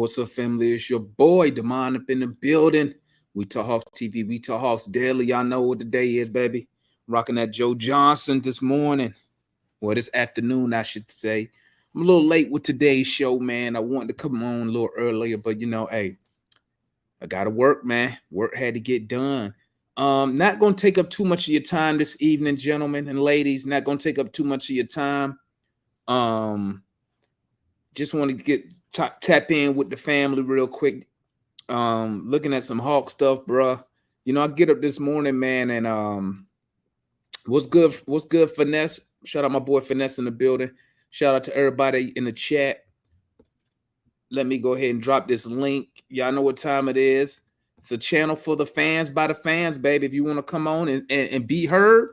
What's up, family? It's your boy, Demond, up in the building. We Talk Hawks TV, We Talk Hawks Daily. Y'all know what the day is, baby. Rocking that Joe Johnson this morning. Well, this afternoon, I should say. I'm a little late with today's show, man. I wanted to come on a little earlier, but hey, I gotta work, man. Work had to get done. Not gonna take up too much of your time this evening, gentlemen and ladies. Not gonna take up too much of your time. Just want to get tap in with the family real quick. Looking at some Hawk stuff, bruh. I get up this morning, man, and what's good, Finesse? Shout out my boy Finesse in the building. Shout out to everybody in the chat. Let me go ahead and drop this link. Y'all know what time it is. It's a channel for the fans by the fans, baby. If you want to come on and be heard,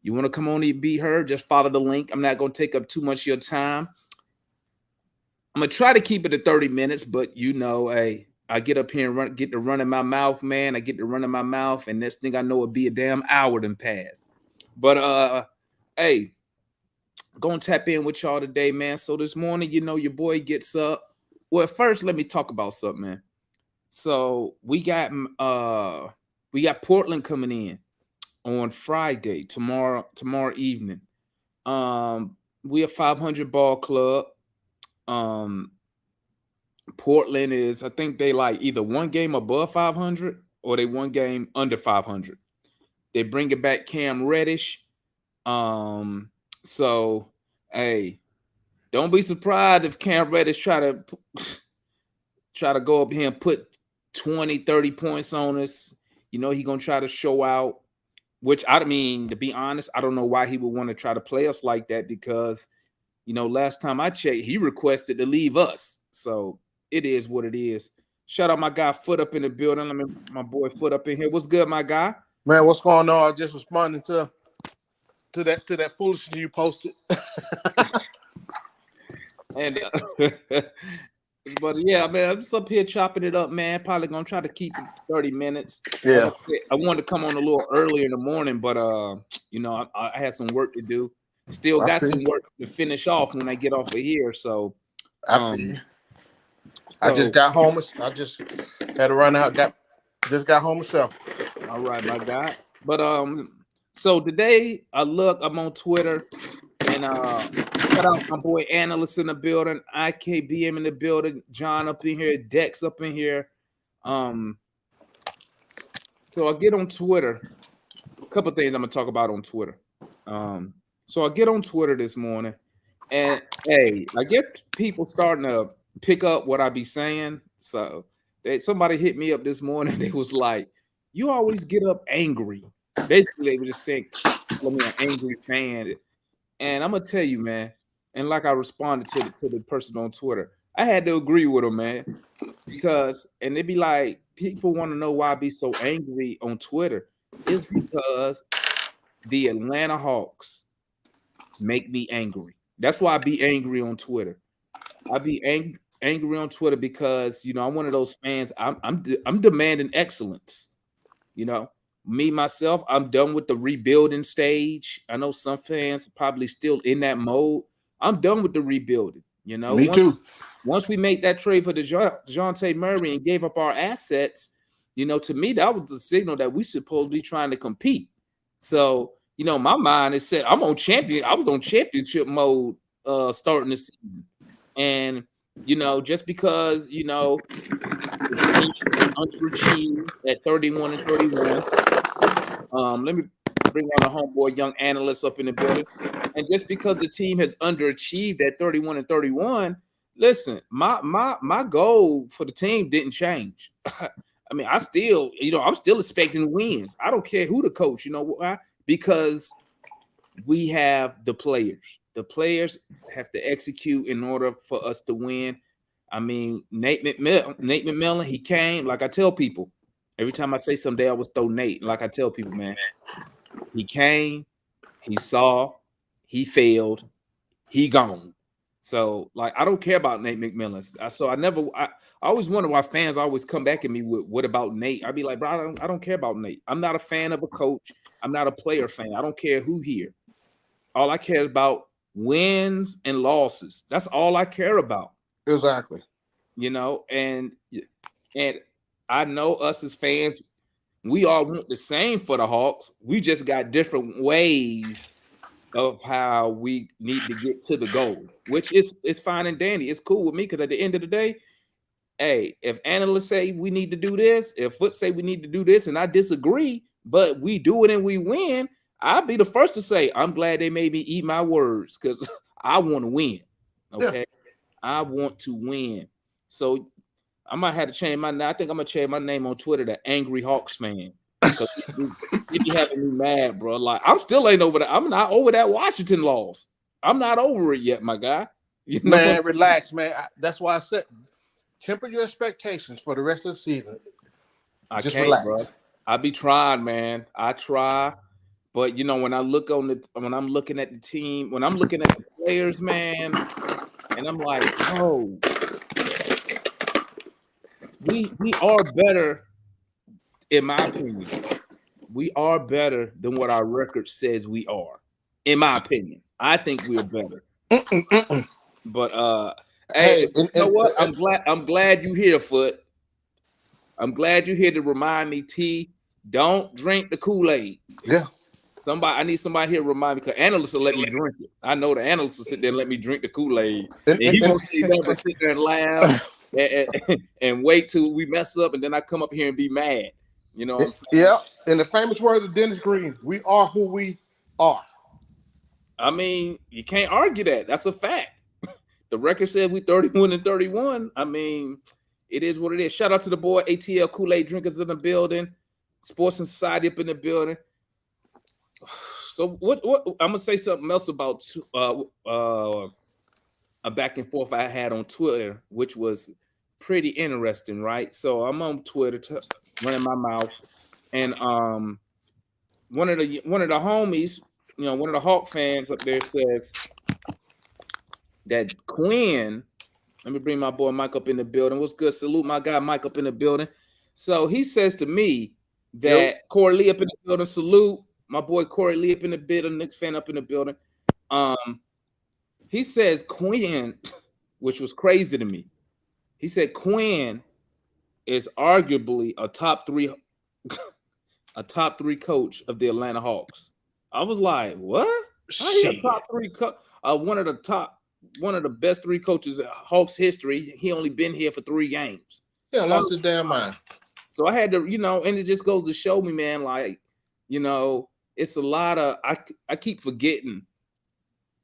you want to come on and be heard, just follow the link. I'm not going to take up too much of your time. I'm going to try to keep it to 30 minutes, but hey, I get up here and get to run in my mouth, man. I get to run in my mouth, and next thing I know, it'll be a damn hour done passed. But, hey, going to tap in with y'all today, man. So this morning, your boy gets up. Well, first, let me talk about something, man. So we got Portland coming in on Friday, tomorrow evening. We a 500 ball club. Portland is, I think they like either one game above 500 or they one game under 500. They bring it back Cam Reddish. So hey, don't be surprised if Cam Reddish try to go up here and put 20, 30 points on us. He gonna try to show out, which I mean, to be honest, I don't know why he would want to try to play us like that, because last time I checked, he requested to leave us. So it is what it is. Shout out my guy Foot up in the building. Let me my boy Foot up in here. What's good, my guy? Man, what's going on? I just responding to that foolishness you posted. And but yeah, man, I'm just up here chopping it up, man. Probably gonna try to keep it 30 minutes. Yeah. I wanted to come on a little earlier in the morning, but I had some work to do. Still got some work to finish off when I get off of here. So I just got home. I just had to run out. Just got home myself. All right, my guy. But so today I'm on Twitter, and shout out my boy Analyst in the building, IKBM in the building, John up in here, Dex up in here. So I get on Twitter. A couple things I'm gonna talk about on Twitter. So I get on Twitter this morning, and hey, I guess people starting to pick up what I be saying. So somebody hit me up this morning. They was like, "You always get up angry." Basically, they were just saying, "Let me an angry fan." And I'm gonna tell you, man. And like I responded to the person on Twitter, I had to agree with him, man, because they be like, people want to know why I be so angry on Twitter. It's because the Atlanta Hawks make me angry. That's why I be angry on Twitter. I be angry on Twitter because I'm one of those fans. I'm demanding excellence. Me myself, I'm done with the rebuilding stage. I know some fans are probably still in that mode. I'm done with the rebuilding. Me too. Once we made that trade for DeJounte Murray and gave up our assets, to me that was the signal that we supposed to be trying to compete. So my mind is set. I was on championship mode starting the season. And just because the team underachieved at 31-31. Let me bring on the homeboy young analyst up in the building. And just because the team has underachieved at 31-31, listen, my goal for the team didn't change. I mean, I'm still expecting wins. I don't care who the coach, why? Because we have the players. The players have to execute in order for us to win. I mean, Nate McMillan, he came, like I tell people, every time I say something, I always throw Nate. Like I tell people, man, he came, he saw, he failed, he gone. So, like, I don't care about Nate McMillan. I always wonder why fans always come back at me with, what about Nate? I'd be like, bro, I don't care about Nate. I'm not a fan of a coach. I'm not a player fan. I don't care who here. All I care about wins and losses. That's all I care about. Exactly. and I know us as fans, we all want the same for the Hawks. We just got different ways of how we need to get to the goal, which is fine and dandy. It's cool with me because at the end of the day, hey, if analysts say we need to do this, if Foot say we need to do this, and I disagree, but we do it and we win, I'll be the first to say I'm glad they made me eat my words because I want to win. Okay, yeah. I want to win. So I might have to change my name. I think I'm gonna change my name on Twitter to Angry Hawks Fan. Because they be having me mad, bro. Like I'm still ain't over that. I'm not over that Washington loss. I'm not over it yet, my guy. Man, relax, man. That's why I said temper your expectations for the rest of the season. Just relax, bro. I be trying, man. I try, but when I'm looking at the team, when I'm looking at the players, man, and I'm like, oh, we are better. In my opinion, we are better than what our record says we are. In my opinion, I think we're better. But hey, you know what? I'm glad you here, Foot. I'm glad you're here to remind me, T. Don't drink the Kool-Aid. Yeah. I need somebody here to remind me because analysts will let me drink it. I know the analysts will sit there and let me drink the Kool-Aid. And he won't say nothing but sit there and laugh and wait till we mess up, and then I come up here and be mad. You know what I'm saying? Yeah. In the famous words of Dennis Green, we are who we are. I mean, you can't argue that. That's a fact. The record said we 31-31. I mean, it is what it is. Shout out to the boy ATL Kool-Aid drinkers in the building, Sports and Society up in the building. So what I'm gonna say something else about a back and forth I had on Twitter, which was pretty interesting, right? So I'm on Twitter running my mouth, and one of the homies, one of the Hawk fans up there says that Quinn. Let me bring my boy Mike up in the building. What's good? Salute my guy Mike up in the building. So he says to me that Corey Lee up in the building. Salute my boy Corey Lee up in the building. Knicks fan up in the building. He says Quinn, which was crazy to me. He said Quinn is arguably a top three coach of the Atlanta Hawks. I was like, what? How he a top three one of the best three coaches in Hawks history. He only been here for 3 games. Yeah, lost his damn mind. So I had to, and it just goes to show me, man, like, it's a lot of, I keep forgetting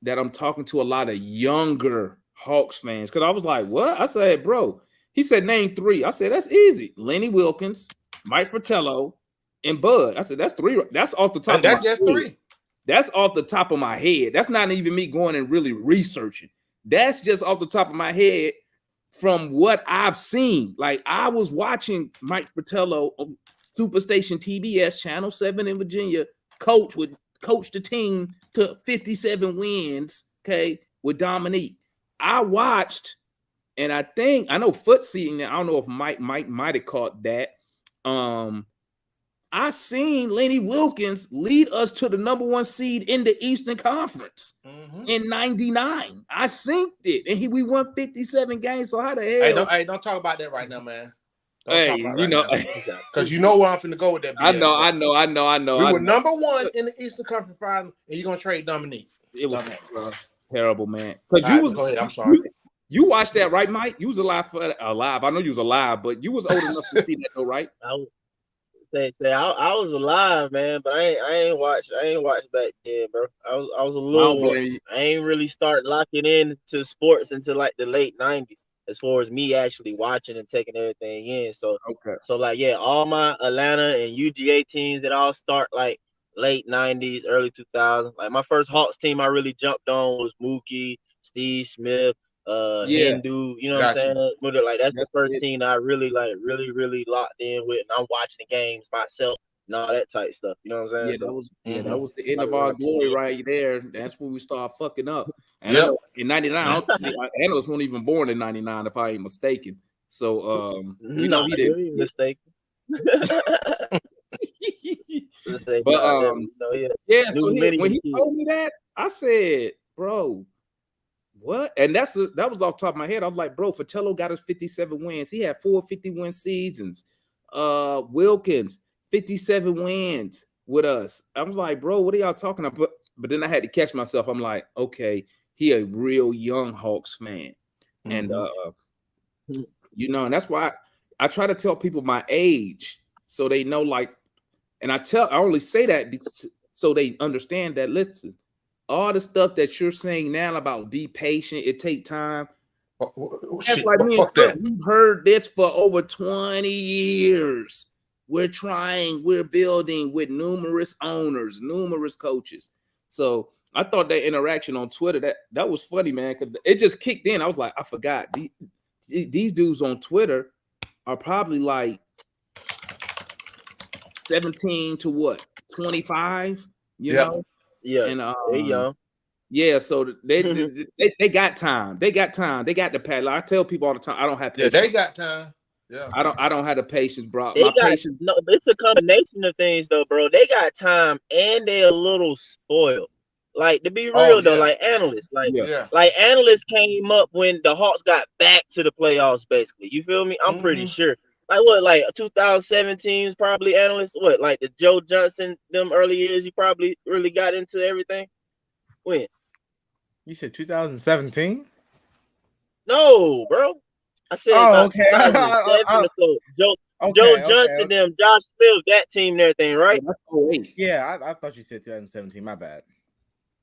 that I'm talking to a lot of younger Hawks fans. Cause I was like, what? I said, bro, he said, name 3. I said, that's easy. Lenny Wilkins, Mike Fratello, and Bud. I said, that's 3. That's off the top of my head. 3. That's off the top of my head. That's not even me going and really researching. That's just off the top of my head from what I've seen. Like I was watching Mike Fratello on Superstation TBS Channel 7 in Virginia coach the team to 57 wins, okay, with Dominique. I watched, and I know Foot seeing that. I don't know if Mike might have caught that. I seen Lenny Wilkins lead us to the number 1 seed in the Eastern Conference in '99. I synced it, and we won 57 games. So how the hell? Hey, don't talk about that right now, man. Because you know where I'm finna go with that. BS, I know. We were number 1 in the Eastern Conference Final, and you're gonna trade Dominique. It was terrible, man. Because go ahead. I'm sorry. You watched that, right, Mike? You was alive. I know you was alive, but you was old enough to see that, though, right? I was alive, man, but I ain't watched back then, bro. I was a little one. I ain't really start locking into sports until like the late 90s, as far as me actually watching and taking everything in. So all my Atlanta and UGA teams that all start like late 90s, early 2000s. Like my first Hawks team I really jumped on was Mookie, Steve Smith, Hindu, what I'm saying? Like that's the first team I really locked in with, and I'm watching the games myself and all that type stuff. You know what I'm saying? That was the end of our glory right there. That's when we started fucking up. And I know in '99, analysts weren't even born in '99, if I ain't mistaken. So he didn't mistaken. But so when he told me that, I said, bro, what? And that was off the top of my head. I was like, bro, Fratello got us 57 wins. He had 4 50-win seasons. Wilkins, 57 wins with us. I was like, bro, what are y'all talking about? But then I had to catch myself. I'm like, okay, he a real young Hawks fan. And you know, and that's why I try to tell people my age so they know, like, and I only say that so they understand that, listen, all the stuff that you're saying now about be patient, it take time. That's like me and Kirk, we've heard this for over 20 years. We're trying, we're building with numerous owners, numerous coaches. So I thought that interaction on Twitter, that was funny, man, because it just kicked in. I was like, I forgot. These dudes on Twitter are probably like 17 to what? 25, you know? Yeah. And they young. Yeah, so they got time. They got time. They got the pad. Like, I tell people all the time, I don't have patience. Yeah, they got time. Yeah. I don't have the patience, bro. Patience. No, it's a combination of things though, bro. They got time and they a little spoiled. Like, to be real though, like analysts, like analysts came up when the Hawks got back to the playoffs, basically. You feel me? I'm pretty sure. Like what, like 2017 was probably analysts. What, like the Joe Johnson, them early years, you probably really got into everything. When? You said 2017? No, bro. I said okay. 2007. Joe Johnson, them, Josh Smith, that team and everything, right? Yeah, I thought you said 2017. My bad.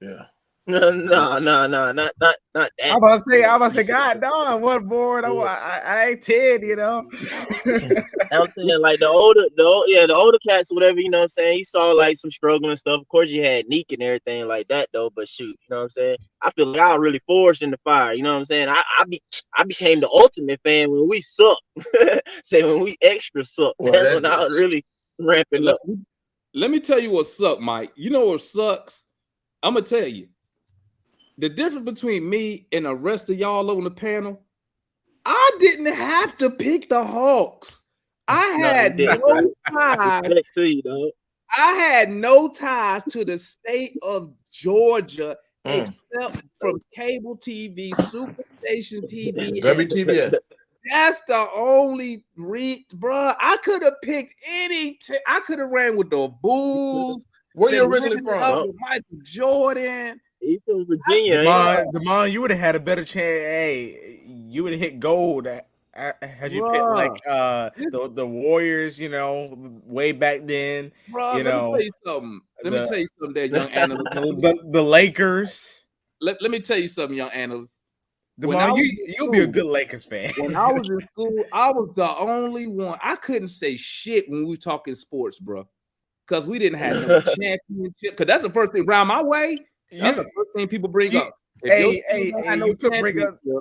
Yeah. No, not that. I'm about to say, God, no, what board? I ain't 10, you know. I'm saying, like the older cats, whatever, you know what I'm saying. He saw like some struggling stuff. Of course, you had Neek and everything like that, though. But shoot, you know what I'm saying. I feel like I was really forged in the fire. You know what I'm saying. I became the ultimate fan when we suck. Say when we extra suck. Well, that's when I was really ramping up. Let me tell you what sucked, Mike. You know what sucks? I'm gonna tell you. The difference between me and the rest of y'all on the panel, I didn't have to pick the Hawks. I had no ties. I had no ties to the state of Georgia except from cable TV, Superstation TV, WTBS. That's the only bro. I could have picked any. I could have ran with the Bulls. Where you originally from? Michael Jordan. He's from Virginia. Demond, you would have had a better chance. Hey, you would have hit gold had you picked like the Warriors, you know, way back then. Bro, let me tell you something. Let me tell you something, there, young analyst. The Lakers. Let me tell you something, young analyst. Demond, you'll be a good Lakers fan. When I was in school, I was the only one. I couldn't say shit when we were talking sports, bro, because we didn't have no championship. Because that's the first thing around my way. That's the first thing people bring up. You could bring up the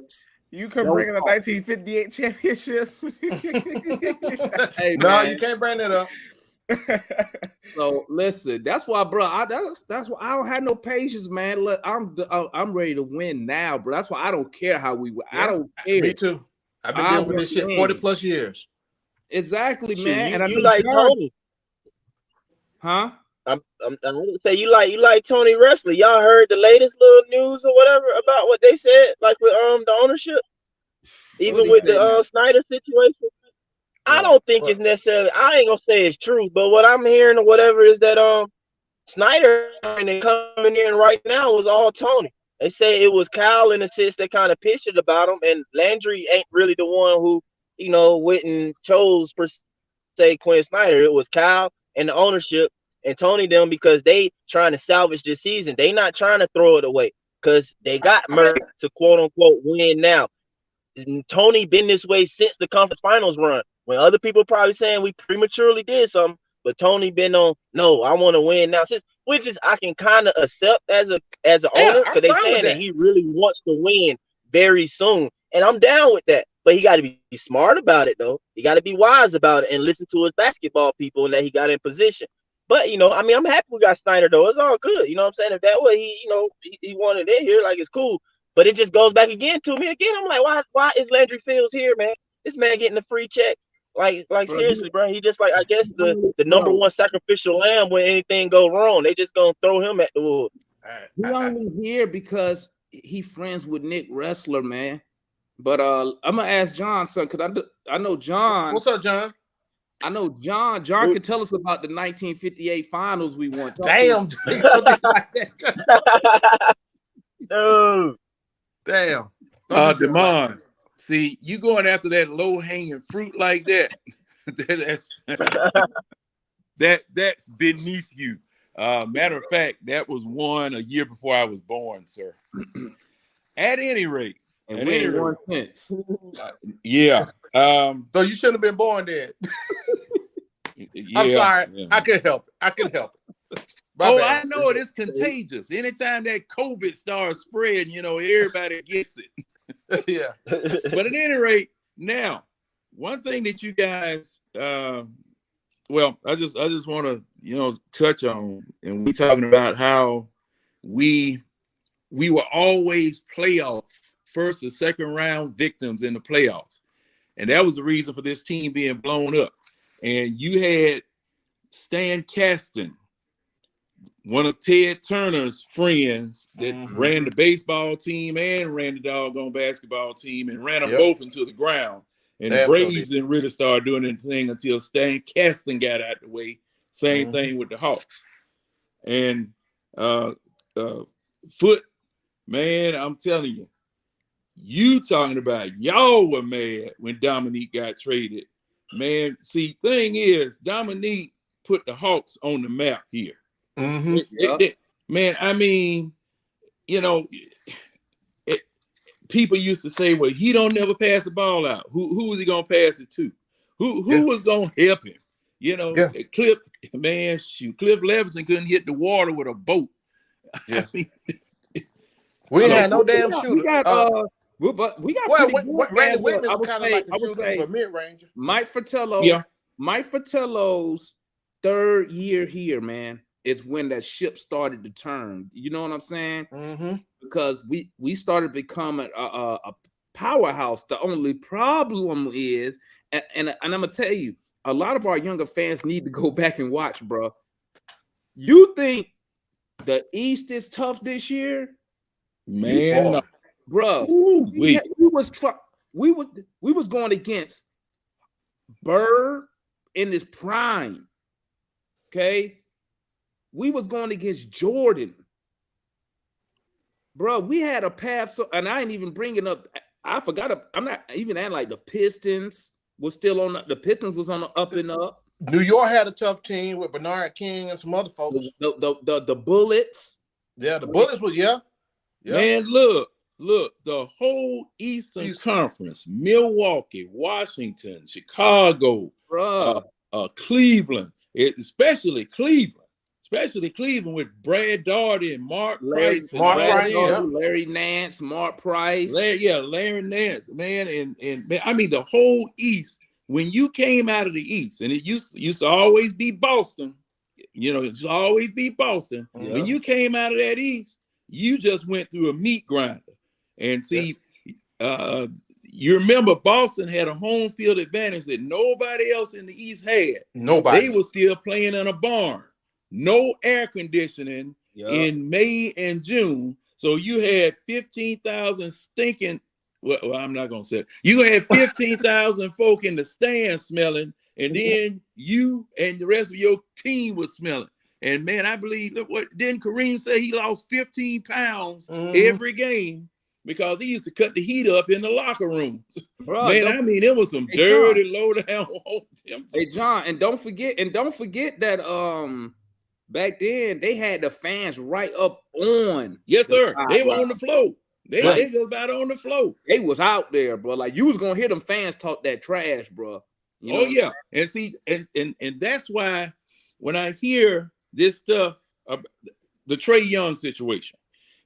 1958 championship. No, you can't bring that up. So listen, that's why, bro. That's why I don't have no patience, man. Look, I'm ready to win now, bro. That's why I don't care how we win. I don't care. Me too. I've been dealing with this shit 40 plus years. Exactly, man. And you like Tony, huh? I'm gonna say you like Tony Wrestler. Y'all heard the latest little news or whatever about what they said, like with the ownership, even with the Snyder situation. I don't think it's necessarily. I ain't gonna say it's true, but what I'm hearing or whatever is that Snyder and coming in right now was all Tony. They say it was Kyle in a sense that kind of pitched it about him, and Landry ain't really the one who went and chose per se Quinn Snyder. It was Kyle and the ownership and Tony them because they trying to salvage this season. They not trying to throw it away because they got Murray to quote unquote win now. Tony been this way since the conference finals run. When other people probably saying we prematurely did something, but Tony been on, no, I want to win now. Which is I can kind of accept as an owner because they saying that he really wants to win very soon. And I'm down with that. But he got to be smart about it, though. He got to be wise about it and listen to his basketball people and that he got in position. But, I'm happy we got Snyder, though. It's all good. You know what I'm saying? If that way he wanted in here, like, it's cool. But it just goes back again to me again. I'm like, why is Landry Fields here, man? This man getting a free check. Like seriously, bro. He just like, I guess the number one sacrificial lamb when anything go wrong. They just gonna throw him at the wolves. He only here because he friends with Nick Wrestler, man. But I'm gonna ask John something because I know John. What's up, John? I know John. John can tell us about the 1958 finals we won. Damn. No. Damn. Demond, see, you going after that low-hanging fruit like that. That's beneath you. Matter of fact, that was won a year before I was born, sir. At any rate, and we ain't won since. Yeah. So you shouldn't have been born then. Yeah, I'm sorry. yeah. I could help it. I know it is contagious. Anytime that COVID starts spreading, everybody gets it. Yeah. But at any rate, now, one thing that you guys, I just want to, touch on, and we talking about how we were always playoff first or second round victims in the playoffs, and that was the reason for this team being blown up. And you had Stan Kasten, one of Ted Turner's friends that ran the baseball team and ran the doggone basketball team and ran them both into the ground. And the Braves didn't really start doing anything until Stan Kasten got out the way. Same thing with the Hawks. And Foot, man, I'm telling you talking about y'all were mad when Dominique got traded. Man, see, thing is, Dominique put the Hawks on the map here. Man, I mean, people used to say, well, he don't never pass the ball out. Who was he gonna pass it to? Who was gonna help him? Cliff Levinson couldn't hit the water with a boat. Yeah. I mean, we had no damn shooter. We got Randy Whitman was kind of like a shooter, but mid-ranger. Mike Fratello's third year here, man, is when that ship started to turn. You know what I'm saying? Because we started becoming a powerhouse. The only problem is, and I'm gonna tell you, a lot of our younger fans need to go back and watch, bro. You think the East is tough this year? Man, bro, we was going against Bird in his prime. Okay, we was going against Jordan, bro. We had a path, and I ain't even bringing up. I forgot. I'm not even at like the Pistons was still on. The Pistons was on the up and up. New York had a tough team with Bernard King and some other folks. The Bullets. Yeah, the Bullets was Man, look, the whole Eastern Conference, Milwaukee, Washington, Chicago, Cleveland, especially Cleveland with Brad Daugherty and Mark Price. Larry Nance, Mark Price. Larry Nance, man. And man, I mean, the whole East, when you came out of the East, and it used to always be Boston, it used to always be Boston. Yeah. When you came out of that East, you just went through a meat grinder. And see, you remember Boston had a home field advantage that nobody else in the East had. Nobody. They were still playing in a barn. No air conditioning in May and June. So you had 15,000 stinking, well, I'm not going to say it. You had 15,000 folk in the stand smelling, and then you and the rest of your team was smelling. And man, I believe, didn't Kareem say he lost 15 pounds every game because he used to cut the heat up in the locker room? Bro, man, I mean, it was some dirty, low down. Hey, John, and don't forget that back then they had the fans right up on. Yes, sir. They were on the floor. They just about on the floor. They was out there, bro. Like you was gonna hear them fans talk that trash, bro. You know? Oh yeah, and see, and that's why when I hear this stuff, the Trae Young situation,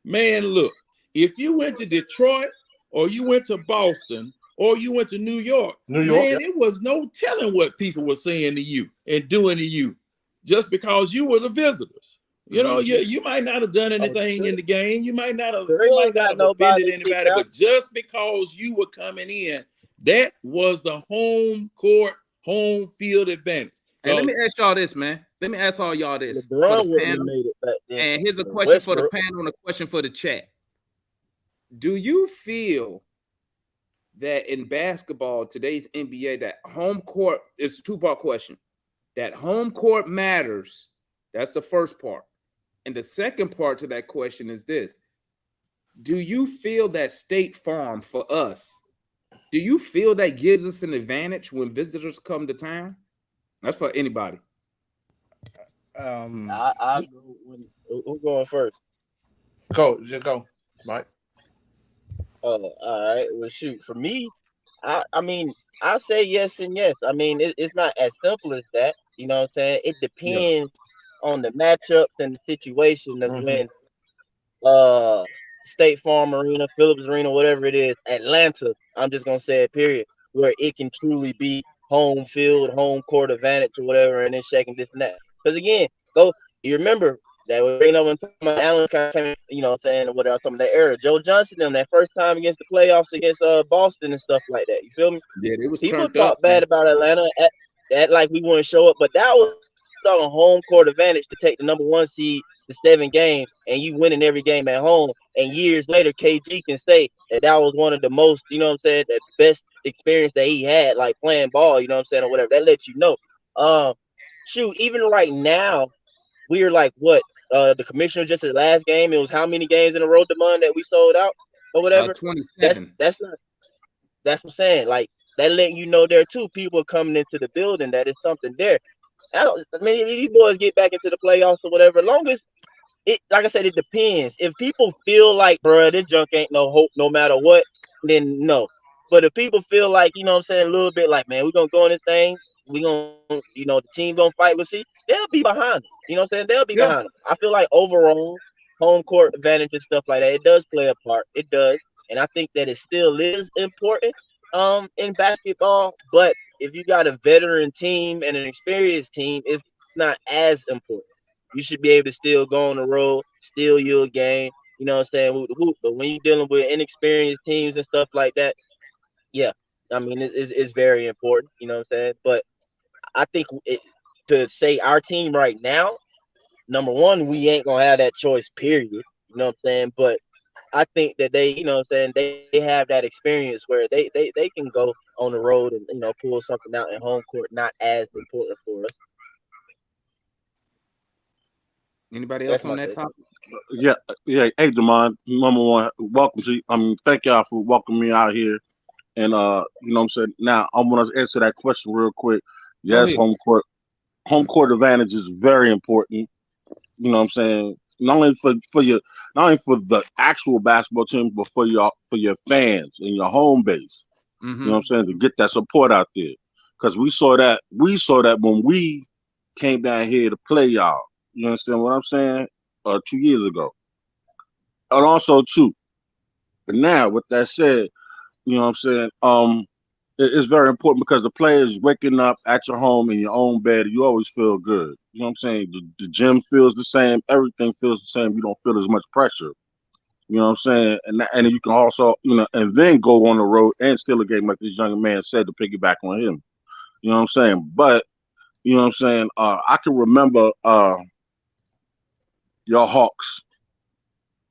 man, look, if you went to Detroit or you went to Boston or you went to New York, man, it was no telling what people were saying to you and doing to you just because you were the visitors. You know, you might not have done anything in the game. You might not have offended anybody, but just because you were coming in, that was the home court, home field advantage. And let me ask y'all this, man. Let me ask all y'all this. And here's a question for the panel and a question for the chat. Do you feel that in basketball, today's NBA, that home court is a two-part question? That home court matters. That's the first part. And the second part to that question is this. Do you feel that State Farm for us, do you feel that gives us an advantage when visitors come to town? That's for anybody. I who's going first? Just go, Mike. All right. Well, shoot. For me, I mean, I say yes and yes. I mean, it's not as simple as that. You know what I'm saying? It Yeah. depends on the matchups and the situation of Mhm. when State Farm Arena, Phillips Arena, whatever it is, Atlanta. I'm just gonna say it, period, where it can truly be home field, home court advantage or whatever, and then shaking this and that. Because again, go you remember that we bring up when Allen kind of came, you know what I'm saying, or whatever, some of that era. Joe Johnson them that first time against the playoffs against Boston and stuff like that. You feel me? Yeah, it was People turned up, talk bad man. about Atlanta at like we wouldn't show up, but that was on a home court advantage to take the number one seed to 7 games and you winning every game at home. And years later, KG can say that was one of the most, you know what I'm saying, the best experience that he had, like playing ball, you know what I'm saying, or whatever. That lets you know. Shoot, even right now, we're like what? The commissioner just the last game, it was how many games in a row, Demond, that we sold out or whatever? 27. That's not that's what I'm saying. Like that letting you know there too, people are coming into the building that is something there. I mean, these boys get back into the playoffs or whatever. As long as it, like I said, it depends. If people feel like, bro, this junk ain't no hope no matter what, then no. But if people feel like, you know what I'm saying, a little bit like, man, we're gonna go on this thing, we gonna, you know, the team gonna fight, we'll see, they'll be behind them. You know what I'm saying? They'll be Yeah. behind them. I feel like overall, home court advantage and stuff like that, it does play a part. It does. And I think that it still is important in basketball. But if you got a veteran team and an experienced team, it's not as important. You should be able to still go on the road, steal you a game, you know what I'm saying, with the hoop. But when you're dealing with inexperienced teams and stuff like that, yeah, I mean, it's very important, you know what I'm saying? But I think to say our team right now, number one, we ain't going to have that choice, period. You know what I'm saying? But I think that they, you know what I'm saying, they have that experience where they can go on the road and, you know, pull something out in home court, not as important for us. Anybody else That's on my that take. topic? Yeah, yeah. Hey, Demond, number one, welcome to. Thank y'all for welcoming me out here. And you know what I'm saying. Now I'm gonna answer that question real quick. Go Yes, ahead. home court advantage is very important. You know what I'm saying. Not only for your, not only for the actual basketball team, but for your fans and your home base. You know what I'm saying, to get that support out there. Because we saw that when we came down here to play y'all. You understand what I'm saying? 2 years ago. And also too. But now, with that said, you know what I'm saying? It's very important because the players waking up at your home in your own bed, you always feel good. You know what I'm saying? The gym feels the same, everything feels the same. You don't feel as much pressure. You know what I'm saying? And you can also, you know, and then go on the road and steal a game like this young man said to piggyback on him. You know what I'm saying? But you know what I'm saying? I can remember your Hawks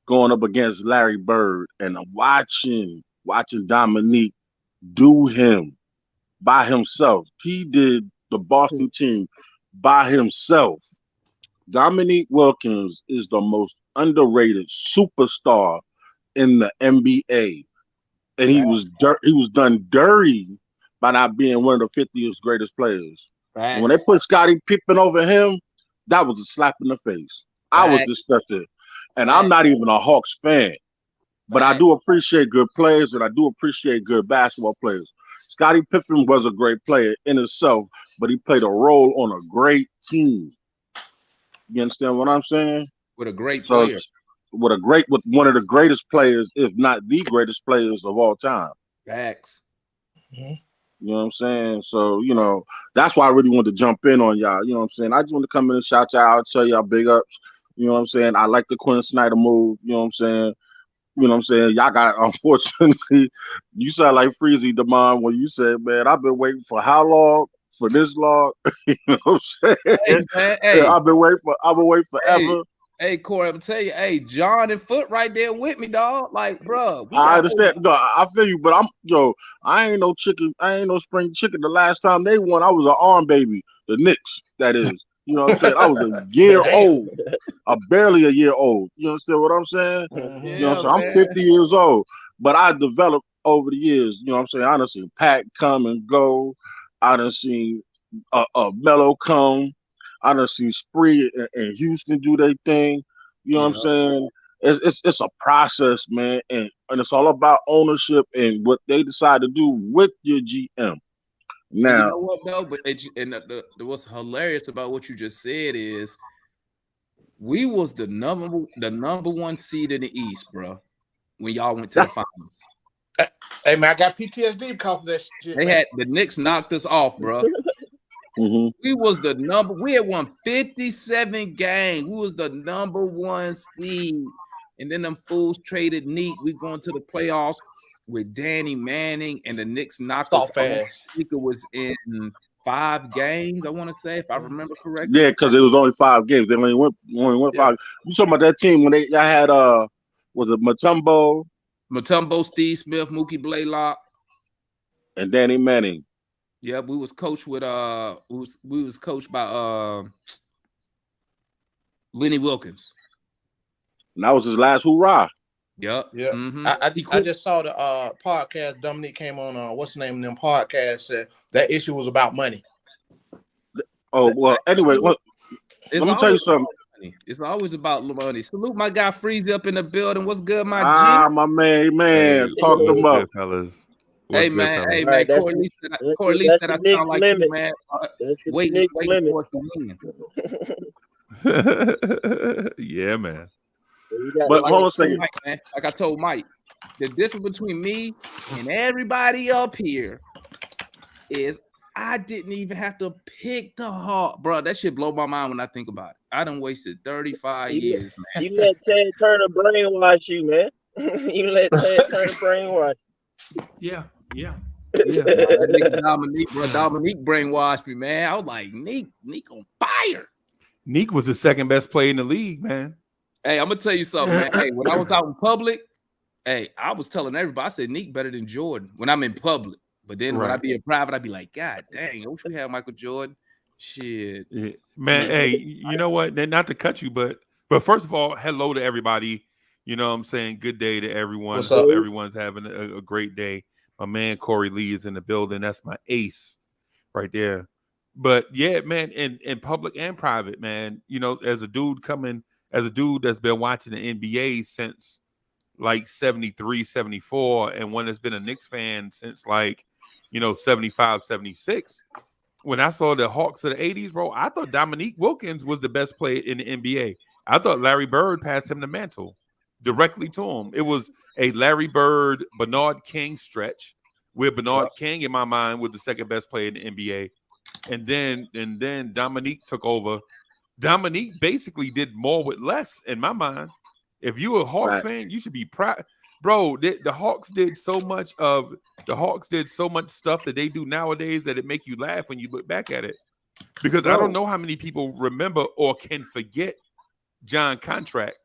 going up against Larry Bird and watching Dominique do him by himself. He did the Boston team by himself. Dominique Wilkins is the most underrated superstar in the NBA, and he was done dirty by not being one of the 50th greatest players. And when they put Scottie Pippen over him, that was a slap in the face. I was disgusted, and I'm not even a Hawks fan, but I do appreciate good players, and I do appreciate good basketball players. Scottie Pippen was a great player in itself, but he played a role on a great team. You understand what I'm saying? With a great player. With one of the greatest players, if not the greatest players of all time. Facts. You know what I'm saying? So, you know, that's why I really wanted to jump in on y'all. You know what I'm saying? I just want to come in and shout y'all out, tell y'all big ups. You know what I'm saying? I like the Quinn Snyder move. You know what I'm saying? You know what I'm saying? Y'all got, unfortunately, you sound like Freezy Demond when you said, man, I've been waiting for how long? For this long? You know what I'm saying? Hey, man, hey. I've been waiting forever. Hey, Corey, I'm telling you, hey, John and Foot right there with me, dog. Like, bro, I understand. No, I feel you, but I ain't no chicken. I ain't no spring chicken. The last time they won, I was an arm baby. The Knicks, that is. You know what I'm saying? I was a year old. Barely a year old. You understand what I'm saying? Yeah, you know what I'm saying? I'm 50 years old, but I developed over the years. You know what I'm saying? I done seen Pat come and go. I done seen Melo come. I done seen Spree and Houston do their thing. You know what I'm saying? It's a process, man, and it's all about ownership and what they decide to do with your GM. Now, you know what though? But what's hilarious about what you just said is we was the number one seed in the East, bro. When y'all went to the finals. Hey man, I got PTSD because of that shit. They had the Knicks knocked us off, bro. Mm-hmm. We had won 57 games. We was the number one seed. And then them fools traded Neat. We going to the playoffs with Danny Manning, and the Knicks knocked us off. I think it was in 5 games, I want to say, if I remember correctly. Yeah, because it was only 5 games. They only went 5. You talking about that team when y'all had was it Mutombo, Steve Smith, Mookie Blaylock, and Danny Manning. Yeah, we was coached with we was coached by Lenny Wilkins. And that was his last hoorah. Yep. Yeah. Mm-hmm. I just saw the podcast. Dominique came on what's the name of them podcast, said that issue was about money. Oh, well, anyway, let me tell you something. It's always about money. Salute my guy Freezy up in the building. What's good, my G? My man, talk them up, fellas. Hey man, Corey Lee said I sound like you, man. Wait for us to win. Yeah, man. But hold on a second. Like I told Mike, the difference between me and everybody up here is I didn't even have to pick the Hawk, bro. That shit blow my mind when I think about it. I done wasted 35 years, man. You let Ted Turner brainwash you, man. You let Ted Turner brainwash. Yeah. Dominique brainwashed me, man. I was like, Neek on fire. Neek was the second best player in the league, man. Hey, I'm gonna tell you something, man. Hey, when I was out in public, hey, I was telling everybody, I said Neek better than Jordan when I'm in public. But then when I be in private, I'd be like, God dang, I wish we had Michael Jordan. Shit. Yeah. Man, hey, you know what? Not to cut you, but first of all, hello to everybody. You know what I'm saying? Good day to everyone. What's up? Everyone's having a great day. My man Corey Lee is in the building. That's my ace right there. But yeah, man, in public and private, man, you know, as a dude that's been watching the NBA since like 73, 74, and one that's been a Knicks fan since like, 75, 76. When I saw the Hawks of the 80s, bro, I thought Dominique Wilkins was the best player in the NBA. I thought Larry Bird passed him the mantle directly to him. It was a Larry Bird, Bernard King stretch where Bernard King, in my mind, was the second best player in the NBA. And then Dominique took over. Dominique basically did more with less, in my mind. If you're a Hawks fan, you should be proud. Bro, the Hawks did so much stuff that they do nowadays that it make you laugh when you look back at it. Because I don't know how many people remember or can forget John Contract.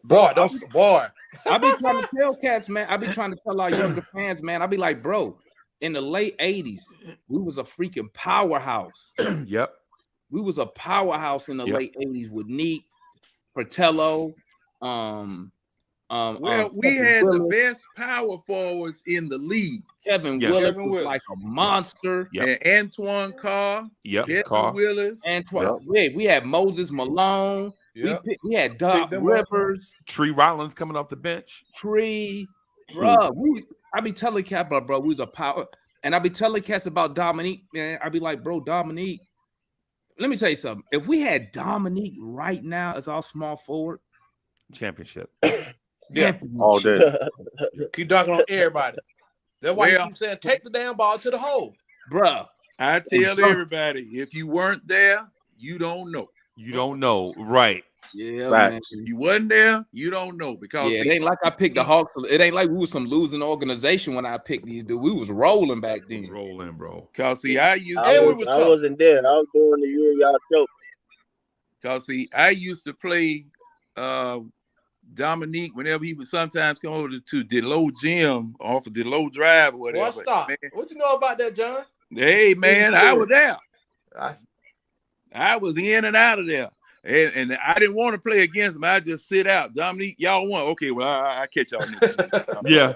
Boy. I be trying to tell cats, man. I be trying to tell our younger fans, man. I be like, bro, in the late 80s, we was a freaking powerhouse. Yep. We was a powerhouse in the late 80s with Neek, Fratello. We had the best power forwards in the league. Kevin Willis was like a monster. Yep. And Antoine Carr. Kevin Willis. Antoine. Yeah, we had Moses Malone. Yep. We had Doc Rivers. Tree Rollins coming off the bench. Bro. I be telling Cat, bro, we was a power. And I be telling Cats about Dominique, man. I be like, bro, Dominique. Let me tell you something. If we had Dominique right now as our small forward, championship. Yeah, all day. Keep dunking on everybody. That's why you keep saying take the damn ball to the hole. Bro, I tell everybody, if you weren't there, you don't know. You don't know, right? Yeah, man. You wasn't there, you don't know. Because it ain't like I picked the Hawks. It ain't like we was some losing organization when I picked these dudes. We was rolling back then. Rolling, bro. Cause see, I wasn't there. I was born the year y'all choked. Cause see, I used to play Dominique, whenever he would sometimes come over to Delow Gym off of Delow Drive or whatever. Boy, stop. Man, what you know about that, John? Hey, man, I was there. I was in and out of there. And I didn't want to play against him. I just sit out. Dominique, y'all won. Okay, well, I catch y'all. Yeah.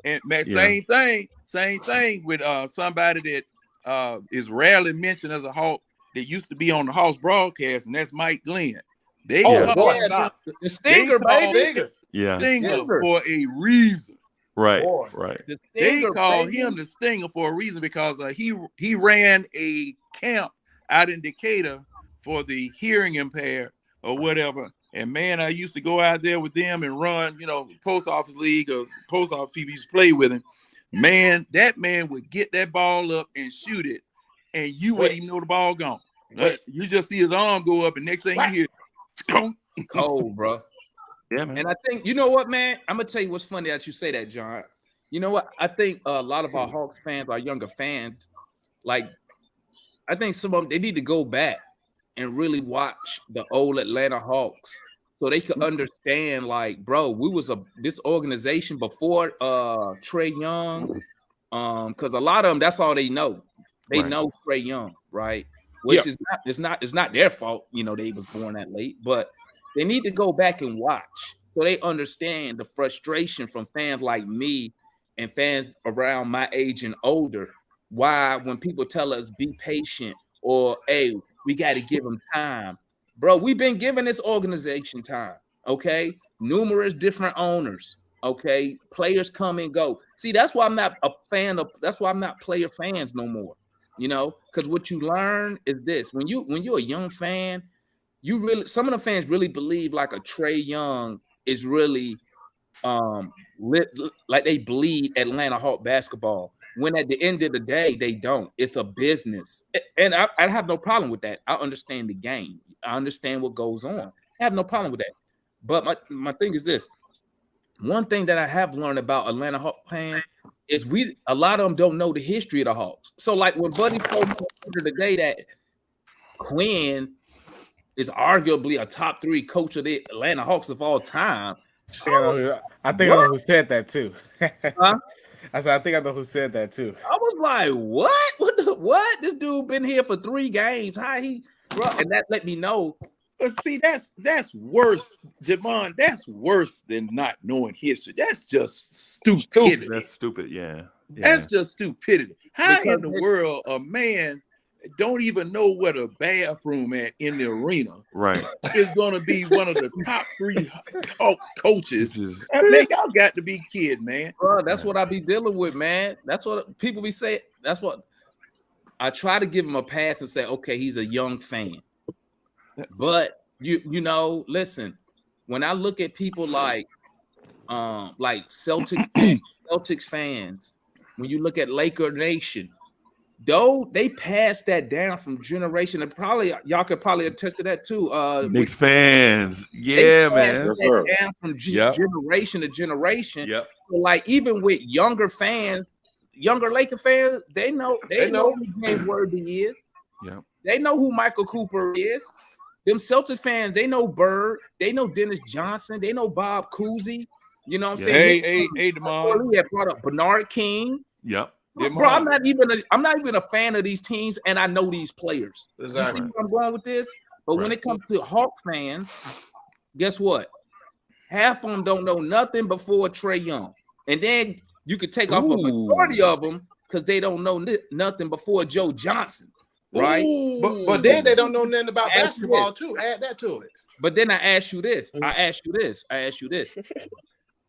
And man, same thing with somebody that is rarely mentioned as a Hawk that used to be on the Hawks broadcast, and that's Mike Glenn. The Stinger, baby. Yeah. Stinger for a reason. Right. Right. They call him the Stinger for a reason because he ran a camp out in Decatur for the hearing impaired or whatever. And man, I used to go out there with them and run, post office league or post office people used to play with him. Man, that man would get that ball up and shoot it, and you wouldn't even know the ball gone. You just see his arm go up, and next thing you hear, cold, bro. Yeah, man. And I think, you know what, man? I'm gonna tell you what's funny that you say that, John. You know what? I think a lot of our Hawks fans, our younger fans, like, I think some of them, they need to go back and really watch the old Atlanta Hawks so they could understand, like, bro, we was this organization before Trae Young, because a lot of them, that's all they know. They know Trae Young, right? Which is not their fault, they was born that late, but they need to go back and watch so they understand the frustration from fans like me and fans around my age and older. Why, when people tell us be patient or hey, we got to give them time, bro. We've been giving this organization time, okay? Numerous different owners, okay? Players come and go. See, that's why I'm not a fan of. That's why I'm not player fans no more. Because what you learn is this: when you're a young fan, some of the fans really believe like a Trae Young is really like they bleed Atlanta Hawk basketball. When at the end of the day, they don't. It's a business. And I have no problem with that. I understand the game. I understand what goes on. I have no problem with that. But my thing is this. One thing that I have learned about Atlanta Hawk fans is a lot of them don't know the history of the Hawks. So like when Buddy told me today that Quinn is arguably a top 3 coach of the Atlanta Hawks of all time. I think I know who said that too. Huh? I said, I think I know who said that too. I was like, what? What? This dude been here for 3 games. How he, bro? And that let me know. But see, that's worse, Devon. That's worse than not knowing history. That's just stupidity. That's stupid, yeah. That's just stupidity. How in the world a man don't even know what a bathroom at in the arena is going to be one of the top 3 Hawks coaches? Man, y'all got to be kidding, man. Bro, that's what I be dealing with, man. That's what people be saying. That's what I try to give him a pass and say, okay, he's a young fan. But listen, when I look at people like Celtics fans, when you look at Laker Nation, though they passed that down from generation, and probably y'all could probably attest to that too. Knicks fans, yeah, man. Down from generation to generation. Yep. So like even with younger fans, younger Laker fans, they know who James Worthy is. Yeah. They know who Michael Cooper is. Them Celtics fans, they know Bird, they know Dennis Johnson, they know Bob Cousy. You know what I'm saying? Hey, Demond. He had brought up Bernard King. Yep. Bro, I'm not even a fan of these teams, and I know these players. Exactly. You see where I'm going with this? But when it comes to Hawk fans, guess what? Half of them don't know nothing before Trae Young, and then you could take off a majority of them because they don't know nothing before Joe Johnson, right? But then they don't know nothing about basketball too. Add that to it. But then I ask you this.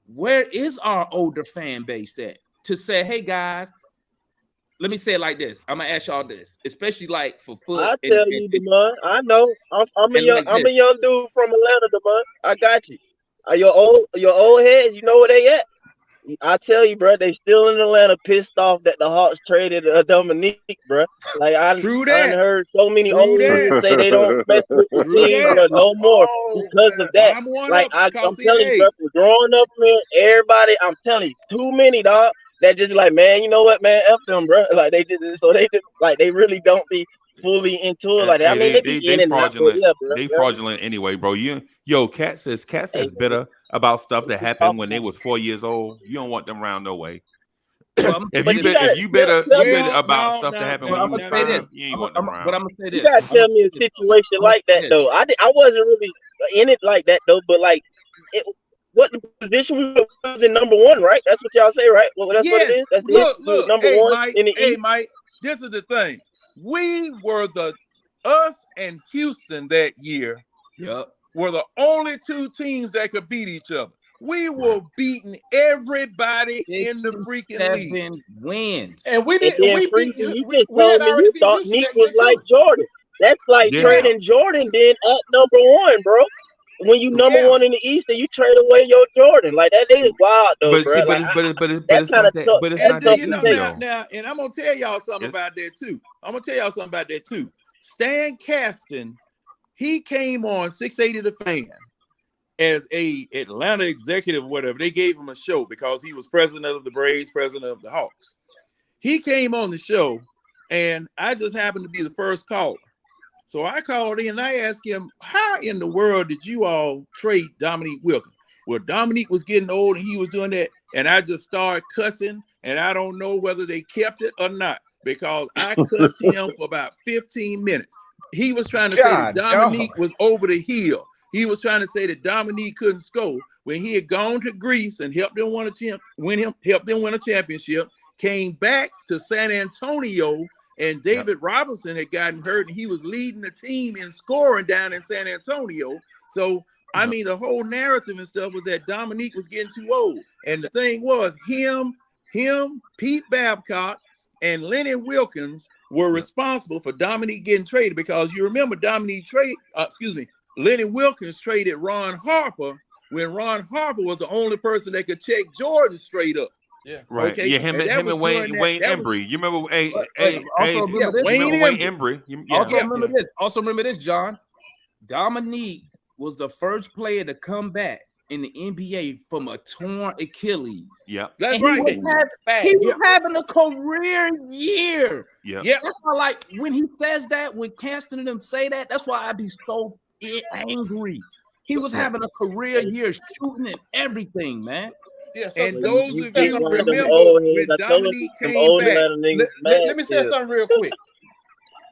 Where is our older fan base at to say, hey guys? Let me say it like this. I'm gonna ask y'all this, especially like for foot. I tell you, Demond. I know. I'm a young dude from Atlanta, Demond. I got you. Your old heads, you know where they at. I tell you, bro, they still in Atlanta, pissed off that the Hawks traded Dominique, bro. Like I heard so many owners say they don't mess with the team no more because of that. Like I'm telling you, bro, growing up, man, everybody, I'm telling you, too many, dog. That just like, man, you know what, man, F them, bro. Like they really don't be fully into it like that. I mean, they be in and fraudulent. out, but They fraudulent anyway, bro. Cat says bitter about stuff that happened when they was 4 years old. You don't want them around no way. Well, if you bitter about stuff that happened when you was 5, you ain't want them around. But I'm gonna say this. You gotta tell me a situation like that though. I wasn't really in it like that though, but like, what the position we was in number 1, right? That's what y'all say, right? Well, that's what it is. That's look, number hey, 1 Mike, in the East. Mike, this is the thing. We were us and Houston that year. Yep. Were the only 2 teams that could beat each other. We were beating everybody in the freaking league. Wins. And we did. We beat you. We had already beat Houston. Nick was like Jordan. That's like trading Jordan then at number 1, bro. When you number 1 in the East and you trade away your Jordan, like that is wild though, bro. It's not that easy though. Now, and I'm gonna tell y'all something about that too. Stan Kasten, he came on 680 The Fan as a Atlanta executive, whatever. They gave him a show because he was president of the Braves, president of the Hawks. He came on the show, and I just happened to be the first caller. So I called in and I asked him, how in the world did you all trade Dominique Wilkins? Well, Dominique was getting old and he was doing that. And I just started cussing, and I don't know whether they kept it or not because I cussed him for about 15 minutes. He was trying to say that Dominique was over the hill. He was trying to say that Dominique couldn't score when he had gone to Greece and helped them win a championship, came back to San Antonio, and David Robinson had gotten hurt, and he was leading the team in scoring down in San Antonio. So, I mean, the whole narrative and stuff was that Dominique was getting too old. And the thing was, him, Pete Babcock, and Lenny Wilkins were responsible for Dominique getting traded because you remember Lenny Wilkins traded Ron Harper when Ron Harper was the only person that could check Jordan straight up. Yeah, right. Okay? Yeah, him and Wayne Embry. You remember? Wayne Embry. Also remember this, John. Dominique was the first player to come back in the NBA from a torn Achilles. Yeah, that's right. He was having a career year. Yeah, that's why, like when he says that, when Kasten and them say that, that's why I be so angry. He was having a career year, shooting and everything, man. Yeah, and those of you remember when Dominique came back. Let me say something real quick.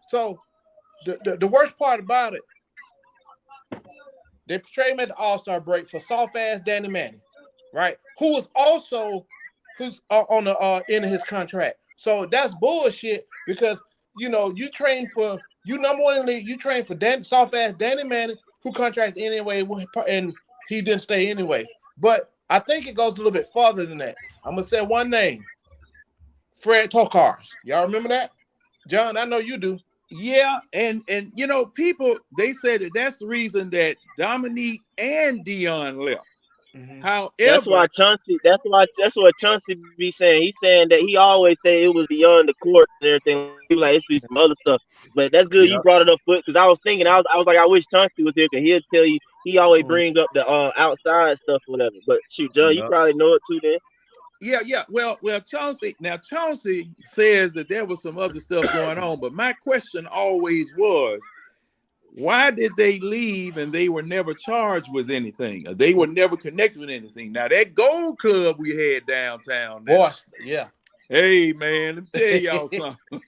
So the worst part about it, they traded him at the All-Star break for soft-ass Danny Manning, right? Who's on the end of his contract. So that's bullshit because you train for number 1 in the league. You train for soft-ass Danny Manning, who contracted anyway, and he didn't stay anyway. But I think it goes a little bit farther than that. I'm gonna say one name: Fred Tokars. Y'all remember that, John? I know you do. Yeah, and people, they said that's the reason that Dominique and Dion left. Mm-hmm. However, that's what Chauncey be saying. He's saying that he always say it was beyond the court and everything. He like it's be some other stuff. But that's good you brought it up, because I was thinking, I was like, I wish Chauncey was here because he'll tell you. He always bring up the outside stuff or whatever. But shoot, John, you probably know it too then. Yeah. Well, Chauncey says that there was some other stuff going on, but my question always was, why did they leave and they were never charged with anything? Or they were never connected with anything. Now, that Gold Club we had downtown. Yeah. Hey, man, let me tell y'all something.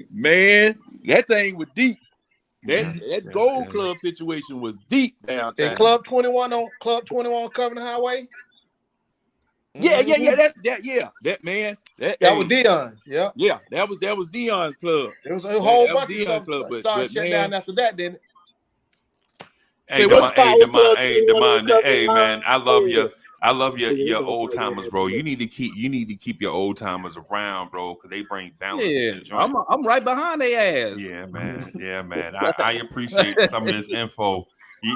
Man, that thing was deep. That Gold Club situation was deep downtown. And Club 21 on Covenant Highway? Yeah. That man. That was Dion's. Yeah. Yeah, that was Dion's club. There was a whole bunch of stuff started shut down after that, didn't it? Hey, Demond, hey man, I love your old timers, bro. You need to keep your old timers around, bro, because they bring balance. Yeah, I'm right behind their ass. Yeah, man. I appreciate some of this info.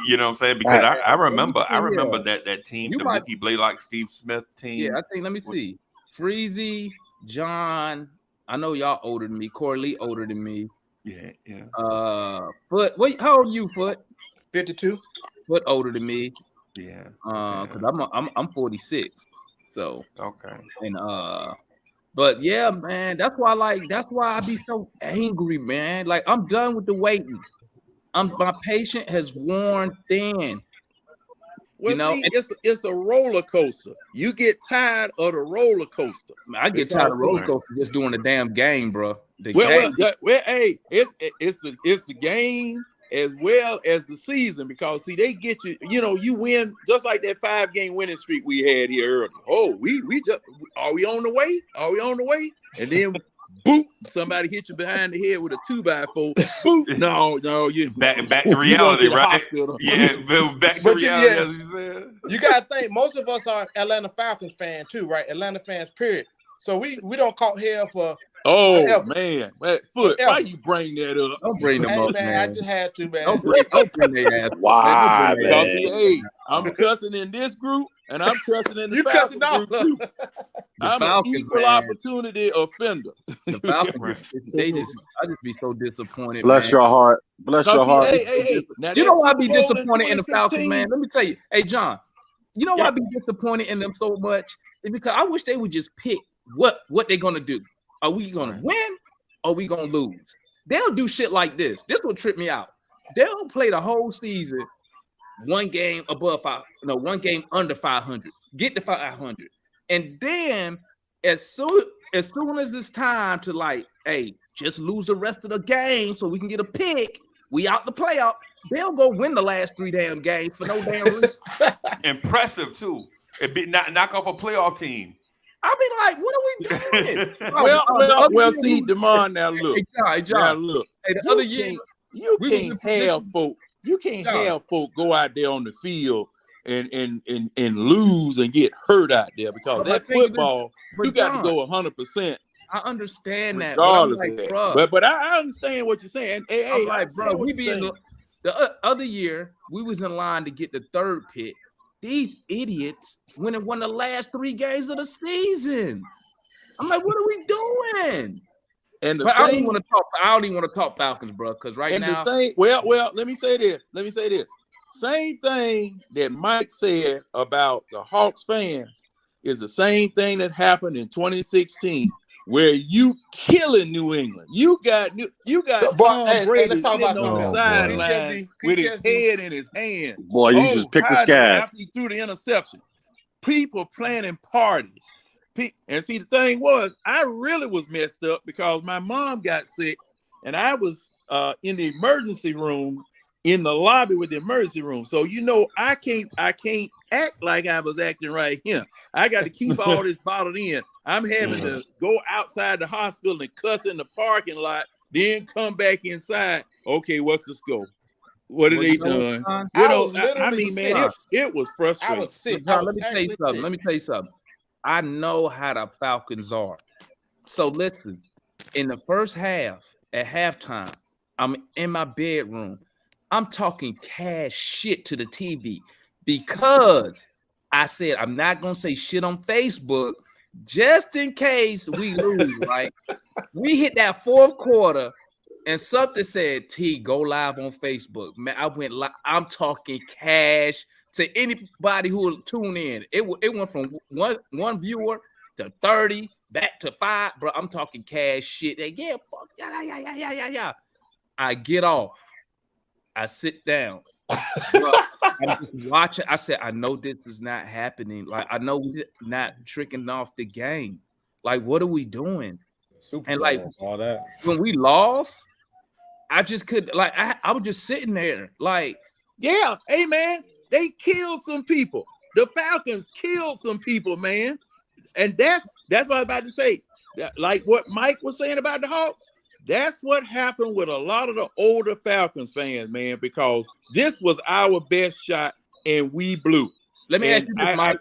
You know what I'm saying? Because I remember that team, the Ricky Blaylock, Steve Smith team. Yeah, I think, let me see. Freezy, John, I know y'all older than me. Corey Lee older than me. Yeah. Foot, wait, how old are you, Foot? 52. Foot older than me. Yeah. Because I'm 46. So okay. And But yeah, man, that's why I be so angry, man. Like I'm done with the waiting. My patient has worn thin. Well, see, it's a roller coaster. You get tired of the roller coaster. I get tired of roller coaster just doing the damn game, bro. Hey, it's the game as well as the season, because see, they get you. You know, you win just like that 5-game winning streak we had here earlier. Oh, we just are we on the way? Are we on the way? And then boop, somebody hit you behind the head with a 2x4. Boop. No, you back to reality, right? Yeah, back to reality, as you said. You gotta think, most of us are Atlanta Falcons fan too, right? Atlanta fans, period. So we don't caught hell for. Oh man, Foot, why you bring that up? Don't bring them up, man. I just had to, man. Don't bring their ass. Why, man? Hey, I'm cussing in this group, and I'm cussing in the Falcons group too. I'm an equal opportunity offender. The Falcons, I just be so disappointed. Bless your heart. Bless your heart. Hey. You know why I be disappointed in the Falcons, man? Let me tell you. Hey, John, you know why I be disappointed in them so much? It's because I wish they would just pick what they're gonna do. Are we gonna win? Or are we gonna lose? They'll do shit like this. This will trip me out. They'll play the whole season, one game under 500. Get to 500, and then as soon as it's time to like, hey, just lose the rest of the game so we can get a pick. We out the playoff. They'll go win the last 3 damn games for no damn reason. Impressive too. It be knock off a playoff team. I be like, what are we doing? well, see, Demond, now look. Hey, John. Now look. Hey, the other year, you can't have folk go out there on the field and lose and get hurt out there, because that football, you got to go 100%. I understand that. Regardless of that. But I understand what you're saying. Hey, I'm like, bro, we be in the other year, we was in line to get the 3rd pick. These idiots went and won the last 3 games of the season. I'm like, what are we doing? And I don't even want to talk Falcons, bro, because now. Let me say this. Same thing that Mike said about the Hawks fans is the same thing that happened in 2016, where you killing New England. You got Tom Brady sitting on the sideline with his head in his hand. Boy, you just picked the scab after he threw the interception. People planning parties. And see, the thing was, I really was messed up because my mom got sick, and I was in the emergency room, in the lobby with the emergency room. So I can't act like I was acting right here. I got to keep all this bottled in. I'm having to go outside the hospital and cuss in the parking lot, then come back inside. Okay, what's the scope? What are they doing? I mean, man, it was frustrating. I was sick. John, let me tell you something. I know how the Falcons are. So listen, in the first half, at halftime, I'm in my bedroom. I'm talking cash shit to the TV because I said I'm not gonna say shit on Facebook just in case we lose, right? We hit that 4th quarter and something said, T, go live on Facebook. Man, I went live. I'm talking cash to anybody who will tune in. It went from one viewer to 30, back to 5. Bro, I'm talking cash shit. Yeah, fuck, yeah. I get off. I sit down. Bro, I'm just watching. I said, I know this is not happening. Like, I know we're not tricking off the game. Like, what are we doing? And like all that. When we lost, I just could I was just sitting there. Like, yeah, hey man, they killed some people. The Falcons killed some people, man. And that's what I was about to say. Like what Mike was saying about the Hawks. That's what happened with a lot of the older Falcons fans, man, because this was our best shot and we blew. Let me ask you this, Mike.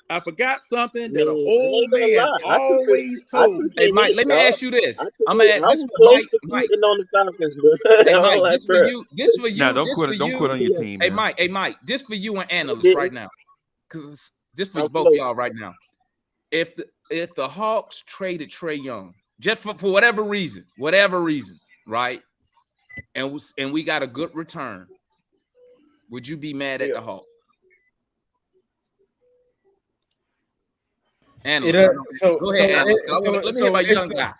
I forgot something that an old man always told me. Hey, Mike, let me ask you this. I'm gonna ask this Mike. On the Falcons, bro. Hey, Mike, this for you. This for you. Nah, don't quit on your team. Hey, Mike, this for you and analysts right now. Because this for both of y'all right now. If the Hawks traded Trae Young, just for whatever reason, right? And we got a good return, would you be mad at the Hawks? Analyst. Go ahead, analyst. Let me hear my young guy.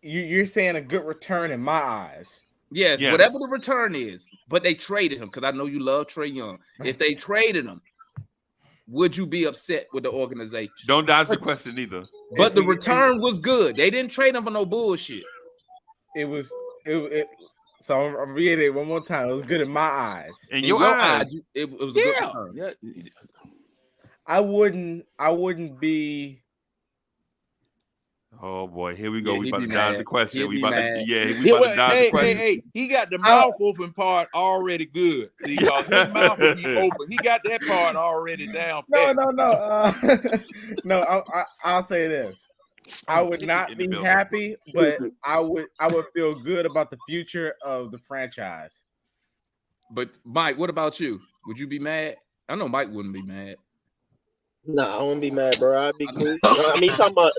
You're saying a good return in my eyes. Yes, whatever the return is, but they traded him because I know you love Trae Young. If they traded him, would you be upset with the organization? Don't dodge the question either. But the return was good. They didn't trade him for no bullshit. So I'm reiterating one more time. It was good in my eyes. In your eyes, it was a good return. Yeah. I wouldn't be. Oh boy, here we go. Yeah, we about to mad. dodge the question. He'll We be about mad. to, we about to dodge the question. Hey, he got the mouth open part already good. See, y'all, his mouth will be open. He got that part already down. No. No, I'll say this. I would not be happy, but I would feel good about the future of the franchise. But Mike, what about you? Would you be mad? I know Mike wouldn't be mad. Nah, I won't be mad, bro. I'd be cool. I mean, talking about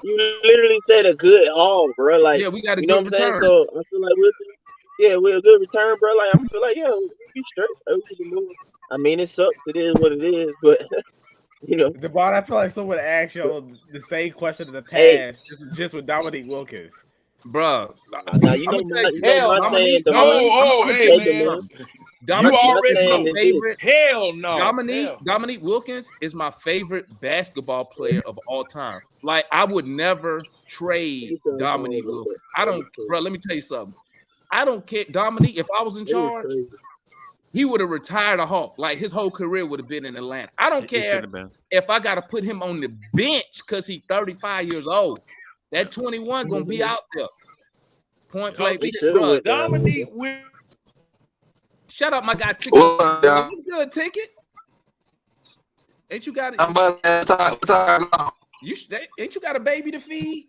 you literally said a good haul, bro. Like, yeah, we got a good good return. So I feel like we're a good return, bro. Like, I feel like we'll be straight. We can move. I mean, it sucks. It is what it is, but DeBon, I feel like someone asked you the same question in the past, just with Dominique Wilkins. Bro, now you know my saying. Hey, man. Dominique you already is my know. favorite. Hell no. Dominique Wilkins is my favorite basketball player of all time. Like, I would never trade Dominique Wilkins. I don't, bro. Let me tell you something. I don't care. Dominique, if I was in charge, he would have retired a Hawk. Like, his whole career would have been in Atlanta. I don't care if I got to put him on the bench because he's 35 years old. That 21 gonna be out there. Point blank. Dominique Wilkins. Shut up, my guy. Ticket. What's good, Ticket? Ain't you got it? Ain't you got a baby to feed?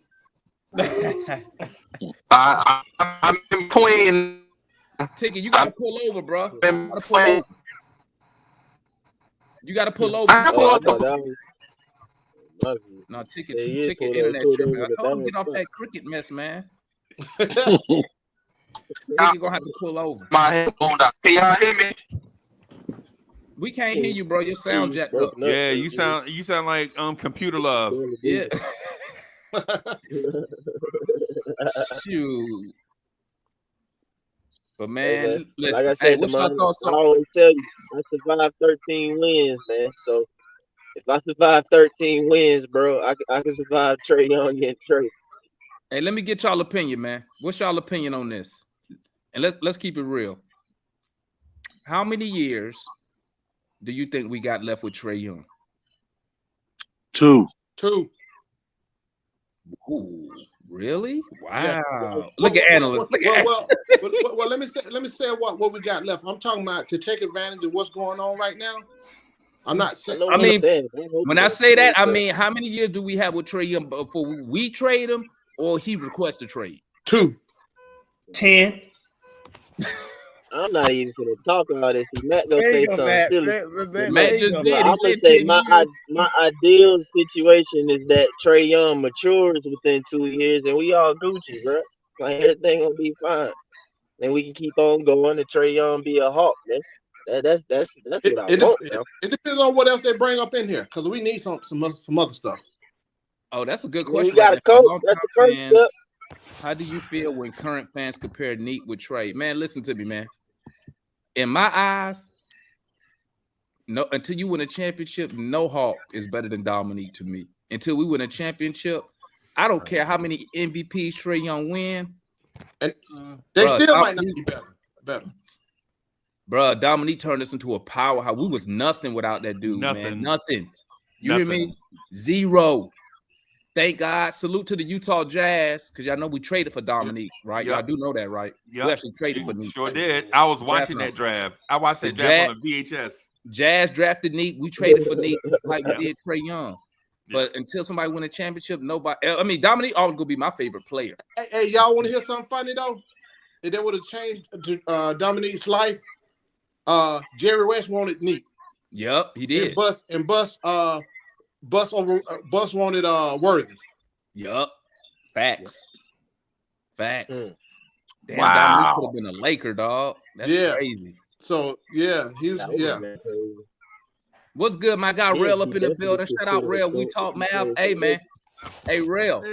I'm in between. Ticket, you gotta pull over, bro. You gotta pull over. No, Ticket internet tripping. I told him get off that cricket mess, man. You're gonna have to pull over. My headphone down. Can y'all hear me? We can't hear you, bro. Your sound jacked up. Yeah, you sound like computer love. Yeah. Shoot. But man, listen, like I said, what's your thoughts on? I always tell you, I survived 13 wins, man. So if I survive 13 wins, bro, I can survive Trae Young getting traded. Hey, let me get y'all opinion, man. What's y'all opinion on this? And let's keep it real. How many years do you think we got left with Trae Young? 2. Ooh, really? Wow. Yeah. Look at analysts. Well, let me say what we got left. I'm talking about to take advantage of what's going on right now. I'm not saying. I mean, when I say that, I mean, how many years do we have with Trae Young before we trade him or he requests a trade? 2. 10. I'm not even gonna talk about this. Matt gonna say something silly. Matt just did. I'm gonna say my ideal situation is that Trae Young matures within 2 years and we all Gucci, bro. Like, everything gonna be fine. And we can keep on going and Trae Young be a Hawk, man. That's what I want. It depends on what else they bring up in here because we need some other stuff. Oh, that's a good question. We got a coach. That's the first step. How do you feel when current fans compare Neat with Trae? Man, listen to me, man. In my eyes, no, until you win a championship, no Hawk is better than Dominique to me. Until we win a championship, I don't care how many MVPs Trae Young win. And they still might not be better. Bro, Dominique turned us into a powerhouse. We was nothing without that dude, man. Nothing. You hear me? 0. Thank God. Salute to the Utah Jazz, because y'all know we traded for Dominique, right? Y'all do know that, right? Yep. We actually traded for Neat. Sure did. I was watching that draft. I watched that draft on the VHS. Jazz drafted Neat. We traded for Neat like we did Trae Young. But until somebody win a championship, nobody. I mean, Dominique always gonna be my favorite player. Hey, y'all want to hear something funny though? If that would have changed Dominique's life, Jerry West wanted Neat. Yep, he did. And Bus wanted Worthy. Yup. Facts. Damn, wow. Dominique could have been a Laker, dog. That's crazy. So he was What's good, my guy Yeah, Rail up he in the definitely building? could Shout out put Rail. up We some talk, man. defense. Hey, man. Hey, Rail.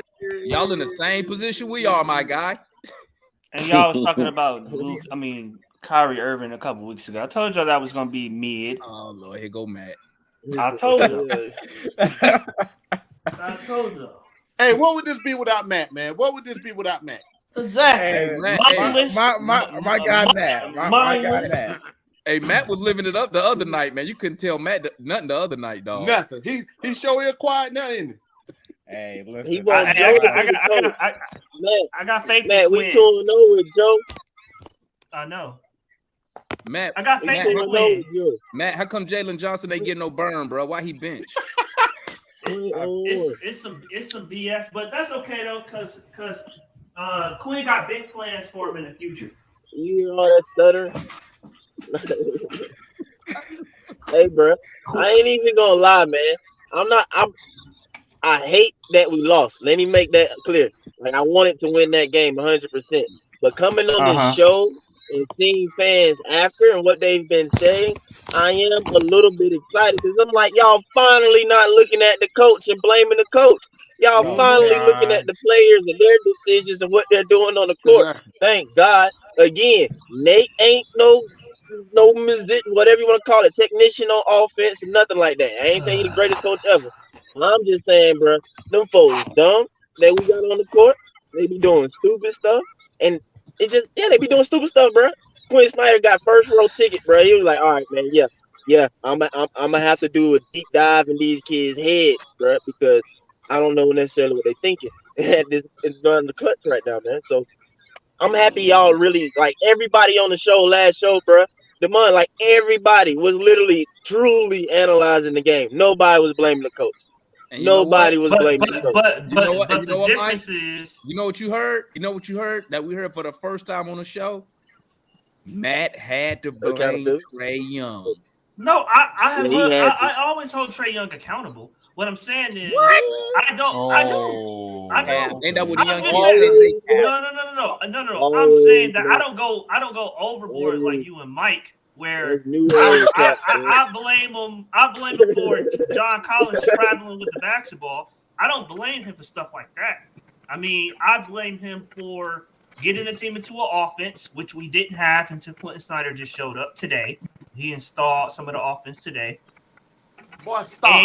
Y'all in the same position we are, my guy. And y'all was talking about Kyrie Irving a couple weeks ago. I told y'all that was gonna be mid. Oh Lord, here go Matt. I told you. I told you. Hey, what would this be without Matt, man? What would this be without Matt? Exactly. Hey, Matt, My guy Matt. My guy Matt. Hey, Matt was living it up the other night, man. You couldn't tell Matt nothing the other night, dog. Nothing. He sure is quiet now, isn't he? Hey, listen. He wants Joe to be the coach. I got faith Matt, in we Quinn. 2-0 with Joe. I know. Matt, I got faith in Quinn. Matt, how come Jalen Johnson ain't getting no burn, bro? Why he bench? It's some BS, but that's okay though, cause Quinn got big plans for him in the future. You hear all that stutter? Hey, bro, I ain't even gonna lie, man. I hate that we lost. Let me make that clear. Like, I wanted to win that game 100%. But coming on this show and seeing fans after and what they've been saying, I am a little bit excited because I'm like, y'all finally not looking at the coach and blaming the coach. Y'all finally looking at the players and their decisions and what they're doing on the court. Exactly. Thank God. Again, Nate ain't no whatever you want to call it, technician on offense and nothing like that. I ain't saying he's the greatest coach ever. I'm just saying, bro, them folks dumb that we got on the court. They be doing stupid stuff, and they be doing stupid stuff, bro. Quinn Snyder got first row ticket, bro. He was like, all right, man, yeah, I'm gonna have to do a deep dive in these kids' heads, bro, because I don't know necessarily what they thinking. It's done the clutch right now, man. So I'm happy y'all really like everybody on the show last show, bro. Demond, like everybody was literally truly analyzing the game. Nobody was blaming the coach. And nobody was blaming the coach. But the difference Mike? is, you know what you heard? You know what you heard? That we heard for the first time on the show? Matt had to blame Trae Young. No, I always hold Trae Young accountable. What I'm saying is, I don't. Ain't that what the young kids said? No. I'm saying that I don't go overboard like you and Mike, where I blame him. I blame him for John Collins traveling with the basketball. I don't blame him for stuff like that. I mean, I blame him for getting the team into an offense, which we didn't have until Quinn Snyder just showed up today. He installed some of the offense today. Boy, stop.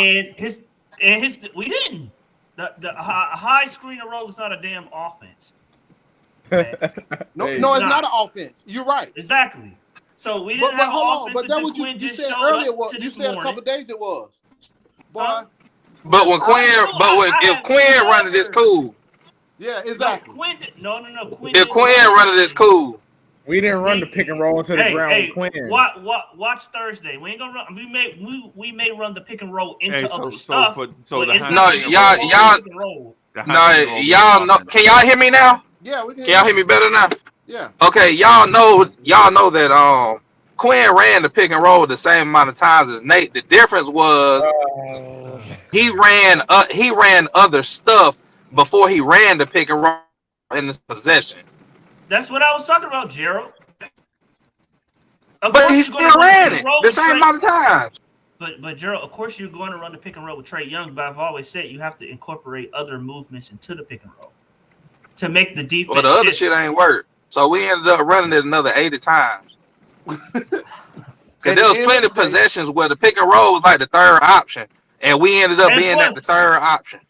And we didn't. The high screen and roll is not a damn offense. Okay? No, it's not an offense. You're right. Exactly. So we didn't have an offense. But that what you said earlier. You said a couple days it was. Boy. But when if Quinn running this cool. Yeah, exactly. No. If Quinn running this cool. We didn't run the pick and roll into the ground with Quinn. Watch Thursday. We ain't gonna run. We may run the pick and roll into other stuff. Y'all know. Can y'all hear me now? Yeah, we can. Can y'all hear me better now? Yeah. Okay, y'all know that Quinn ran the pick and roll the same amount of times as Nate. The difference was he ran other stuff before he ran the pick and roll in this possession. That's what I was talking about, Gerald. But he still ran it the same amount of times. But Gerald, of course you're going to run the pick and roll with Trae Young, but I've always said you have to incorporate other movements into the pick and roll to make the defense. Well, the other shit ain't work. So we ended up running it another 80 times. Because there was plenty of possessions where the pick and roll was like the third option, and we ended up being at the third option.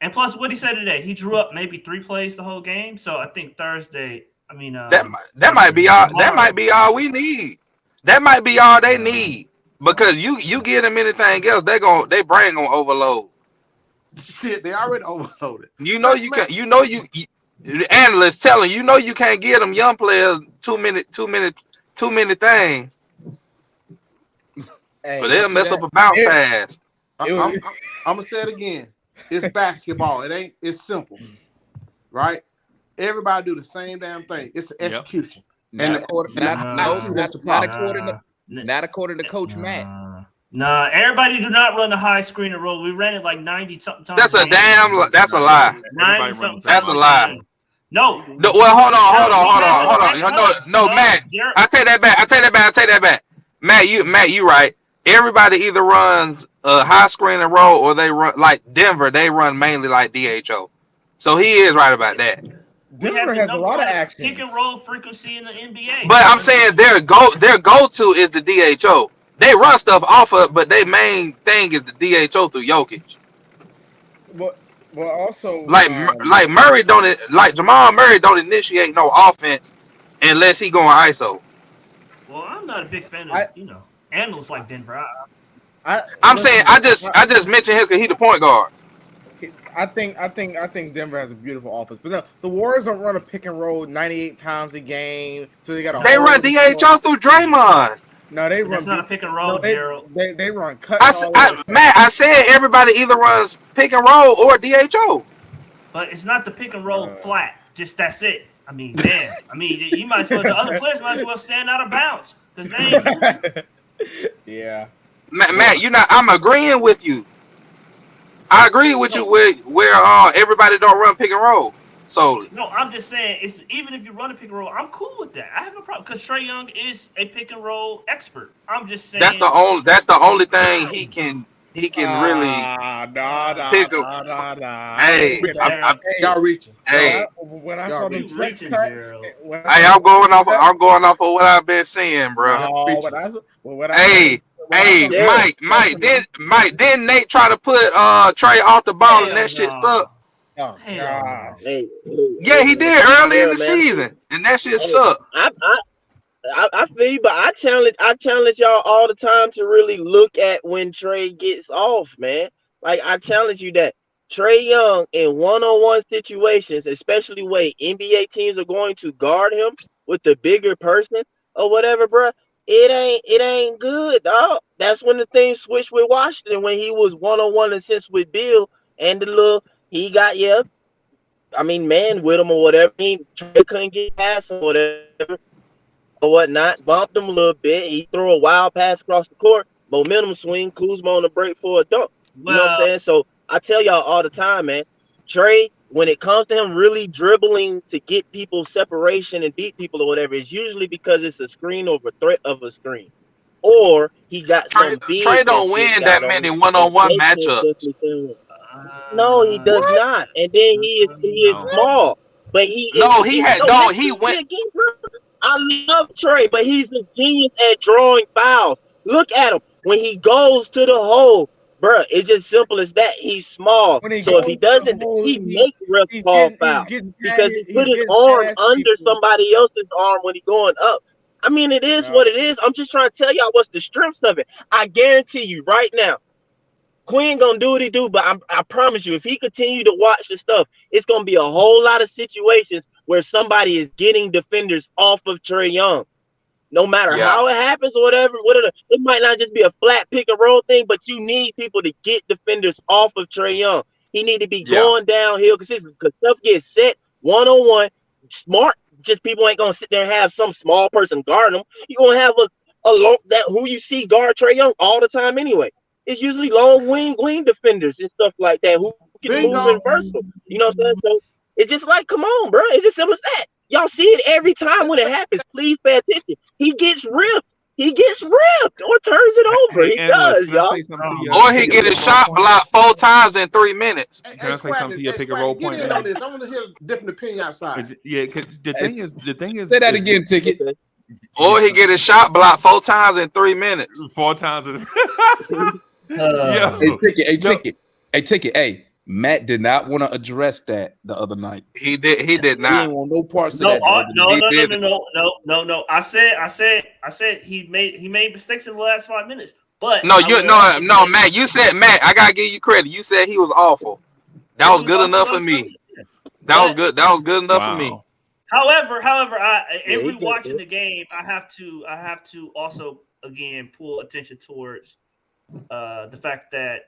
And plus, what he said today, he drew up maybe 3 plays the whole game. So I think Thursday. I mean, that might be all. That might be all we need. That might be all they need. Because you give them anything else, they brain gonna overload. Shit, they already overloaded. The analysts telling you can't give them young players too many things. But they'll mess up a bounce pass. I'm gonna say it again. It's basketball. It's simple, right? Everybody do the same damn thing. It's an execution. Not according to Coach Matt. Nah, everybody do not run the high screen and roll. We ran it like 90 something times. That's a lie. 90 something. That's a lie. No. Well, hold on. No, Matt. I take that back. Matt, you right. everybody either runs a high screen and roll or they run like Denver. They run mainly like DHO. So he is right about that. Denver has a lot of action. Pick and roll frequency in the NBA. But I'm saying their go to is the DHO. They run stuff off of, but their main thing is the DHO through Jokic. Well, also like Murray Jamal Murray don't initiate no offense unless he going ISO. Well, I'm not a big fan of analysts like Denver. I'm saying I just mentioned him because he's the point guard. I think Denver has a beautiful offense, but no, the Warriors don't run a pick and roll 98 times a game, so they got they run DHO through Draymond. No, they run. That's not a pick and roll, Gerald. They run cut. Matt, I said everybody either runs pick and roll or DHO. But it's not the pick and roll flat. Just that's it. I mean, man. I mean, you might as well. The other players might as well stand out of bounds because they ain't moving. Yeah. Matt, I'm agreeing with you. I agree with you where everybody don't run pick and roll. So no, I'm just saying it's even if you run a pick and roll, I'm cool with that. I have no problem because Trae Young is a pick and roll expert. I'm just saying that's the only thing he can really pick up. Hey, y'all reaching. Hey, when I saw them cuts, I'm going off of what I've been seeing, bro. Mike, didn't Nate try to put Trae off the ball and that shit sucked? Oh, gosh. Yeah, he did early in the season, and that shit sucked. I feel you, but I challenge y'all all the time to really look at when Trae gets off, man. Like I challenge you that Trae Young in one-on-one situations, especially when NBA teams are going to guard him with the bigger person or whatever, bro. It ain't good, dog. That's when the thing switched with Washington when he was one-on-one assists with Bill and the little he got man with him or whatever. He couldn't get past him or whatever or whatnot. Bumped him a little bit. He threw a wild pass across the court. Momentum swing. Kuzma on the break for a dunk. You know what I'm saying? So I tell y'all all the time, man. Trae, when it comes to him really dribbling to get people separation and beat people or whatever, it's usually because it's a screen or a threat of a screen. Or he got some Trae don't win that many one-on-one matchups. No, he does not. And then he is small. But he went. I love Trae, but he's a genius at drawing fouls. Look at him. When he goes to the hole, bro, it's just simple as that. He's small. So if he doesn't, he makes refs call foul because he put his arm under somebody else's arm when he's going up. I mean, it is what it is. I'm just trying to tell y'all what's the strengths of it. I guarantee you right now, Quinn gonna do what he do, but I promise you, if he continue to watch the stuff, it's gonna be a whole lot of situations where somebody is getting defenders off of Trae Young. No matter how it happens or whatever, it might not just be a flat pick and roll thing, but you need people to get defenders off of Trae Young. He need to be going downhill because stuff gets set one-on-one. Smart, just people ain't gonna sit there and have some small person guard them. You're gonna have who you see guard Trae Young all the time anyway. It's usually long wing defenders and stuff like that who can move and versatile. You know what I'm saying? So it's just like, come on, bro. It's just simple as that. Y'all see it every time when it happens. Please pay attention. He gets ripped. Or turns it over. He does, y'all. Or he get his shot blocked 4 times in 3 minutes. Can I say something to your pick and roll point? Get in on this. I want to hear a different opinion outside. Yeah, the thing is. Say that again, Ticket. Or he get his shot blocked 4 times in 3 minutes. 4 times. Hey, Ticket. Hey, Matt did not want to address that the other night. He did not. He didn't want no parts of that. No. I said he made mistakes in the last 5 minutes. But Matt. You said Matt. I gotta give you credit. You said he was awful. That was good enough for me. That was good enough for me. However, every watching the game, I have to also again pull attention towards the fact that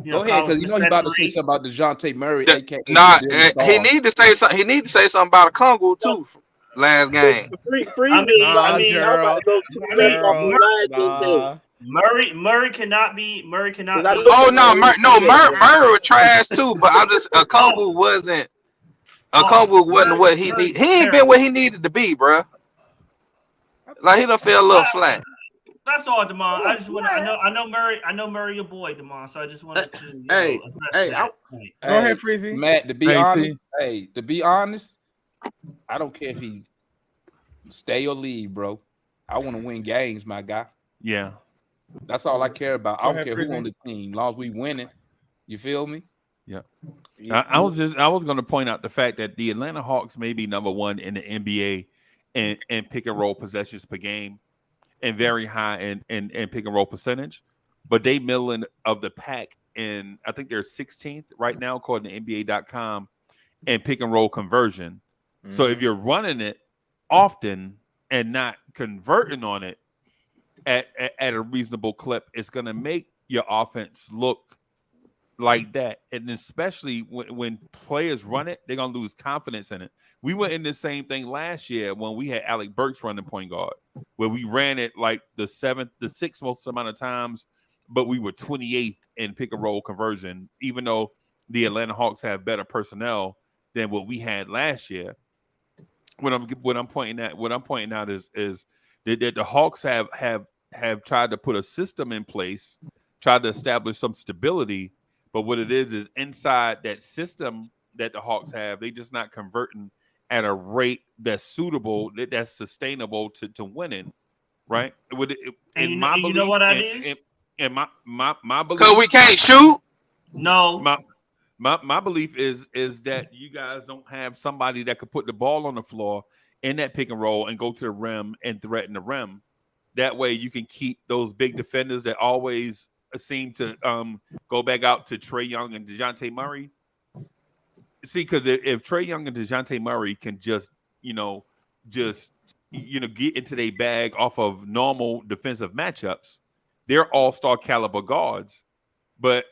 go ahead, because he's about to say something about DeJounte Murray. He need to say something. He need to say something about a Kongu too. Last game. Murray cannot be. Oh no, Murray was trash too. But I'm just a Kongu wasn't. Kongu wasn't what he need. He ain't been where he needed to be, bro. Like he done fell a little flat. That's all, Demond. I just want to. I know Murray, your boy, Demond. So I just wanted to. Address that. Go ahead, Freezy. Matt. To be honest, I don't care if he stay or leave, bro. I want to win games, my guy. Yeah, that's all I care about. I don't care who on the team, as long as we winning. You feel me? Yeah. I was going to point out the fact that the Atlanta Hawks may be number one in the NBA in pick and roll possessions per game, and very high in pick and roll percentage, but they middle of the pack, and I think they're 16th right now according to NBA.com in pick and roll conversion. Mm-hmm. So if you're running it often and not converting on it at a reasonable clip, it's going to make your offense look like that. And especially when players run it, they're going to lose confidence in it. We went in the same thing last year when we had Alec Burks running point guard, where we ran it like the sixth most amount of times, but we were 28th in pick and roll conversion, even though the Atlanta Hawks have better personnel than what we had last year. What I'm pointing out is that the Hawks have tried to put a system in place, tried to establish some stability, but what it is inside that system that the Hawks have, they just not converting at a rate that's suitable, that's sustainable to winning, right? You know what that is? And my belief, because we can't shoot. No, my belief is that you guys don't have somebody that could put the ball on the floor in that pick and roll and go to the rim and threaten the rim. That way, you can keep those big defenders that always seem to go back out to Trae Young and DeJounte Murray. See, because if Trae Young and DeJounte Murray can just get into their bag off of normal defensive matchups, they're all-star caliber guards. But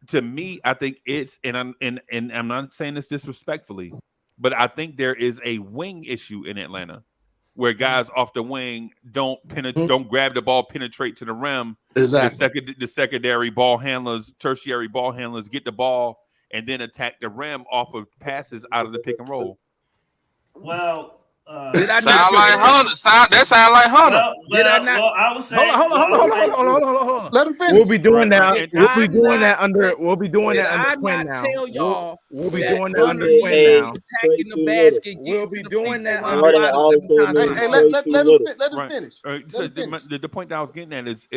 to me, I think and I'm not saying this disrespectfully, but I think there is a wing issue in Atlanta where guys off the wing don't grab the ball, penetrate to the rim. Exactly. The secondary ball handlers, tertiary ball handlers get the ball and then attack the rim off of passes out of the pick and roll. Well, that sound like Hunter. Did I not? Well, I was saying. Hold on. Let him finish. We'll be doing that. We'll be doing that under Quinn now. Tell y'all. We'll be doing that under Quinn now. Attacking the basket. We'll be doing that under. Hey, let him finish. So the point that I was getting at is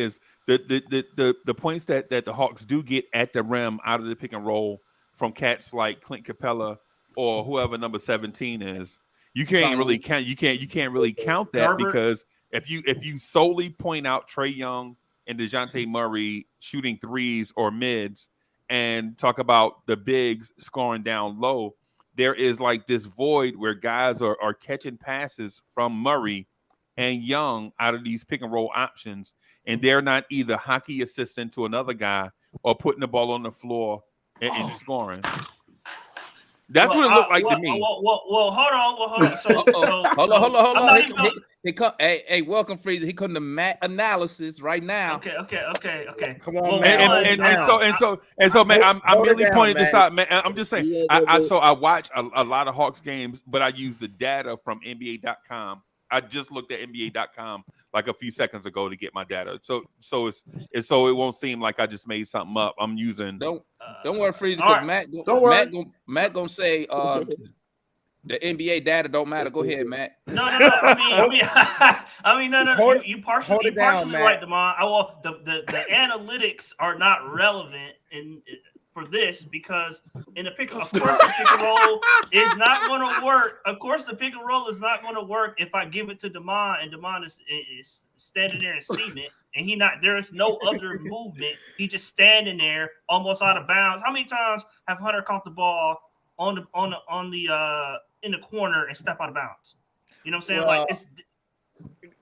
the points that the Hawks do get at the rim out of the pick and roll from cats like Clint Capella or whoever number 17 is. You can't really count. You can't really count that Herbert. Because if you solely point out Trae Young and DeJounte Murray shooting threes or mids and talk about the bigs scoring down low, there is like this void where guys are catching passes from Murray and Young out of these pick and roll options, and they're not either hockey assistant to another guy or putting the ball on the floor and scoring. That's what it looked like to me. Well, hold on. So, hold on. Hey, welcome, Freezer. He come to Matt analysis right now. Okay. Come on, man. And so, man, I'm merely pointing this out, man. I'm just saying. I watch a lot of Hawks games, but I use the data from NBA.com. I just looked at NBA.com like a few seconds ago to get my data. So it won't seem like I just made something up. I'm using. Don't worry, Freezer, because right. Matt gonna say the NBA data don't matter. Go ahead, Matt. No. I mean, no. You partially right, Demond. The analytics are not relevant for this because in the pick and roll is not going to work. Of course, the pick and roll is not going to work if I give it to Demond and Demond is standing there and seeing it, and there is no other movement. He just standing there almost out of bounds. How many times have Hunter caught the ball on the in the corner and step out of bounds? You know what I'm saying? Well,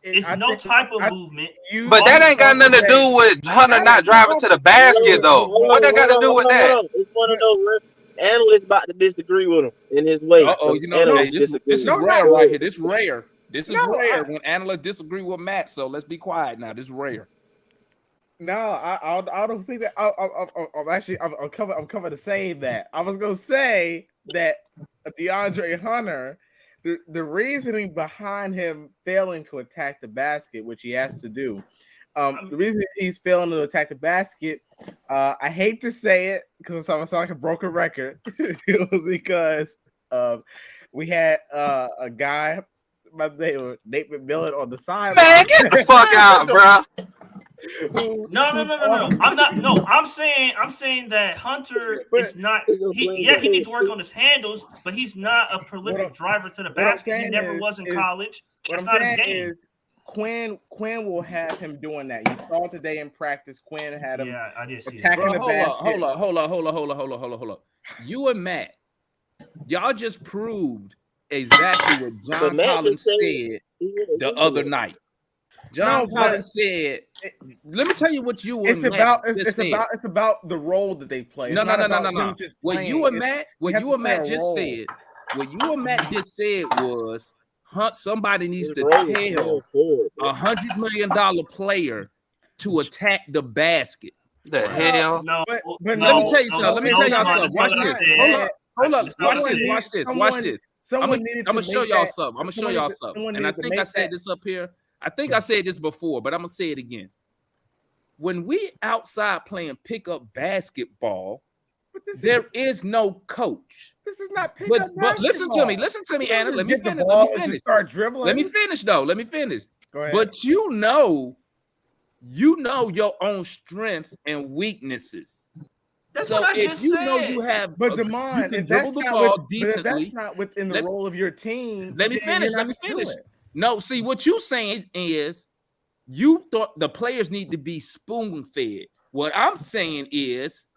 it's no type of movement. But that ain't got nothing to do with Hunter not driving to the basket, though. What that got to do with that? It's one of those analysts about to disagree with him in his way. This is rare right here. This is rare. This is rare when analysts disagree with Matt. So let's be quiet now. This is rare. No, I don't think that. I'm coming to say that. I was gonna say that DeAndre Hunter. The reasoning behind him failing to attack the basket, which he has to do, The reason he's failing to attack the basket, I hate to say it because I'm sound like a broken record. It was because we had a guy by the name of Nate McMillan on the side. Man, get the fuck out, bro. No. I'm not. No, I'm saying that Hunter is not. He needs to work on his handles, but he's not a prolific driver to the basket. He never was in college. That's not his game. Quinn will have him doing that. You saw it today in practice. Quinn had him attacking the basket. Hold up. You and Matt, y'all just proved exactly what John Collins said the other night. John Collins said, "Let me tell you what you and Matt just said. It's about the role that they play. No. What you and Matt just said was, somebody needs to tell $100 million player to attack the basket. The hell? No. But let me tell you something. Watch this. Hold up. Watch this. I'm gonna show y'all something. And I think I said this up here. I think I said this before, but I'm gonna say it again. When we outside playing pickup basketball, there is no coach. This is not pickup basketball. But listen to me, Anna. Let me finish. Start dribbling. Let me finish. Go ahead. But you know your own strengths and weaknesses. That's so what I just said. know you have, but Damon, if that's not within the role of your team. Let me finish. No, see what you saying is you thought the players need to be spoon fed. What I'm saying is,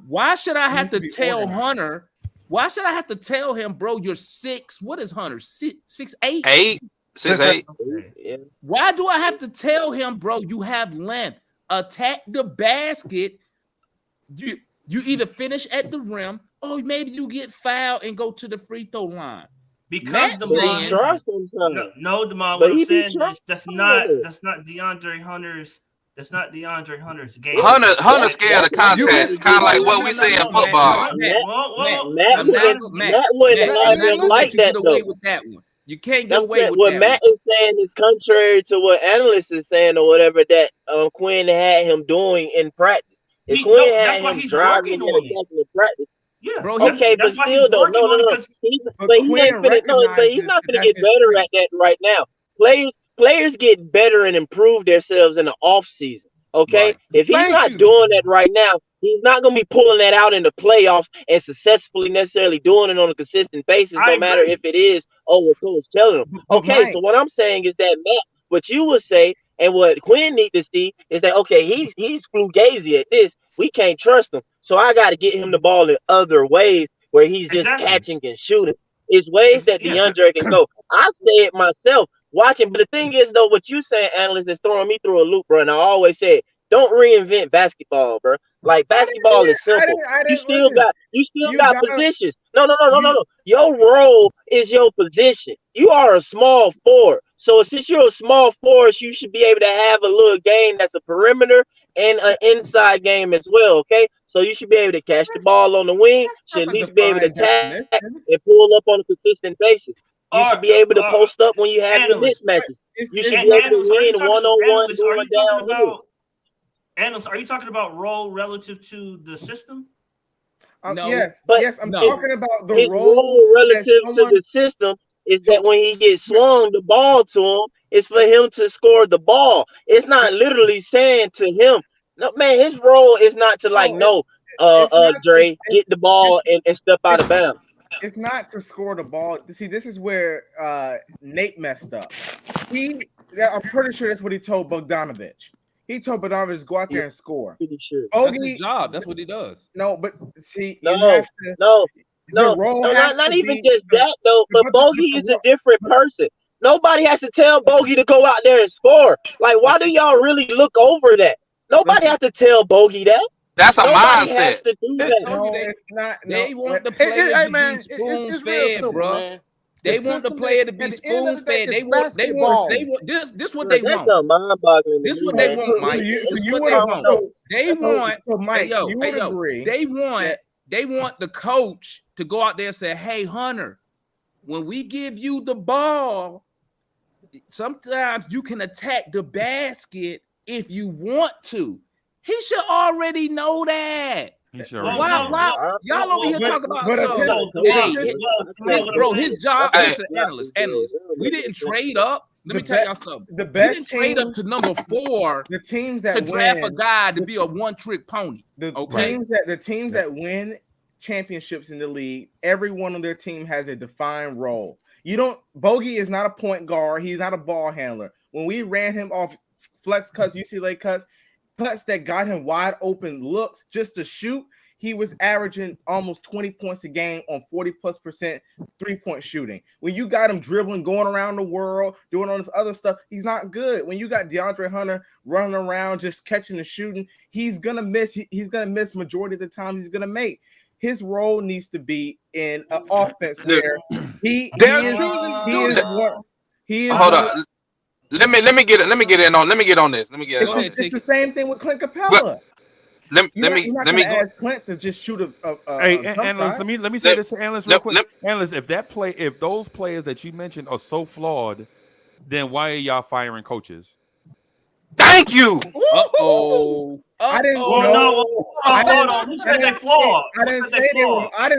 why should I have to tell Hunter? Why should I have to tell him, bro? You're 6. What is Hunter? 6'8"? 6'8". Why do I have to tell him, bro? You have length. Attack the basket. You either finish at the rim, or maybe you get fouled and go to the free throw line. Because Damon, what I'm saying is that's not DeAndre Hunter's. That's not DeAndre Hunter's game. Hunter scared of contact, kind of like what we say in football. Matt wouldn't have him like that though. With that one. You can't get away with what that. What Matt is saying is contrary to what analysts is saying or whatever that Quinn had him doing in practice. If Quinn had him driving in practice. Yeah, bro. Okay, but still though, no. But he's not gonna get better at that right now. Players get better and improve themselves in the off season. Okay, right. If he's not doing that right now, he's not gonna be pulling that out in the playoffs and successfully necessarily doing it on a consistent basis, no matter if it is what coach telling him. Okay, so what I'm saying is that Matt, what you would say and what Quinn needs to see is that he's fugazi at this. We can't trust him. So I got to get him the ball in other ways where he's just catching and shooting. It's ways that DeAndre can go. I say it myself watching. But the thing is, though, what you saying, analyst, is throwing me through a loop, bro. And I always say, don't reinvent basketball, bro. Like, basketball is simple. You still got positions. No. Your role is your position. You are a small forward. So since you're a small forward, you should be able to have a little game that's a perimeter and an inside game as well, okay? So you should be able to catch the ball on the wing, should at least be able to tag and pull up on a consistent basis. You should be able to post up when you have your mismatches. You should be able to win one-on-one going down. Analyst, are you talking about role relative to the system? No. Yes, I'm talking about the role relative to the system is that when he gets swung the ball to him, it's for him to score the ball. It's not literally saying to him, no, man, his role is not to Dre, get the ball and step out of bounds. It's not to score the ball. See, this is where Nate messed up. I'm pretty sure that's what he told Bogdanovich. He told Bogdanovich, go out there and score. Pretty sure. That's his job. That's what he does. No, but see, not even just that though. But Bogey is a different person. Nobody has to tell Bogey to go out there and score. Like, why do y'all really look over that? Nobody has to tell Bogey that. That's a Nobody mindset. has to do that. It's not. They want the player to be spoon-fed, bro. They want the player to be spoon-fed. They want this what they want. That's mind-boggling. This what they want, Mike. They want. So Mike, you would agree. They want the coach to go out there and say, "Hey, Hunter, when we give you the ball, sometimes you can attack the basket if you want to. He should already know that. He sure Why y'all over here talking about his job? Listen, analyst. We didn't trade up. Let me tell y'all something. The best we didn't trade up to number 4. The teams that to draft a guy to be a one-trick pony. The teams that win championships in the league, every one of their team has a defined role. Bogey is not a point guard. He's not a ball handler. When we ran him off flex cuts, UCLA cuts that got him wide open looks just to shoot, he was averaging almost 20 points a game on 40+% 3-point shooting. When you got him dribbling, going around the world, doing all this other stuff, he's not good. When you got DeAndre Hunter running around just catching and shooting, he's gonna miss. He's gonna miss majority of the time he's gonna make. His role needs to be in an offense where he is. Hold on. Let me get in on this. It's the same thing with Clint Capella. Let me ask Clint to just shoot a analyst. Let me say this to analyst real quick. Analyst, if those players that you mentioned are so flawed, then why are y'all firing coaches? Thank you. I didn't know. Hold on. Who said they flawed? I didn't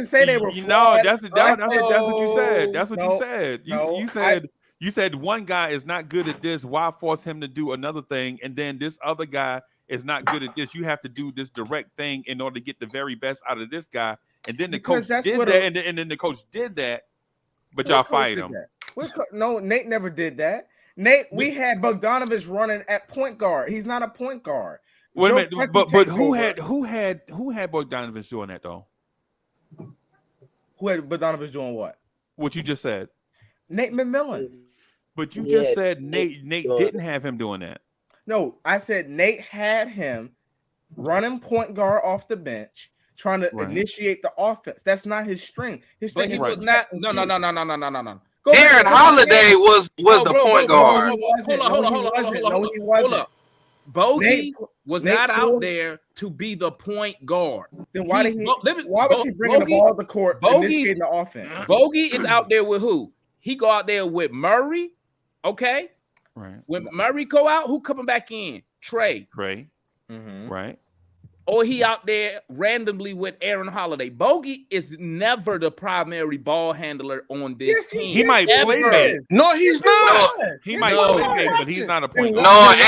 say they were flawed. No, that's what you said. That's what you said. You said one guy is not good at this. Why force him to do another thing? And then this other guy is not good at this. You have to do this direct thing in order to get the very best out of this guy. And then the coach did that. And then the coach did that. But y'all fired him. No, Nate never did that. Nate, we had Bogdanovich running at point guard. He's not a point guard. Wait a minute, but who had Bogdanovich doing that though? Who had Bogdanovich doing what? What you just said, Nate McMillan. But you just said Nate didn't have him doing that. No, I said Nate had him running point guard off the bench, trying to initiate the offense. That's not his strength. His strength was not. No. Aaron Holiday was the point guard. Hold up. Bogey was not out there to be the point guard. Then why was he bringing the ball to the court, initiating the offense? Bogey is out there with who? He go out there with Murray, okay? Right. When Murray go out, who coming back in? Trae. Mm-hmm. Right. Or he out there randomly with Aaron Holiday. Bogey is never the primary ball handler on this team. He might play that. No, he's not. He might play that, but he's not a point guard.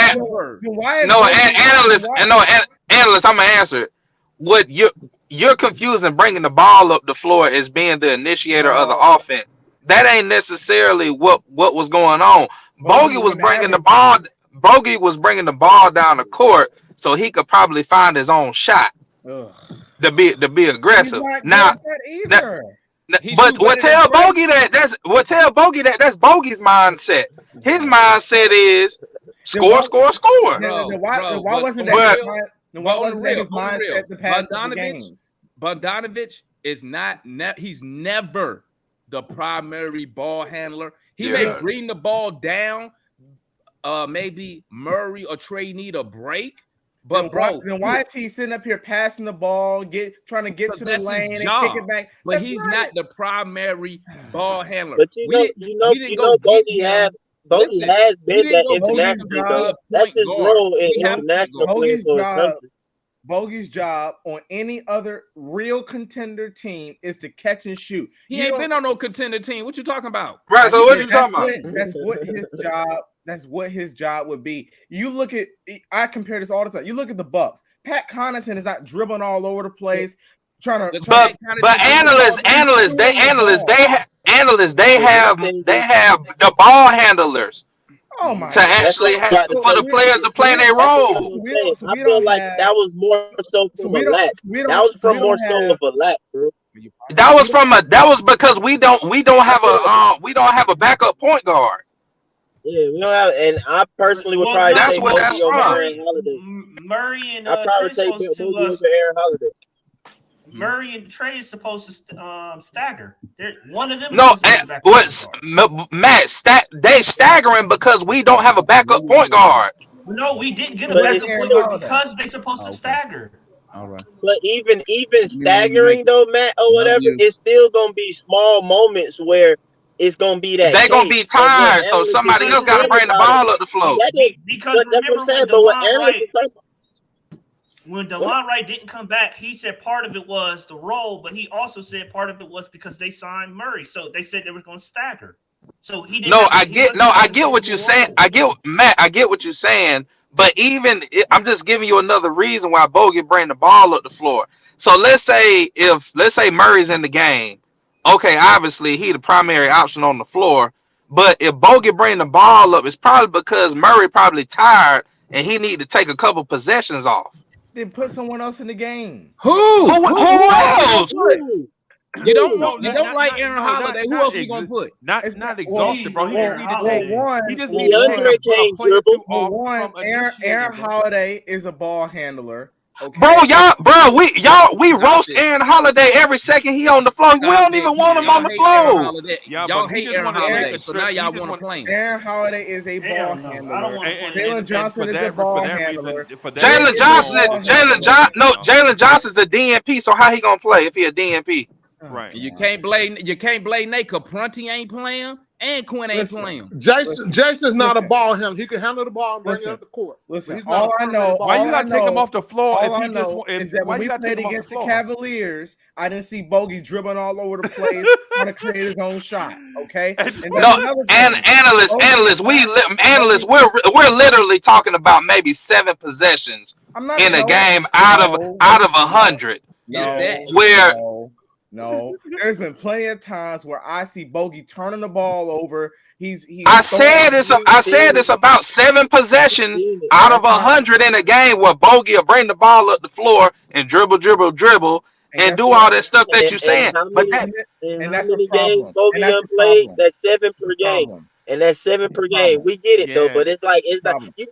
Analyst, I'm gonna answer it. What you're confusing bringing the ball up the floor as being the initiator of the offense. That ain't necessarily what was going on. Bogey was bringing the ball down the court so he could probably find his own shot to be aggressive. Now, but what tell Bogey that's Bogey's mindset. His mindset is score. Why wasn't that his mindset the past games? Bogdanovich is he's never the primary ball handler. He may bring the ball down. Maybe Murray or Trae need a break. But then why is he sitting up here passing the ball, trying to get to the lane and kick it back? But he's not the primary ball handler. But Bogey has been that international. That's his role in international play for his country. Bogey's job on any other real contender team is to catch and shoot. He ain't been on no contender team. What you talking about? Right. So what are you talking about? That's what his job. That's what his job would be. You look at. I compare this all the time. You look at the Bucks. Pat Connaughton is not dribbling all over the place, trying to. But analysts, they have the ball handlers. Oh my! To actually have for the players to play their role. I feel like that was more so from a lack. That was from more so of a lack, bro. That was because we don't have a backup point guard. Yeah, we don't have, and I personally would probably that's take what that's from. Murray and I'd probably take Aaron Holiday. Murray and Trae is supposed to stagger. One of them. No, Matt, they staggering because we don't have a backup point guard. No, we didn't get a backup point guard because they're supposed to stagger. All right. But even staggering though, Matt, or whatever, it's still gonna be small moments where it's gonna be that. They gonna be tired, so somebody else got to bring the ball up the floor. Because remember when DeLon Wright didn't come back, he said part of it was the role, but he also said part of it was because they signed Murray, so they said they were going to stagger. So he didn't. I get what you're saying. I get what you're saying. But even I'm just giving you another reason why Bogey bring the ball up the floor. So let's say Murray's in the game, okay, obviously he the primary option on the floor. But if Bogey bring the ball up, it's probably because Murray probably tired and he need to take a couple possessions off. Then put someone else in the game. Who else? You don't like Aaron Holiday. Who else you gonna put? Not exhausted, bro. He just need to take Aaron Holiday is a ball handler. Okay. We roast Aaron Holiday every second he on the floor. We don't even want him on the floor. Y'all hate Aaron Holiday, so now y'all want to play him. Aaron Holiday is a ball handler. Jalen Johnson is a ball handler. Jalen Johnson's a DNP. So how he gonna play if he a DNP? Right. You can't blame Nate because Prunty ain't playing and Quinn ain't playing. Jason's not a ball handler. He can handle the ball and bring it up the court. Listen, all I know, why you gotta take him off the floor? Is that when we played against the Cavaliers, I didn't see Bogey dribbling all over the place trying to create his own shot. Okay. Analysts, we're literally talking about maybe 7 possessions in a game out of 100. No, there's been plenty of times where I see Bogey turning the ball over. I said it's about 7 possessions out of 100 in a game where Bogey will bring the ball up the floor and dribble, and do all that stuff that you're saying. And that's the problem. Bogey played that 7 per game. And that's 7 per game. We get it though, but it's like you're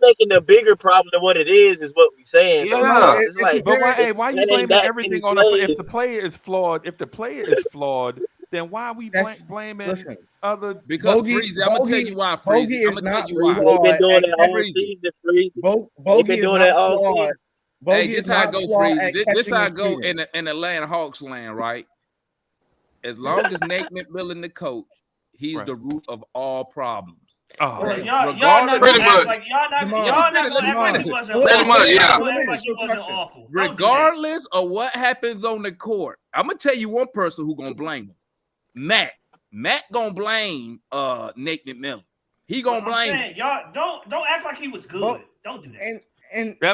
making a bigger problem than what it is what we're saying. Yeah. It's like, but why are you blaming everything on if the player is flawed? If the player is flawed, then why are we blaming other? Because Freezy, I'm gonna tell you why. Freezy, I'm gonna tell you why. They've been doing that all season. Bogey is not flawed. Hey, this how I go, Freezy. This how I go in the Atlanta Hawks land, right? As long as Nate McMillan the coach, he's the root of all problems. Y'all not gonna act like he wasn't awful. Regardless of what happens on the court, I'm gonna tell you one person who gonna blame him. Matt gonna blame Nate McMillan. He gonna blame him. Y'all don't act like he was good. Don't do that.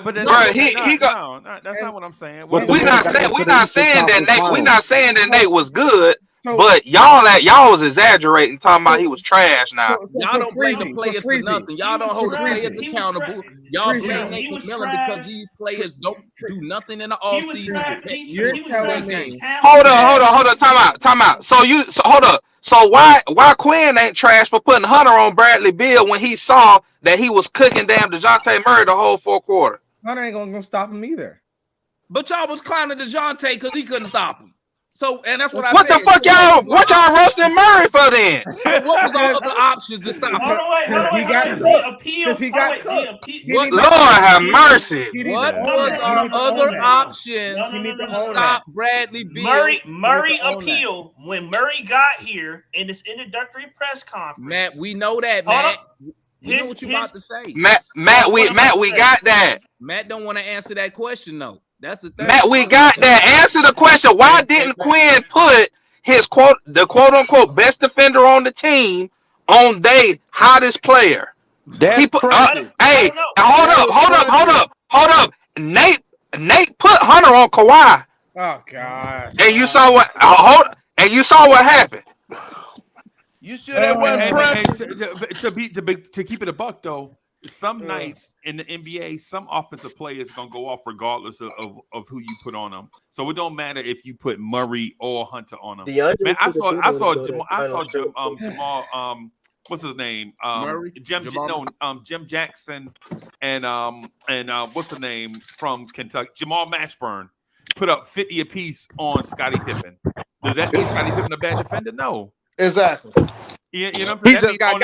But then that's not what I'm saying. We're not saying that Nate was good. But y'all was exaggerating, talking about he was trash. Now y'all don't blame the players for nothing. Y'all don't hold the players accountable. Y'all blame Nate McMillan because these players don't do nothing in the offseason. You're telling me. Hold on. Time out. So hold up. So why Quinn ain't trash for putting Hunter on Bradley Beal when he saw that he was cooking damn DeJounte Murray the whole 4th quarter? Hunter ain't gonna stop him either. But y'all was clowning DeJounte because he couldn't stop him. So, and that's what I said. What y'all roasting Murray for then? What was all other options to stop him? He got Lord have mercy. What was our other options to stop Bradley Beal? Murray appealed when Murray got here in this introductory press conference. Matt, we know that, Matt. You know what you're about to say. Matt, we got that. Matt don't want to answer that question, though. That's the thing. Matt, we got that. Answer the question. Why didn't Quinn put the quote unquote best defender on the team on their hottest player? He put hey, hold up. Nate put Hunter on Kawhi. Oh God. And you saw what happened. You sure that wasn't to keep it a buck though? Some nights in the NBA, some offensive players gonna go off regardless of who you put on them. So it don't matter if you put Murray or Hunter on them. Man, I saw Jamal. What's his name? Jim Jackson and what's the name from Kentucky? Jamal Mashburn put up 50 apiece on Scottie Pippen. Does that mean Scottie Pippen a bad defender? No. Exactly. You know what I'm saying? He just got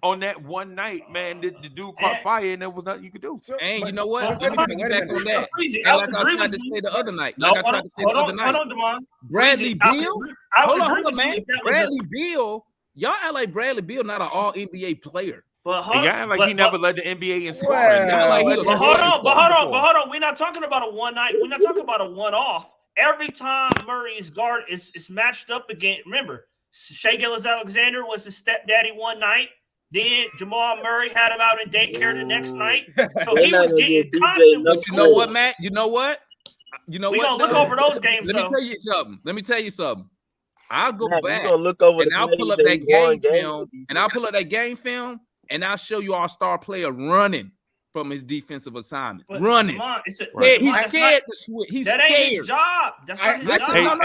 on that one night, man, the dude caught fire and there was nothing you could do. And you know what? Let me pick back on that. And like I tried to say the other night. Bradley Beal. Hold on, man. Bradley Beal y'all act like Bradley Beal not an all NBA player. But y'all act like he never led the NBA in scoring. But hold on. We're not talking about a one night. We're not talking about a one off. Every time Murray is guard is matched up again. Remember, Shai Gilgeous-Alexander was his stepdaddy one night. Then Jamal Murray had him out in daycare the next night. So he was getting constant. But you know what, Matt? You know what? We're gonna look over those games. Let me tell you something. I'll go back look over and I'll pull up that game film, and I'll pull up that game film, and I'll show you our star player running from his defensive assignment. Running. He's scared to switch. He's scared. That ain't his job. That's not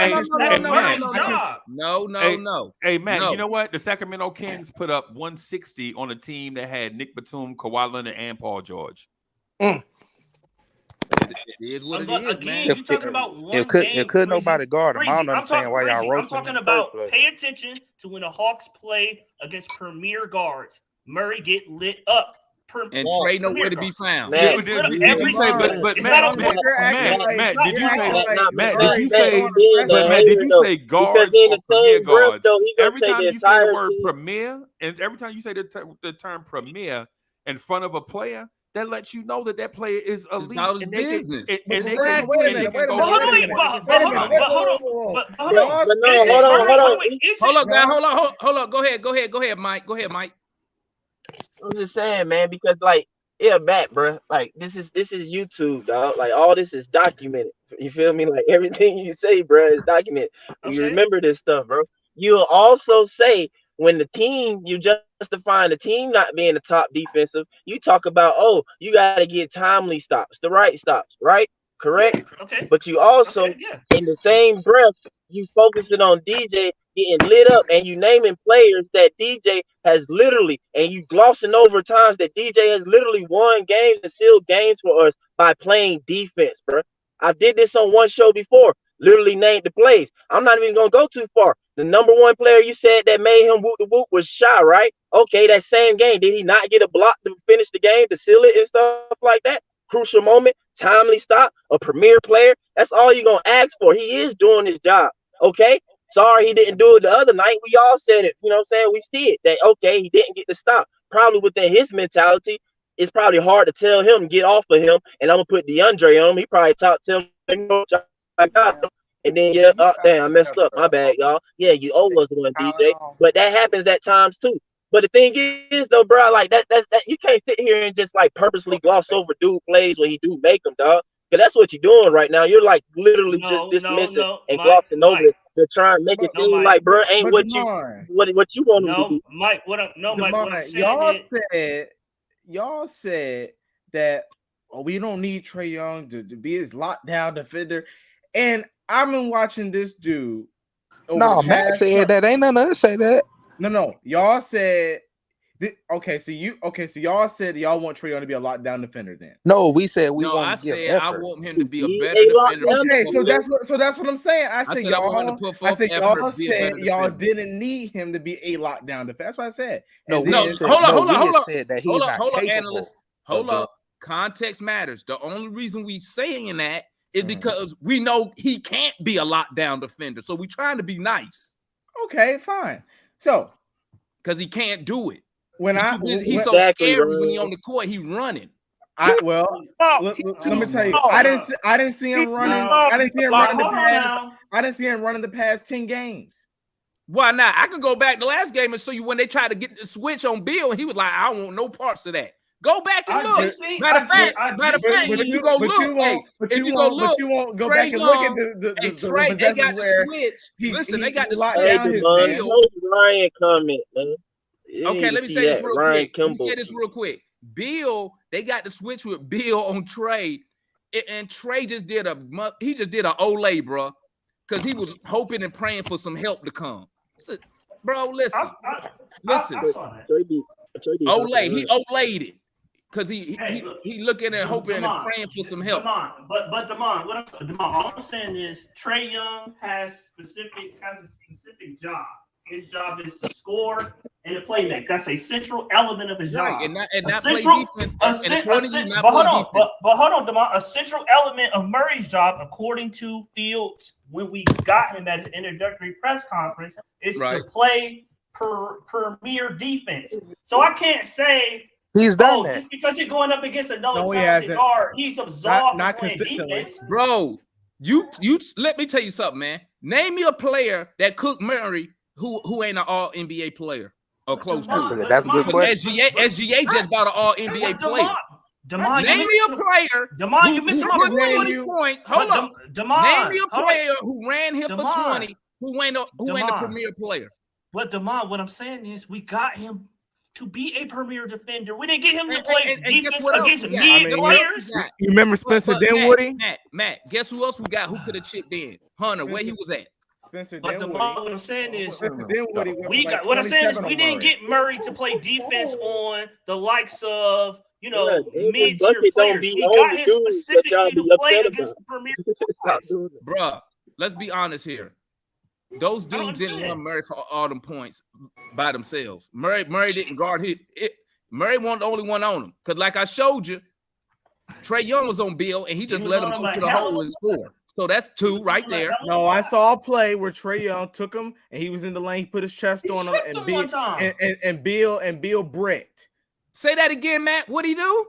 his job. No. Hey, Matt, you know what? The Sacramento Kings put up 160 on a team that had Nick Batum, Kawhi Leonard, and Paul George. It is what it is, man. You're talking about one it could nobody guard him. I don't understand why y'all roasting him. I'm talking about pay attention to when the Hawks play against premier guards. Murray get lit up. And Trae nowhere to be found. Did you say? But Matt, did you say guards or premier guards? Every time you say the word premier, and every time you say the term premier in front of a player, that lets you know that player is elite. It's his business. Hold on. Go ahead, Mike. I'm just saying, man, because Matt, bro, like this is YouTube, dog. Like all this is documented. You feel me? Like everything you say, bro, is documented. Okay. You remember this stuff, bro. You'll also say when the team, you justifying the team not being the top defensive, you talk about, oh, you got to get timely stops, the right stops, right? Correct? Okay. But you also, in the same breath, you focusing on DJ getting lit up and you naming players that DJ has literally, and you glossing over times that DJ has literally won games and sealed games for us by playing defense, bro. I did this on one show before, literally named the plays. I'm not even going to go too far. The number one player you said that made him whoop the whoop was Shai, right? Okay, that same game. Did he not get a block to finish the game, to seal it and stuff like that? Crucial moment, timely stop, a premier player. That's all you're going to ask for. He is doing his job, okay? Sorry he didn't do it the other night. We all said it. You know what I'm saying? We see it. That, okay, he didn't get the stop. Probably within his mentality, it's probably hard to tell him, get off of him, and I'm going to put DeAndre on him. He probably talked to him, I got him. And then, damn, I messed up. My bad, y'all. Yeah, you owe us one, DJ. But that happens at times, too. But the thing is, though, bro, like, that you can't sit here and just, like, purposely gloss over dude plays when he do make them, dog. Because that's what you're doing right now. You're, like, literally just dismissing and glossing over it to try and make it seem like, bro, ain't what you want him to do. Mike, what I'm saying y'all said that we don't need Trae Young to be his lockdown defender. And I've been watching this dude. No, Matt said that. Ain't none of us say that. No. Y'all said so y'all said y'all want Trae Young to be a lockdown defender then. No, we said we want to give effort. I want him to be a better defender. Okay, so that's what I'm saying. I said y'all said y'all didn't need him to be a lockdown defender. That's what I said. Hold on, analyst. Hold up. Context matters. The only reason we saying that is because we know he can't be a lockdown defender. So we trying to be nice. Okay, fine. So because he can't do it. He's so scary when he on the court, he running. Let me tell you, I didn't see him running. I didn't see him running the past 10 games. Why not? I could go back the last game and show you when they tried to get the switch on Bill, and he was like, I don't want no parts of that. Go back and look. Matter of fact, if you go look, you won't go back and look at the Trae, they got the switch. Listen, they got the switch. Ryan comment, man. Okay, let me say this real quick. Bill, they got the switch with Bill on Trae, and Trae just did a Olay, bro, because he was hoping and praying for some help to come. So, bro, listen. Olay, he Olayed it. Because he looking and hoping and praying for some help. But Damon, all I'm saying is Trae Young has a specific job. His job is to score and to play make. That's a central element of his job. And not play defense. But hold on, Damon. A central element of Murray's job, according to Fields, when we got him at an introductory press conference, is to play premier defense. So I can't say he's done that just because you're going up against another he talented hasn't. guard, he's absolved Not from playing consistently. defense. Bro, you let me tell you something, man. Name me a player that Cook Murray who ain't an all NBA player or close to it. That's a good question. SGA just bought an all NBA player. Name me a player who put 20 points. Hold up. Name me a player who ran here for 20 who ain't a premier player. But Damon, what I'm saying is we got him to be a premier defender. We didn't get him to play defense against mid players. You remember Spencer Dinwiddie? Matt, guess who else we got who could have chipped in? Hunter, where he was at. Spencer But Dinwiddie. what I'm saying is we got. What I'm saying is we didn't get Murray to play defense on the likes of mid-tier players. We got him specifically to play against the premier players. Bruh, let's be honest here. Those dudes didn't run Murray for all them points by themselves. Murray didn't guard it. Murray wasn't the only one on him. Because like I showed you, Trae Young was on Bill, and he just let him go to the hole and score. So that's 2 right there. No, I saw a play where Trae Young took him, and he was in the lane, he put his chest on him, and Bill bricked. Say that again, Matt. What'd he do?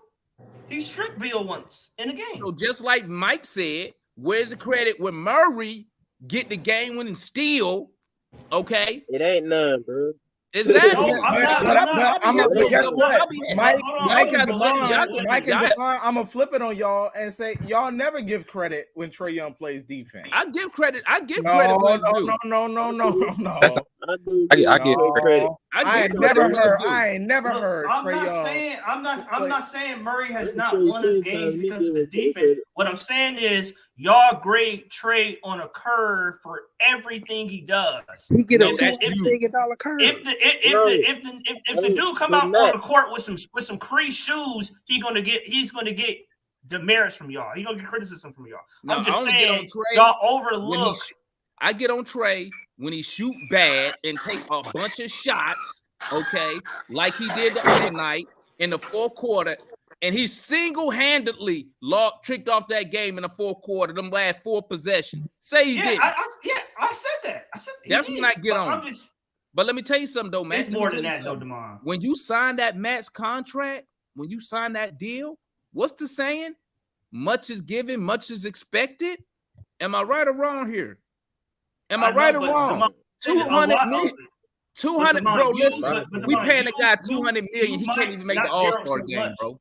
He stripped Bill once in the game. So just like Mike said, where's the credit when Murray get the game-winning steal? Okay, it ain't none, bro. Exactly. Guess what? Mike and Devon, I'm gonna flip it on y'all and say y'all never give credit when Trae Young plays defense. I give credit. No. I get credit. I ain't never heard Trae Young. I'm not saying Murray has not won his games because of his defense. What I'm saying is y'all grade Trae on a curve for everything he does. He get a $2 million curve. If the dude come out on the court with some creased shoes, he's gonna get demerits from y'all. He's gonna get criticism from y'all. No, I'm just saying y'all overlook. I get on Trae when he shoot bad and take a bunch of shots, okay, like he did the other night in the fourth quarter, and he single-handedly tricked off that game in the fourth quarter, them last 4 possessions. Say he did. I said that. That's when I get on. But let me tell you something, though, man. It's more than that, though, Damon. When you sign that Matt's contract, when you sign that deal, what's the saying? Much is given, much is expected. Am I right or wrong here? Am I right or wrong? 200 million. 200, bro. Listen, we paying the guy 200 million. He can't even make the All-Star game, bro.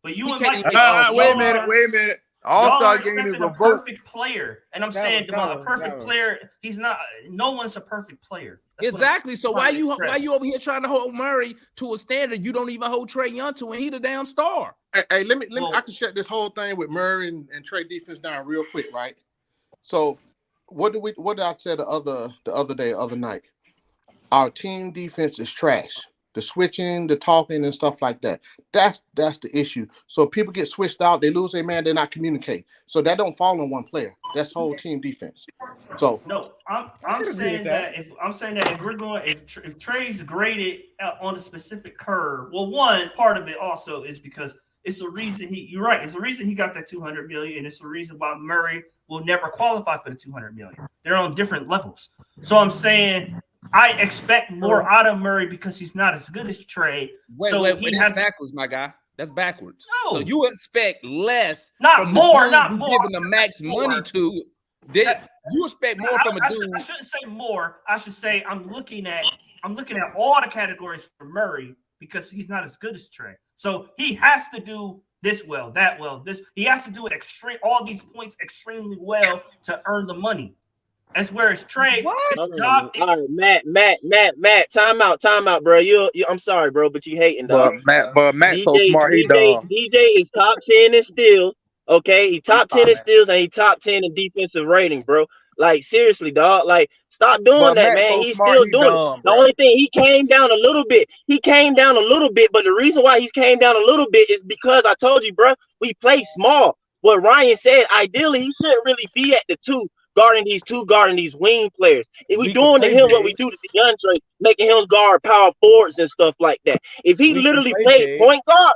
But you wait a minute. All-Star game is a perfect player, and I'm saying a perfect player. He's not. No one's a perfect player. Exactly. So why you over here trying to hold Murray to a standard you don't even hold Trae Young to, and he the damn star? Hey, let me. I can shut this whole thing with Murray and Trae defense down real quick, right? So, what did I say the other night? Our team defense is trash. The switching, the talking, and stuff like that. That's the issue. So people get switched out, they lose their man, they're not communicating. So that don't fall on one player. That's whole team defense. So no, I'm saying that if we're going if Trae's graded on a specific curve, well, one part of it also is because it's the reason you're right. It's the reason he got that 200 million. It's the reason why Murray will never qualify for the 200 million. They're on different levels. So I'm saying I expect more out of Murray because he's not as good as Trae. That's backwards, my guy. That's backwards. No. So you expect less, not more, giving the max money to. You expect more from a dude. I shouldn't say more. I should say I'm looking at all the categories for Murray because he's not as good as Trae. So he has to do this well, that well. He has to do it all these points extremely well to earn the money. As where it's Trae. All right, Matt, time out, bro. I'm sorry, bro, but you hating, dog. But Matt's so smart, he dumb. DJ is top 10 in steals. Okay, he top 10 in steals and he top 10 in defensive rating, bro. Like seriously, dog. Like stop doing that, man. So he's still doing it. The only thing he came down a little bit. But the reason why he's came down a little bit is because I told you, bro. We play small. What Ryan said, ideally, he shouldn't really be at the 2. Guarding these wing players. If we doing to him what we do to DeAndre, making him guard power forwards and stuff like that. If he literally played point guard,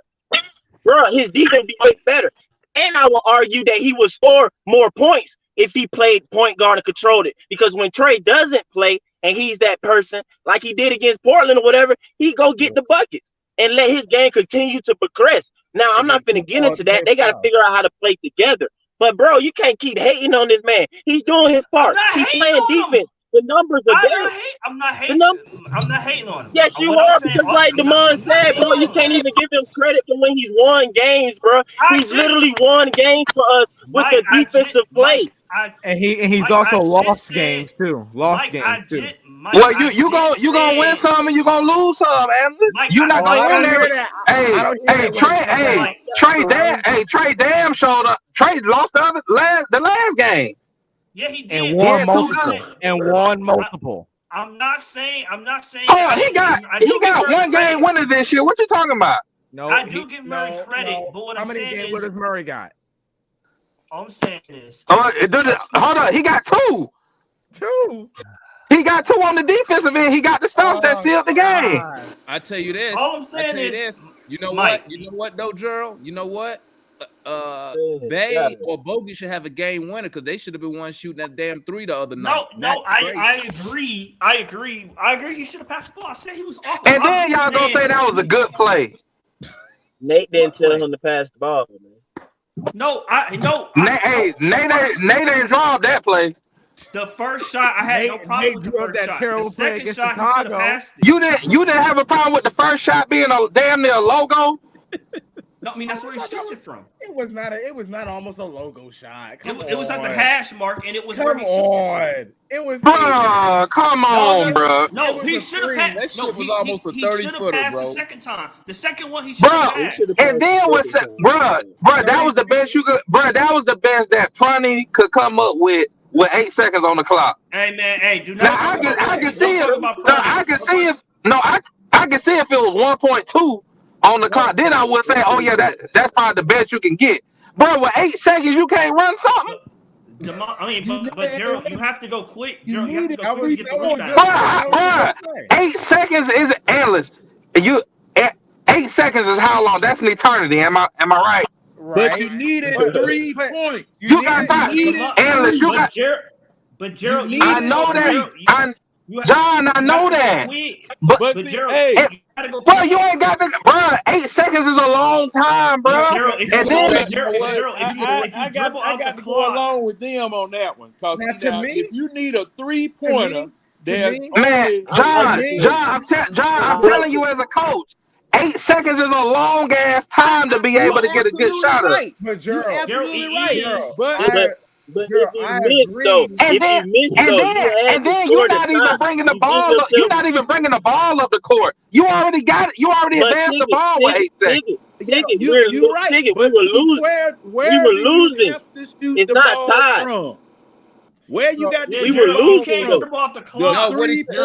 bro, his defense be way better. And I will argue that he would score more points if he played point guard and controlled it. Because when Trae doesn't play and he's that person, like he did against Portland or whatever, he go get the buckets and let his game continue to progress. Now, I'm not finna get into that. They got to figure out how to play together. But, bro, you can't keep hating on this man. He's doing his part. He's playing defense. The numbers are there. I'm not hating on him. Yes, you are, because like Damon said, bro, you can't even give him credit for when he's won games, bro. He's literally won games for us with the defensive play. And he's also lost games too. Lost games too. Well, you gonna win some and you gonna lose some, man. You not gonna win there. Hey, Trae damn showed up. Trae lost the last game. Yeah, he did. And won multiple. I'm not saying. Oh, he got one game winner this year. What you talking about? No, I do give Murray credit, but what I'm saying is, how many game winners Murray got? All I'm saying is, hold on, he got two. He got two on the defensive end. He got the stuff that sealed the game. I tell you this. All I'm saying is, you know what? You know what, though, Gerald? You know what? Bay or Bogey should have a game winner because they should have been one shooting that damn three the other night. No, I agree. He should have passed the ball. I said he was awful. And then y'all gonna say that was a good play. Nate didn't tell him to pass the ball, man. Nate didn't drop that play. The first shot, I had no problem with the first shot. The second shot, he should have passed it. You didn't have a problem with the first shot being a damn near logo. No, I mean that's where he shoots it from. It was not almost a logo shot. It was at the hash mark, and it was where he shoots it. It was. Bro, come on, bro. No, he should have passed. That shit was almost a 30-footer, bro. The second time, the second one he should have passed. And then that was the best you could. Bro, that was the best that Prunty could come up with 8 seconds on the clock. Hey man, do not. Now I can see it. I can see if I can see if it was 1.2 on the clock. Then I would say, oh yeah, that's probably the best you can get. Bro, with 8 seconds you can't run something. But Gerald, you have to go quick. Gerald, you have to go quick to get the rebound. Bro, 8 seconds is endless. 8 seconds is how long? That's an eternity. Am I right? But you needed 3 points. You got time. Endless. But Gerald, I know that. John, I know that. But see, Gerald, hey, bro, you ain't got the. Bro, 8 seconds is a long time, bro. I got to go along with them on that one. Because if you need a 3-pointer, man, John, I'm telling you as a coach, 8 seconds is a long ass time to be able to get a good shot of it. But Gerald, absolutely right. But and then you're not even bringing the ball up. You're not even bringing the ball up the court. You already got it. You already advanced the ball with 8 seconds. You're right. We were losing. It's not tied. From? Where you got we were losing.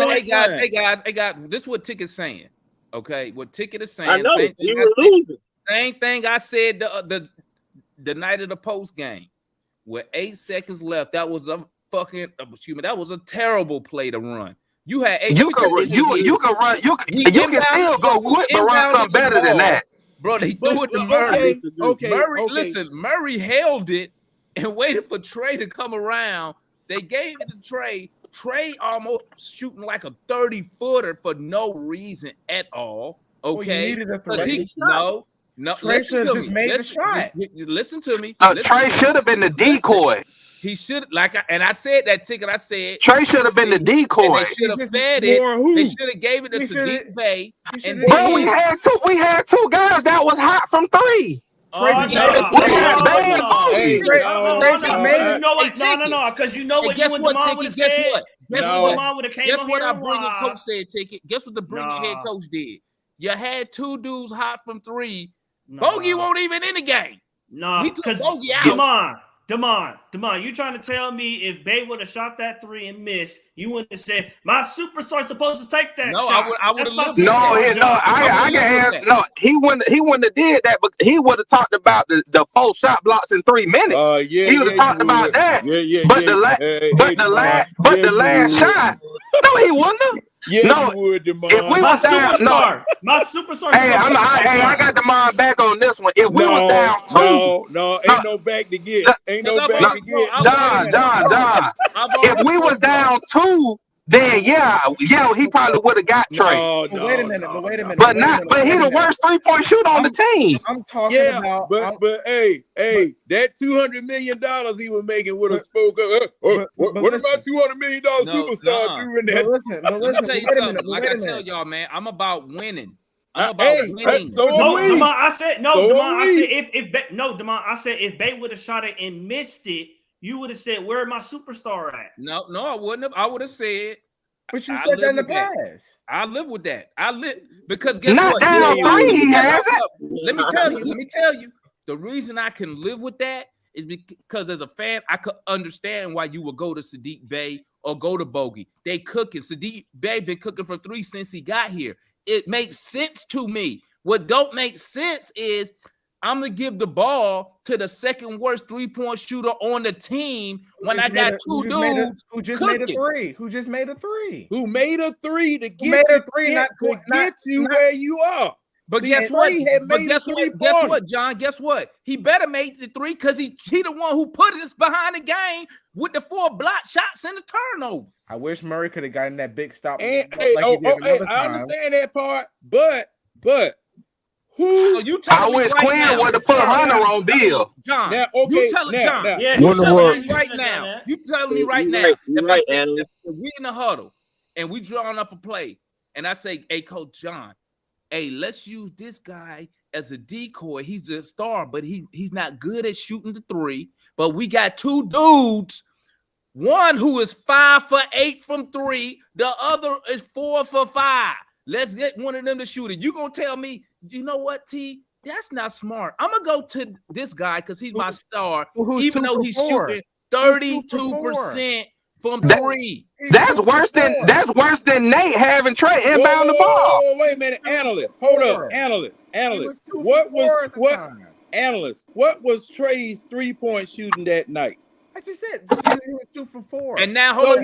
Hey guys. This is what Ticket's saying. Okay, what Ticket is saying. I know we were losing. Same thing I said the night of the post game. With 8 seconds left, that was a that was a terrible play to run. You had 8. You can run. You can still go quick, but run something better than that. Bro, they threw it to Murray. Okay. Listen, Murray held it and waited for Trae to come around. They gave it to Trae. Trae almost shooting like a 30-footer for no reason at all. Okay, No, Trae should have just made the shot. Listen to me. Trae should have been the decoy. He should I said that Ticket. I said Trae should have been the decoy. They should have fed it. They should have gave it to Sadiq Bey. Bro, we had two guys that was hot from 3. No, because you know what. Guess what, Ticket? Guess what our brilliant coach said, Ticket. Guess what the brilliant head coach did? You had 2 dudes hot from 3. Bogey won't even in the game. No, he took Bogey out. Damon, you trying to tell me if Bay would have shot that 3 and missed, you wouldn't have said my superstar's supposed to take that shot? I would have lived. He wouldn't have did that, but he would have talked about the 4 shot blocks in 3 minutes. He would have talked about that. But the last shot, no, he wouldn't have. Yeah, No, you would, Demond. if we was down, no. My superstar. Hey, I got the mind back on this one. If we was down 2, no, ain't no back to get. Ain't no back to get. John. If we was down 2, then yeah, he probably would have got Trae. But wait a minute. But he the worst 3-point shooter on the team. I'm talking about. But hey, that $200 million he was making would have spoke up. What about $200 million superstar doing that? Let me tell you something. Like I tell y'all, man, I'm about winning. I'm about winning. So Demond, I said if they would have shot it and missed it, you would have said, "Where my superstar at?" No, I wouldn't have. I would have said. But you said that in the past. I live with that. Because guess what? Down 3, he has it. Let me tell you. The reason I can live with that is because as a fan, I could understand why you would go to Sadiq Bey or go to Bogey. They cooking. Sadiq Bey been cooking for 3 since he got here. It makes sense to me. What don't make sense is I'm gonna give the ball to the second worst 3-point shooter on the team when I got 2 dudes who just made a 3. Who just made a 3? Who made a 3 to get you where you are? But guess what? Guess what, John? Guess what? He better make the 3 because he the one who put us behind the game with the 4 block shots and the turnovers. I wish Murray could have gotten that big stop. I understand that part, but who? So I wish Quinn would have put Hunter on Bill. John, now, you telling John? Yeah, you telling me right now? You telling me right now? If we in the huddle and we drawing up a play, and I say, "Hey, Coach John, hey, let's use this guy as a decoy. He's a star, but he's not good at shooting the 3. But we got 2 dudes, one who is 5 for 8 from 3, the other is 4 for 5. Let's get one of them to shoot it. You gonna tell me, you know what, T? That's not smart. I'm gonna go to this guy because he's my star, even though he's shooting 32% from 3. That's worse than Nate having Trae inbound the ball. Wait a minute, analyst. Hold up, analyst. What was Trae's 3-point shooting that night? I just said he was 2 for 4. And now hold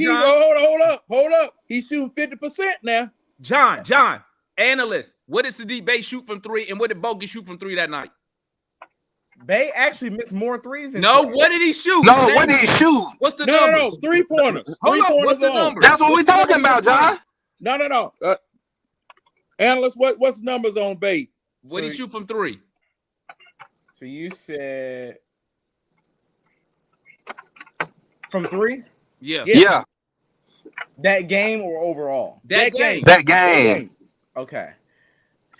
up. He's shooting 50% now. John, analyst. What did Sadiq Bey shoot from 3, and what did Bogey shoot from 3 that night? Bey actually missed more 3s. What did he shoot? What did he shoot? What's the numbers? 3-pointers. What's the numbers? That's what we're talking about, John. No. Analyst, what's the numbers on Bey? What did he shoot from 3? So you said from 3? Yeah. That game or overall? That game. Okay.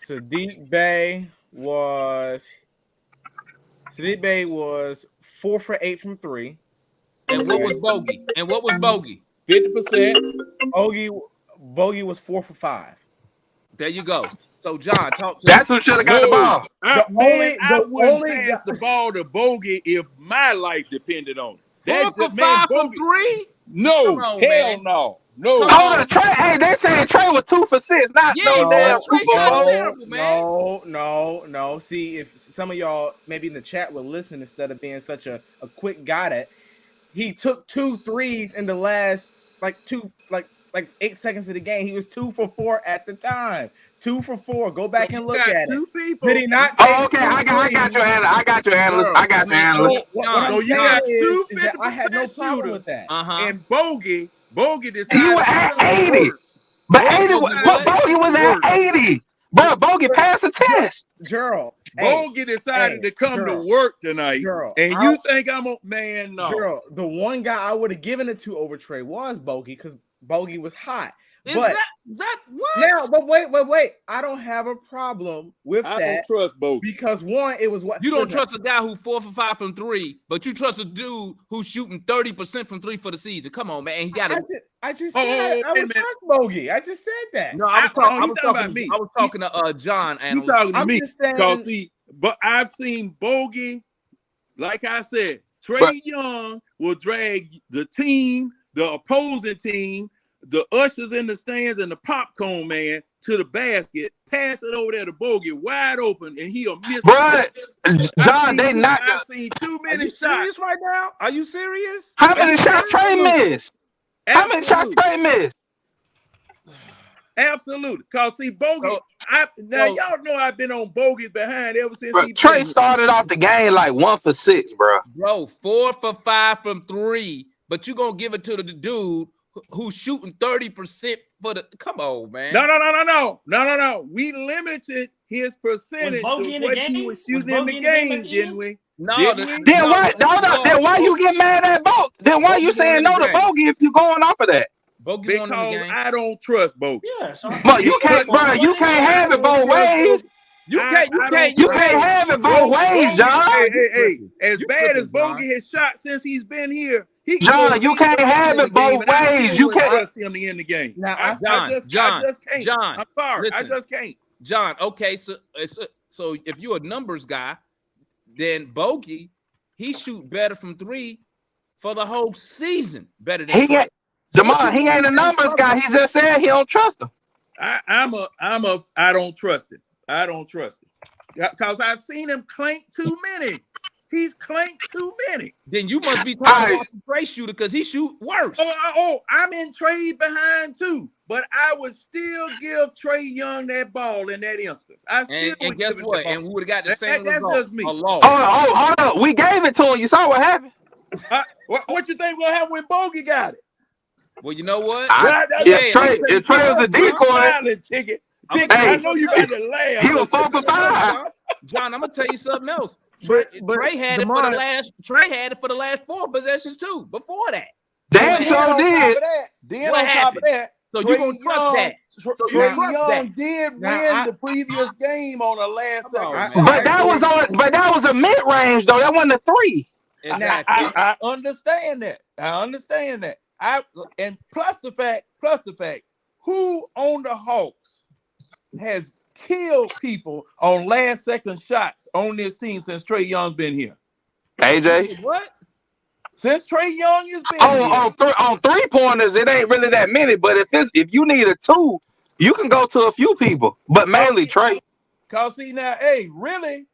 Sadiq Bey was 4 for 8 from 3. And what was Bogey? 50%. Bogey was 4 for 5. There you go. So John, talk to That's who should have got the ball. I wouldn't pass the ball to Bogey if my life depended on it. 4 for 5 from 3? No, on, hell man. no. Oh, the Trae. Hey, they saying Trae was 2 for 6. Not no damn terrible, man. No. See, if some of y'all maybe in the chat would listen instead of being such a quick got it, he took 2 threes in the last like 8 seconds of the game. He was 2 for 4 at the time. 2 for 4. Go back and look at it. Did he not? Okay. I got you, analyst. So you got 2 I had no problem with that. And Bogey decided he was at 80. But Bogey was at 80. Bro, Bogey passed the test. Gerald. Bogey decided to come to work tonight. And you think I'm a man? No. Gerald, the one guy I would have given it to over Trae was Bogey because Bogey was hot. Is but that what? Now, but wait. I don't have a problem with that. I don't trust Bogey. Because one, it was what you don't trust a guy who 4 for 5 from 3, but you trust a dude who's shooting 30% from 3 for the season. Come on, man. He got it. I just said I would trust Bogey. I just said that. No, I was talking to John. You talking to me? Because but I've seen Bogey, like I said, Trae Young will drag the team, the opposing team, the ushers in the stands and the popcorn man to the basket, pass it over there to Bogey wide open, and he'll miss. But John, I've seen too many shots. Serious right now? Are you serious? How many shots Trae missed? How many shots Trae missed? Absolutely. Cause see, Bogey, y'all know I've been on Bogey's behind ever since Bro, Trae started off the game like 1 for 6, bro. Bro, 4 for 5 from 3, but you gonna give it to the dude who's shooting 30% for the. Come on, man. No. We limited his percentage to what he was shooting in the game, didn't we? No. Then why you get mad at Bogey? Then why you saying no to Bogey if you going off of that? Bogey because I don't trust Bogey. Yeah, but you can't, bro. You can't have it both ways. You can't have it both ways, John. Hey. As bad as Bogey has shot since he's been here, John, you can't have it both ways. You can't trust him to end the game. I just can't. John, I'm sorry. listen, I just can't. John, okay, so if you're a numbers guy, then Bogey, he shoot better from 3 for the whole season. Better than Jamal, he ain't a numbers guy. He just said he don't trust him. I don't trust him. I don't trust him. Because I've seen him clank too many. He's clanked too many. Then you must be talking about the Trae shooter because he shoot worse. I'm in Trae behind too. But I would still give Trae Young that ball in that instance. And guess what? And we would have got the same result. That's just me. Hold up. We gave it to him. You saw what happened? What you think will happen when Bogey got it? Well, you know what? If Trae was a decoy. Ticket. I know you got to laugh. He was 4 for 5. John, I'm gonna tell you something else. Trae had it for the last. Trae had it for the last 4 possessions too. Before that, damn sure did. Then on top of that, so you gonna trust that? Trae Young did win the previous game on the last second. But that was a mid range though. That wasn't a 3. Exactly. I understand that. And plus the fact, who on the Hawks has killed people on last second shots on this team since Trae Young been here? AJ. What? Since Trae Young has been here. On 3-pointers, it ain't really that many. But if you need a 2, you can go to a few people, but mainly Trae. Cause see now, really,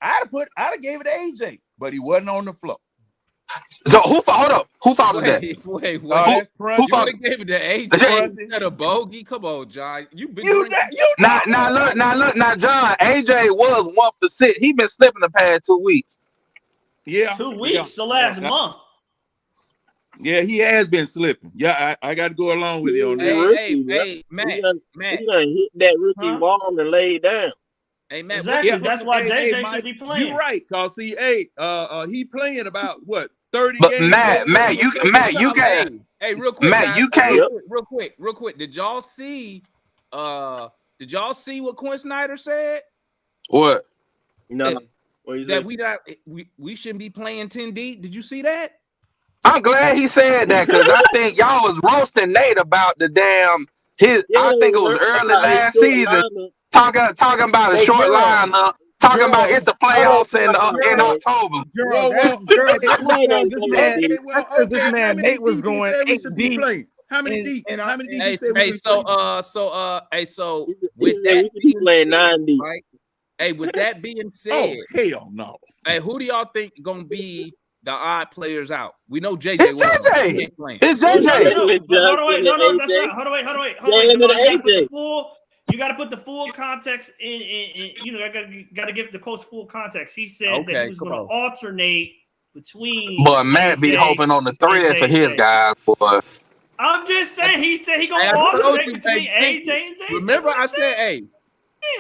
I'd have gave it to AJ, but he wasn't on the floor. So hold up. Who fouled that? Wait. Who fouled it? Gave it to AJ instead of Bogey. Come on, John. Now, John. AJ was 1 for 6. He been slipping the past 2 weeks. Yeah, 2 weeks. The last month. Yeah, he has been slipping. Yeah, I got to go along with you on that. Hey, Matt. He done hit that rookie wall and laid down. Hey, Matt. Exactly. That's why JJ should be playing. You're right, cause see, he playing about what 30 but games. Matt, you can't. Hey, real quick, Matt, guys, you can't. Real quick. Did y'all see what Quinn Snyder said? What? No. That we shouldn't be playing 10 deep. Did you see that? I'm glad he said that because I think y'all was roasting Nate about the damn I think it was early last season talking about a short lineup. Talking about it's the playoffs in October. This man Nate was going 8 deep. How many deep? How many deep? So with that being playing 9 deep, right? Hey, with that being said, hell no. Hey, who do y'all think gonna be the odd players out? We know JJ. It's JJ. It's JJ. Hold on, wait. Hold on, wait. You got to put the full context in. You know, I got to give the coach full context. He said that he was going to alternate between. But Matt be hoping on the thread for his guys, boy. I'm just saying. He said he going to alternate between AJ and JJ. Remember, I said,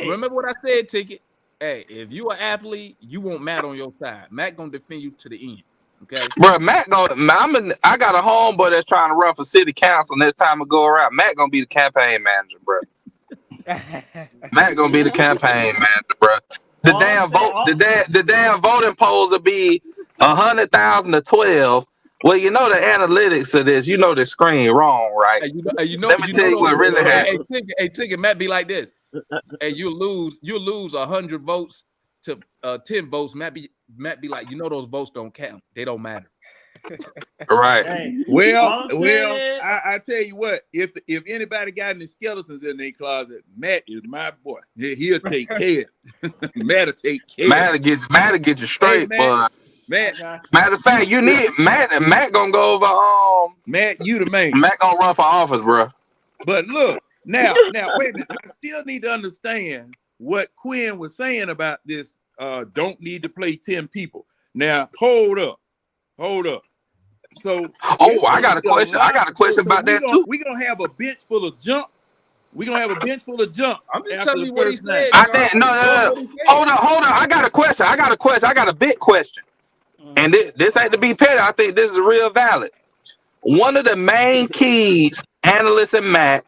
remember what I said, Ticket? Hey, if you an athlete, you want Matt on your side. Matt gonna defend you to the end. Okay, bro. I got a homeboy that's trying to run for city council next time I go around. Matt gonna be the campaign manager, bro. Matt gonna be the campaign manager, bro. The damn voting polls will be 100,000 to 12. Well, you know the analytics of this. You know the screen wrong, right? Let me tell you what really happened. Hey, Ticket, Matt be like this. Hey, you lose 100 votes to 10 votes. Matt be like, you know those votes don't count. They don't matter. Right. Hey, well, I tell you what, if anybody got any skeletons in their closet, Matt is my boy. He'll take care. Matt'll take care. Matt'll get you straight, boy. Matt. Matter of fact, you need Matt gonna go over Matt, you the man. Matt gonna run for office, bro. But look, Now, wait a minute. I still need to understand what Quinn was saying about this. Don't need to play 10 people. Now, hold up. So, I got a question. I got a question about that too. We're gonna have a bench full of junk. I'm just telling you what he said. I think no. Hold on. I got a question. I got a big question. And this ain't to be petty. I think this is real valid. One of the main keys, analysts and Matt,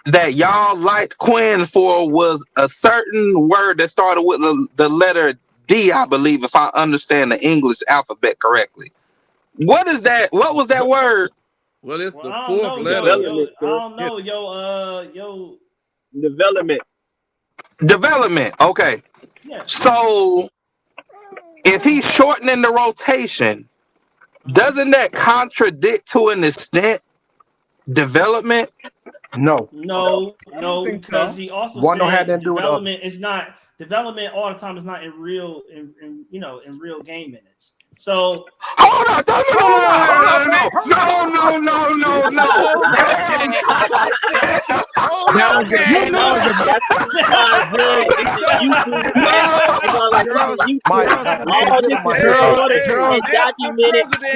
that y'all liked Quinn for was a certain word that started with the letter D, I believe, if I understand the English alphabet correctly. What is that? What was that word? Well, it's the fourth letter. I don't know, yo. Development. Okay. Yeah. So if he's shortening the rotation, doesn't that contradict to an extent development? No, because he also one said don't have that to do with development is not development all the time is not in real game minutes. So hold on, no. We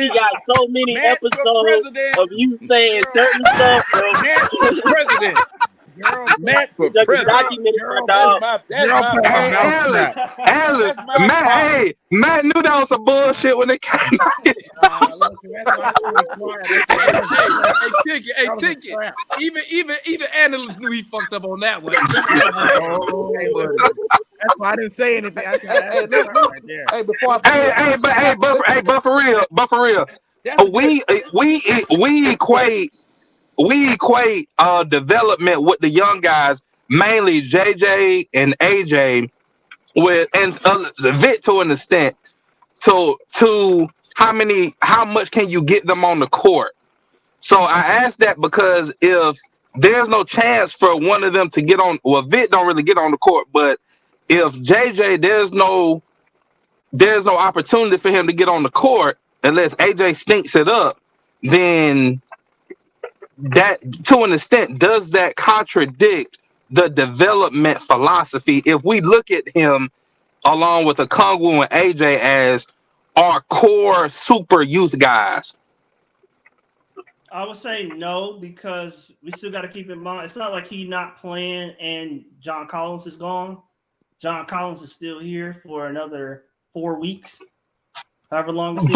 got so many episodes of you saying certain stuff, bro. Matt for president. Matt knew that was some bullshit when it came out. Hey, Ticket. Even analysts knew he fucked up on that one. That's why I didn't say anything. But for real, we equate development with the young guys, mainly JJ and AJ, and Vic to an extent. To how much can you get them on the court? So I asked that because if there's no chance for one of them to get on, well, Vic don't really get on the court, but if JJ, there's no opportunity for him to get on the court unless AJ stinks it up, then that, to an extent, does that contradict the development philosophy if we look at him along with Okongwu and AJ as our core super youth guys? I would say no, because we still got to keep in mind it's not like he's not playing and John Collins is gone. John Collins is still here for another 4 weeks. However long. But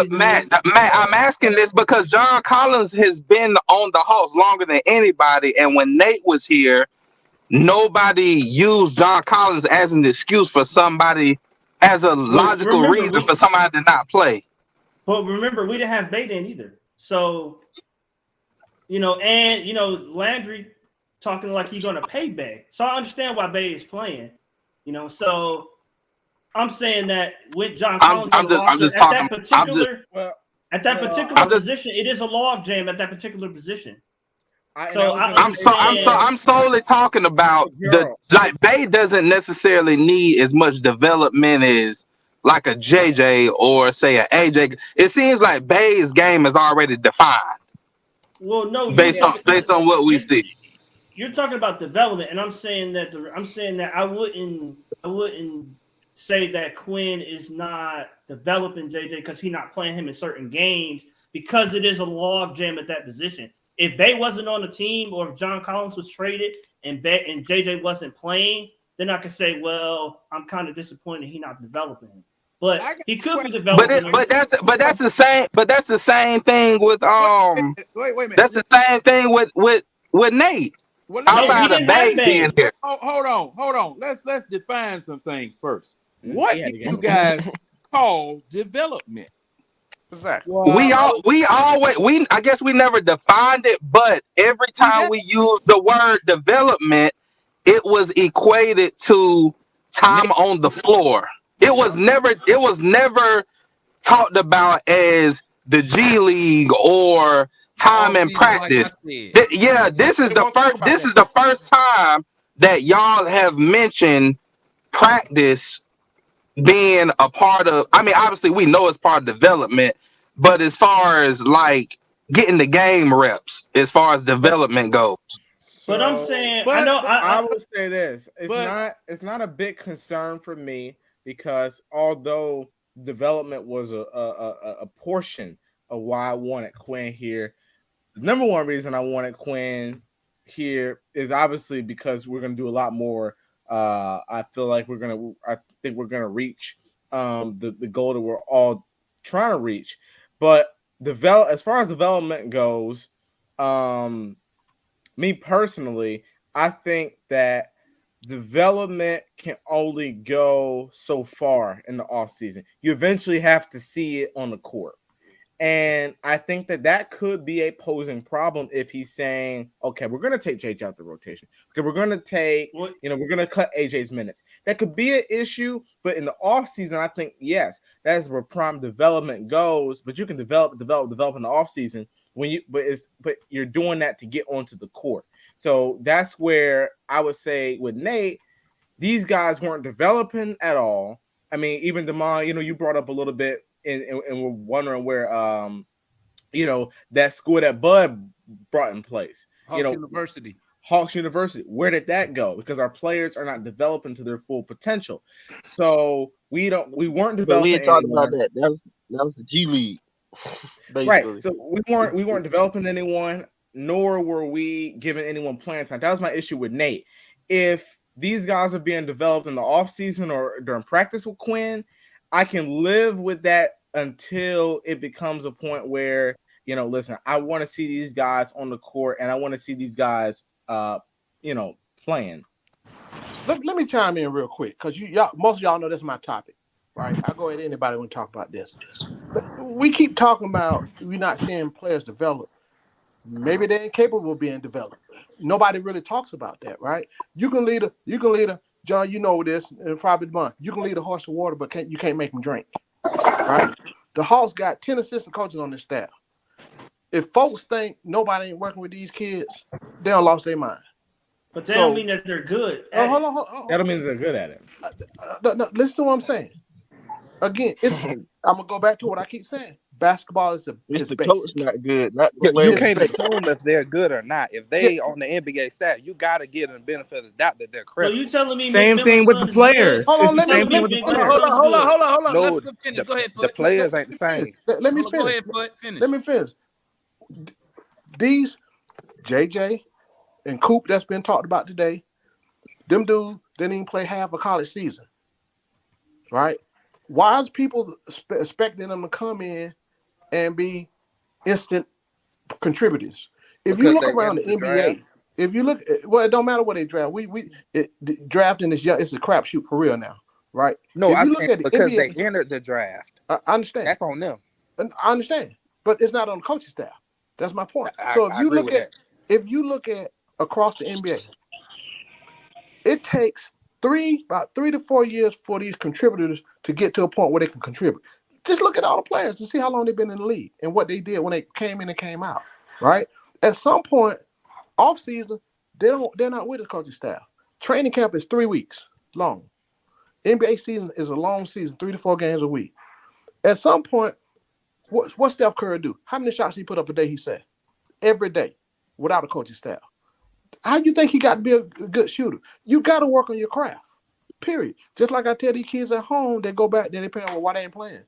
Matt, I'm asking this because John Collins has been on the Hawks longer than anybody, and when Nate was here, nobody used John Collins as an excuse for somebody, as a logical reason for somebody to not play. But remember, we didn't have Beta in either, so Landry talking like he's going to pay Bay, so I understand why Bay is playing. So. I'm saying that with John Collins at that particular position, it is a log jam at that particular position. I'm solely talking about Bay doesn't necessarily need as much development as like a JJ or say an AJ. It seems like Bay's game is already defined. Well, no, based on what we see. You're talking about development, and I'm saying that I wouldn't say that Quinn is not developing JJ because he's not playing him in certain games, because it is a log jam at that position. If Bay wasn't on the team, or if John Collins was traded and JJ wasn't playing, then I could say, well, I'm kind of disappointed he's not developing him. But he could be developing. But that's the same. But that's the same thing with Wait a minute. That's the same thing with Nate. Well, outside of Bay being here. Hold on. Let's define some things first. What do you guys call development? Exactly. I guess we never defined it, but every time we used the word development, it was equated to time on the floor. It was never talked about as the G League or time in practice. This is the first time that y'all have mentioned practice being a part of. I mean, obviously we know it's part of development, but as far as like getting the game reps, as far as development goes. But I'm saying, I will say this: it's not a big concern for me because although development was a portion of why I wanted Quinn here, the number one reason I wanted Quinn here is obviously because we're going to do a lot more. I feel like I think we're gonna reach the goal that we're all trying to reach. But as far as development goes, me personally, I think that development can only go so far in the offseason. You eventually have to see it on the court. And I think that could be a posing problem if he's saying, okay, we're going to take JJ out the rotation. Okay, we're going to take, we're going to cut AJ's minutes. That could be an issue, but in the offseason, I think, yes, that's where prime development goes, but you can develop in the offseason but you're doing that to get onto the court. So that's where I would say with Nate, these guys weren't developing at all. I mean, even Damon, you brought up a little bit, and we're wondering where that school that Bud brought in place. Hawks University. Where did that go? Because our players are not developing to their full potential. So we weren't developing. But we ain't talking about that. That was the G League. Basically. Right. So we weren't developing anyone, nor were we giving anyone playing time. That was my issue with Nate. If these guys are being developed in the offseason or during practice with Quinn, I can live with that until it becomes a point where, listen, I want to see these guys on the court and I want to see these guys, playing. Let me chime in real quick because most of y'all know this is my topic, right? I'll go ahead. Anybody want to talk about this? But we keep talking about we're not seeing players develop. Maybe they're incapable of being developed. Nobody really talks about that, right? You can lead a John, you know this, and probably Bun. You can lead a horse to water, but you can't make him drink, right? The Hawks got 10 assistant coaches on their staff. If folks think nobody ain't working with these kids, they don't lost their mind. But that don't mean that they're good. Hold on. That don't mean they're good at it. No, listen to what I'm saying. Again, I'm gonna go back to what I keep saying. Basketball is the coach not good. You can't assume if they're good or not. If they on the NBA staff, you got to give them the benefit of the doubt that they're credible. So you telling me same thing with the players? Hold on. Hold on. No, Let's finish. Go ahead, Foot. The players ain't the same. Let me finish. Go ahead, Foot. Finish. Let me finish. These JJ and Coop that's been talked about today, them dudes didn't even play half a college season, right? Why is people expecting them to come in and be instant contributors? If you look around the NBA, if you look, it don't matter what they draft. Drafting is it's a crapshoot for real now, right? No, I think because NBA, they entered the draft. I understand. That's on them. I understand, but it's not on the coaching staff. That's my point. So if you look at across the NBA, it takes about 3 to 4 years for these contributors to get to a point where they can contribute. Just look at all the players to see how long they've been in the league and what they did when they came in and came out, right? At some point, off season, they're not with the coaching staff. Training camp is 3 weeks long. NBA season is a long season, 3 to 4 games a week. At some point, what Steph Curry do? How many shots he put up a day, he said? Every day, without a coaching staff. How you think he got to be a good shooter? You got to work on your craft, period. Just like I tell these kids at home, they go back, then they pay them, well, why they ain't playing?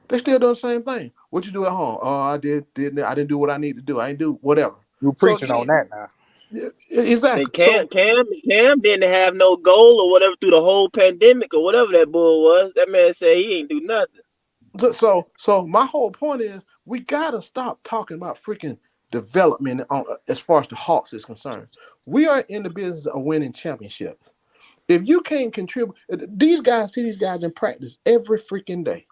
They still doing the same thing. What you do at home? Oh, I didn't do what I need to do. I ain't do whatever. You preaching on that now. Yeah, exactly. Cam didn't have no goal or whatever through the whole pandemic or whatever that bull was. That man said he ain't do nothing. So my whole point is we gotta stop talking about freaking development as far as the Hawks is concerned. We are in the business of winning championships. If you can't contribute, these guys see these guys in practice every freaking day.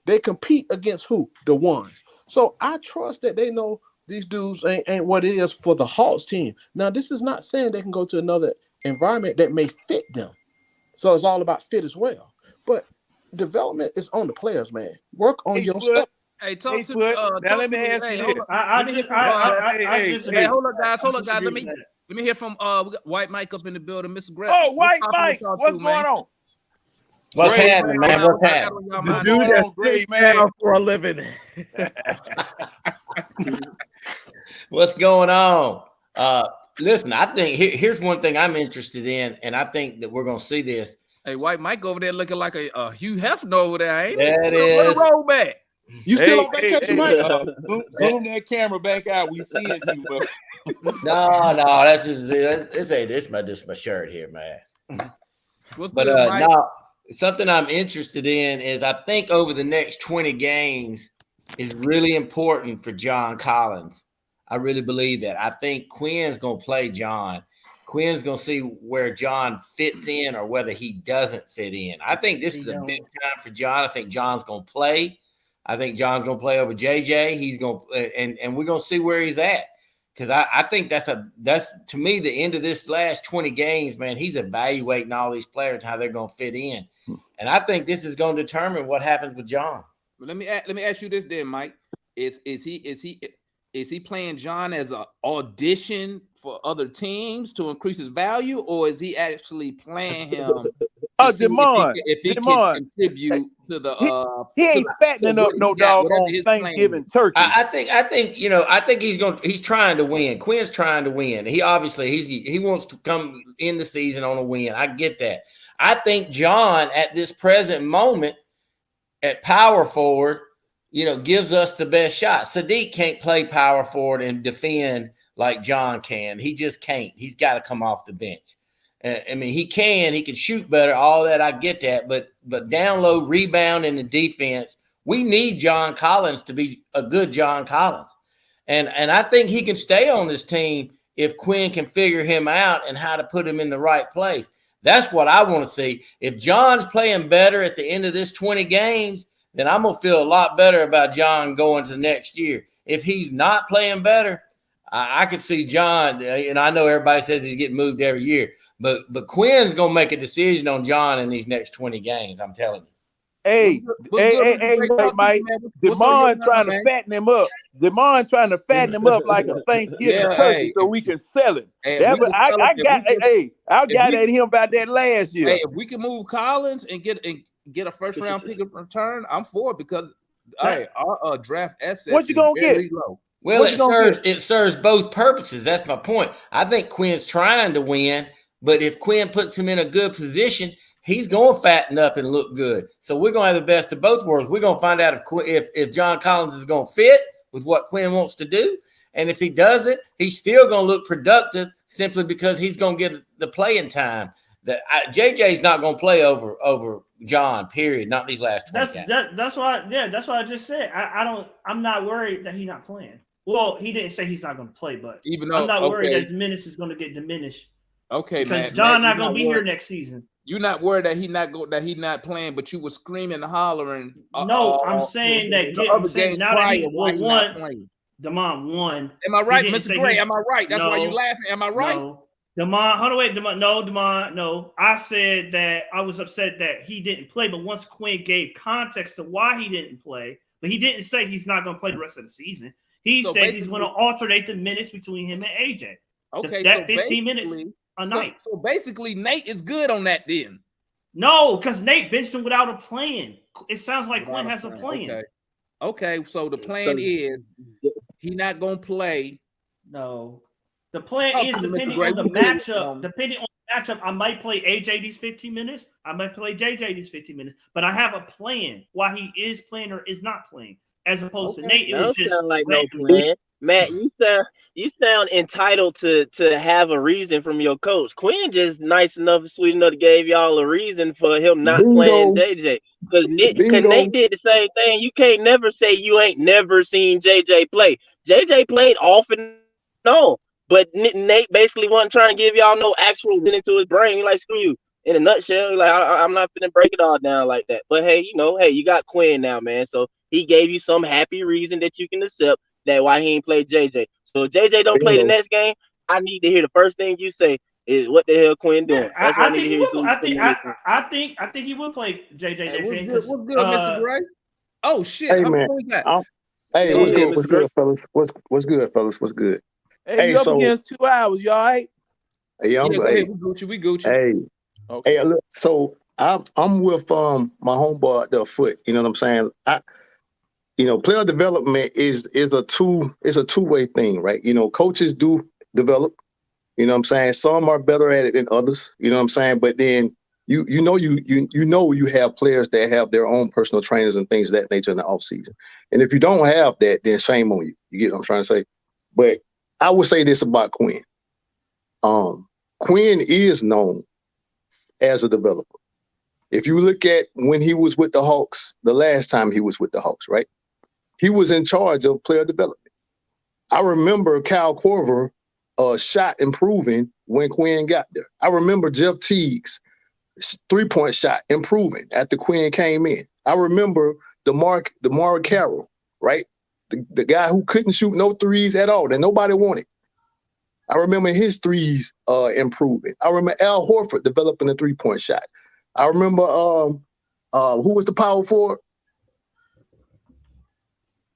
They compete against who? The ones. So I trust that they know these dudes ain't what it is for the Hawks team. Now, this is not saying they can go to another environment that may fit them. So it's all about fit as well. But development is on the players, man. Work on your stuff. Hey, talk to now let me ask you this. Hey, hold up, guys. Let me hear from we got White Mike up in the building, Mr. Greg. Oh, White Mike, what's going on? What's happening, man? What's happening? The dude that sits down for a living. What's going on? Listen, I think here's one thing I'm interested in, and I think that we're gonna see this. Hey, White Mike over there looking like a Hugh Hefner over there, ain't That he? Where the roll back? You still on vacation, Mike? Zoom that camera back out. We see it, you. No, that's just this my shirt here, man. What's but good, Mike? no, something I'm interested in is I think over the next 20 games is really important for John Collins. I really believe that. I think Quinn's gonna play John. Quinn's gonna see where John fits in or whether he doesn't fit in. I think this is a big time for John. I think John's gonna play. I think John's gonna play over JJ. He's gonna and we're gonna see where he's at. Because I think that's to me the end of this last 20 games, man. He's evaluating all these players, how they're gonna fit in. And I think this is gonna determine what happens with John. But let me ask you this then, Mike. Is he playing John as an audition for other teams to increase his value, or is he actually playing him? If he can contribute to the he ain't fattening up no dog on Thanksgiving turkey. I think he's trying to win. Quinn's trying to win. He obviously he wants to come in the season on a win. I get that. I think John at this present moment at power forward, gives us the best shot. Sadiq can't play power forward and defend like John can. He just can't. He's got to come off the bench. I mean, he can shoot better, all that, I get that, but down low, rebound in the defense, we need John Collins to be a good John Collins. And I think he can stay on this team if Quinn can figure him out and how to put him in the right place. That's what I want to see. If John's playing better at the end of this 20 games, then I'm going to feel a lot better about John going to next year. If he's not playing better, I could see John, and I know everybody says he's getting moved every year, but Quinn's going to make a decision on John in these next 20 games, I'm telling you. Hey, Mike, Demond trying to fatten him up. Demond trying to fatten him up like a Thanksgiving turkey so we can sell him. I got at him about that last year. Hey, if we can move Collins and get a first round pick in return, I'm for it because our draft assets. What you gonna get? Low. Well, it serves both purposes. That's my point. I think Quinn's trying to win, but if Quinn puts him in a good position, he's going to fatten up and look good. So we're going to have the best of both worlds. We're going to find out if John Collins is going to fit with what Quinn wants to do. And if he doesn't, he's still going to look productive simply because he's going to get the playing time. JJ's not going to play over John, period. Not these last 20 games. That's why I just said. I'm not worried that he's not playing. Well, he didn't say he's not going to play, but I'm not worried that his minutes is going to get diminished. Okay, because John not going to be here next season. You're not worried that he's not playing, but you were screaming and hollering. No, I'm saying that now that he won, Demond won. Am I right, Mr. Gray? Am I right? That's why you laughing. Am I right? No. Demond, hold on, wait, Demond, no. I said that I was upset that he didn't play, but once Quinn gave context to why he didn't play, but he didn't say he's not going to play the rest of the season. He said he's going to alternate the minutes between him and AJ. Okay, that 15 minutes a night. So basically, Nate is good on that then. No, because Nate benched him without a plan. It sounds like Quinn has a plan. Okay. So the plan is he's not going to play. No. The plan is depending on the matchup. Depending on the matchup, I might play AJ these 15 minutes. I might play JJ these 15 minutes. But I have a plan why he is playing or is not playing, as opposed to Nate. It was just sound like no plan. Matt, you sound entitled to have a reason from your coach. Quinn just nice enough, sweet enough to gave y'all a reason for him not playing JJ. Because Nate did the same thing. You can't never say you ain't never seen JJ play. JJ played off and on. But Nate basically wasn't trying to give y'all no actual into his brain. He like, screw you. In a nutshell, like I'm not finna break it all down like that. But hey, you got Quinn now, man. So he gave you some happy reason that you can accept that why he ain't played JJ. So if JJ don't play the next game, I need to hear the first thing you say is what the hell Quinn doing. That's what I need to hear. I think he will play JJ next game. What's good, Mr. Gray? Oh shit! Hey man, hey, what's good, fellas? What's good, fellas? What's good? Hey, you up against 2 hours, you all right? Hey, we Gucci. Hey, okay. Hey, look, so I'm with my homeboy the Foot. You know what I'm saying? Player development is a two-way thing, right? Coaches do develop, You know what I'm saying? Some are better at it than others. You know what I'm saying? But then you know you have players that have their own personal trainers and things of that nature in the off season. And if you don't have that, then shame on you. You get what I'm trying to say? But I would say this about Quinn. Quinn is known as a developer. If you look at when he was with the Hawks, the last time he was with the Hawks, right? He was in charge of player development. I remember Kyle Korver shot improving when Quinn got there. I remember Jeff Teague's 3-point shot improving after Quinn came in. I remember DeMar Carroll, right? The guy who couldn't shoot no threes at all that nobody wanted. I remember his threes improving. I remember Al Horford developing a 3-point shot. I remember who was the power forward?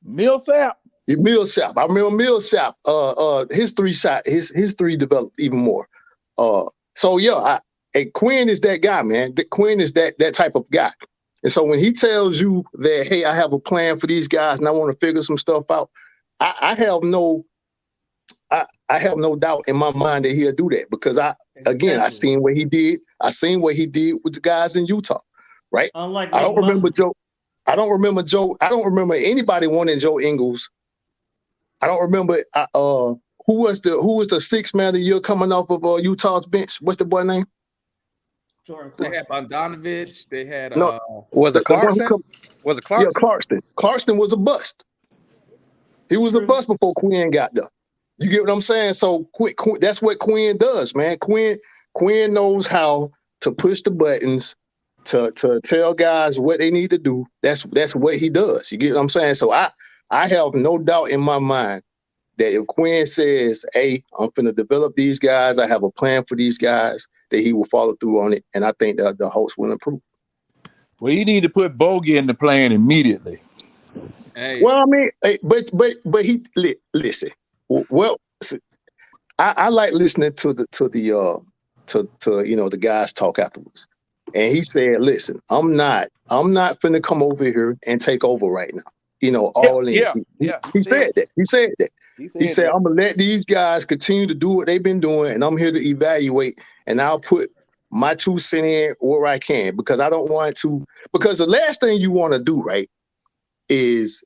Millsap. Millsap. I remember Millsap. His three developed even more. So yeah, Quinn is that guy, man. Quinn is that type of guy. And so when he tells you that, hey, I have a plan for these guys and I want to figure some stuff out, I have no doubt in my mind that he'll do that because I seen what he did. I seen what he did with the guys in Utah, right? Unlike I don't remember Joe. I don't remember anybody wanting Joe Ingles. I don't remember who was the sixth man of the year coming off of Utah's bench. What's the boy name? They had Bogdanovich. They had was it Clarkson? Was it Clarkson? Yeah, Clarkson. Clarkson was a bust. He was a bust before Quinn got there. You get what I'm saying? So that's what Quinn does, man. Quinn knows how to push the buttons, to tell guys what they need to do. That's what he does. You get what I'm saying? So I have no doubt in my mind that if Quinn says, hey, I'm finna develop these guys, I have a plan for these guys, that he will follow through on it. And I think that the host will improve. Well, you need to put Bogey in the plan immediately. Hey. Well, I mean, but he listen. Well, I like listening to the guys talk afterwards. And he said, listen, I'm not finna come over here and take over right now. All in. He said that. He said I'm gonna let these guys continue to do what they've been doing, and I'm here to evaluate, and I'll put my 2 cents in where I can because I don't want to. Because the last thing you want to do, right, is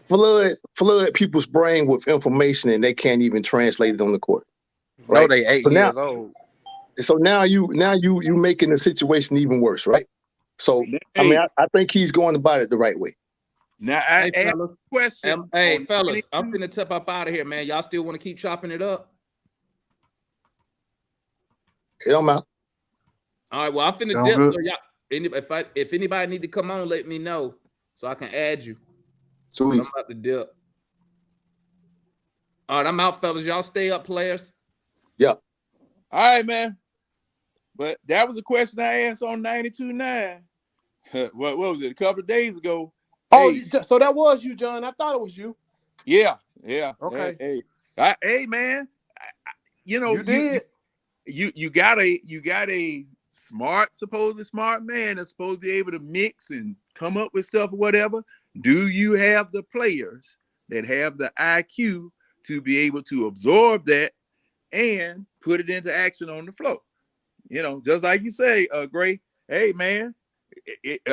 flood people's brain with information and they can't even translate it on the court. Right? No, they 8 years old. So now you making the situation even worse, right? So I mean, I think he's going about it the right way. Now I ask a question. Hey fellas, I'm finna tip up out of here, man. Y'all still want to keep chopping it up? It don't matter. All right, well, I'm finna dip. So y'all, if anybody need to come on, let me know so I can add you. So I'm about to dip. All right, I'm out, fellas. Y'all stay up, players. Yeah. All right, man. But that was a question I asked on 92.9. What was it? A couple of days ago. Oh, so that was you, John. I thought it was you. Yeah. Okay. Hey, man. You did. You got a supposedly smart man that's supposed to be able to mix and come up with stuff or whatever. Do you have the players that have the IQ to be able to absorb that and put it into action on the floor? Just like you say, Gray, hey, man,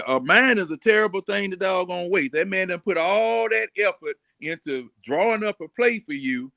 a mind is a terrible thing to doggone waste. That man done put all that effort into drawing up a play for you,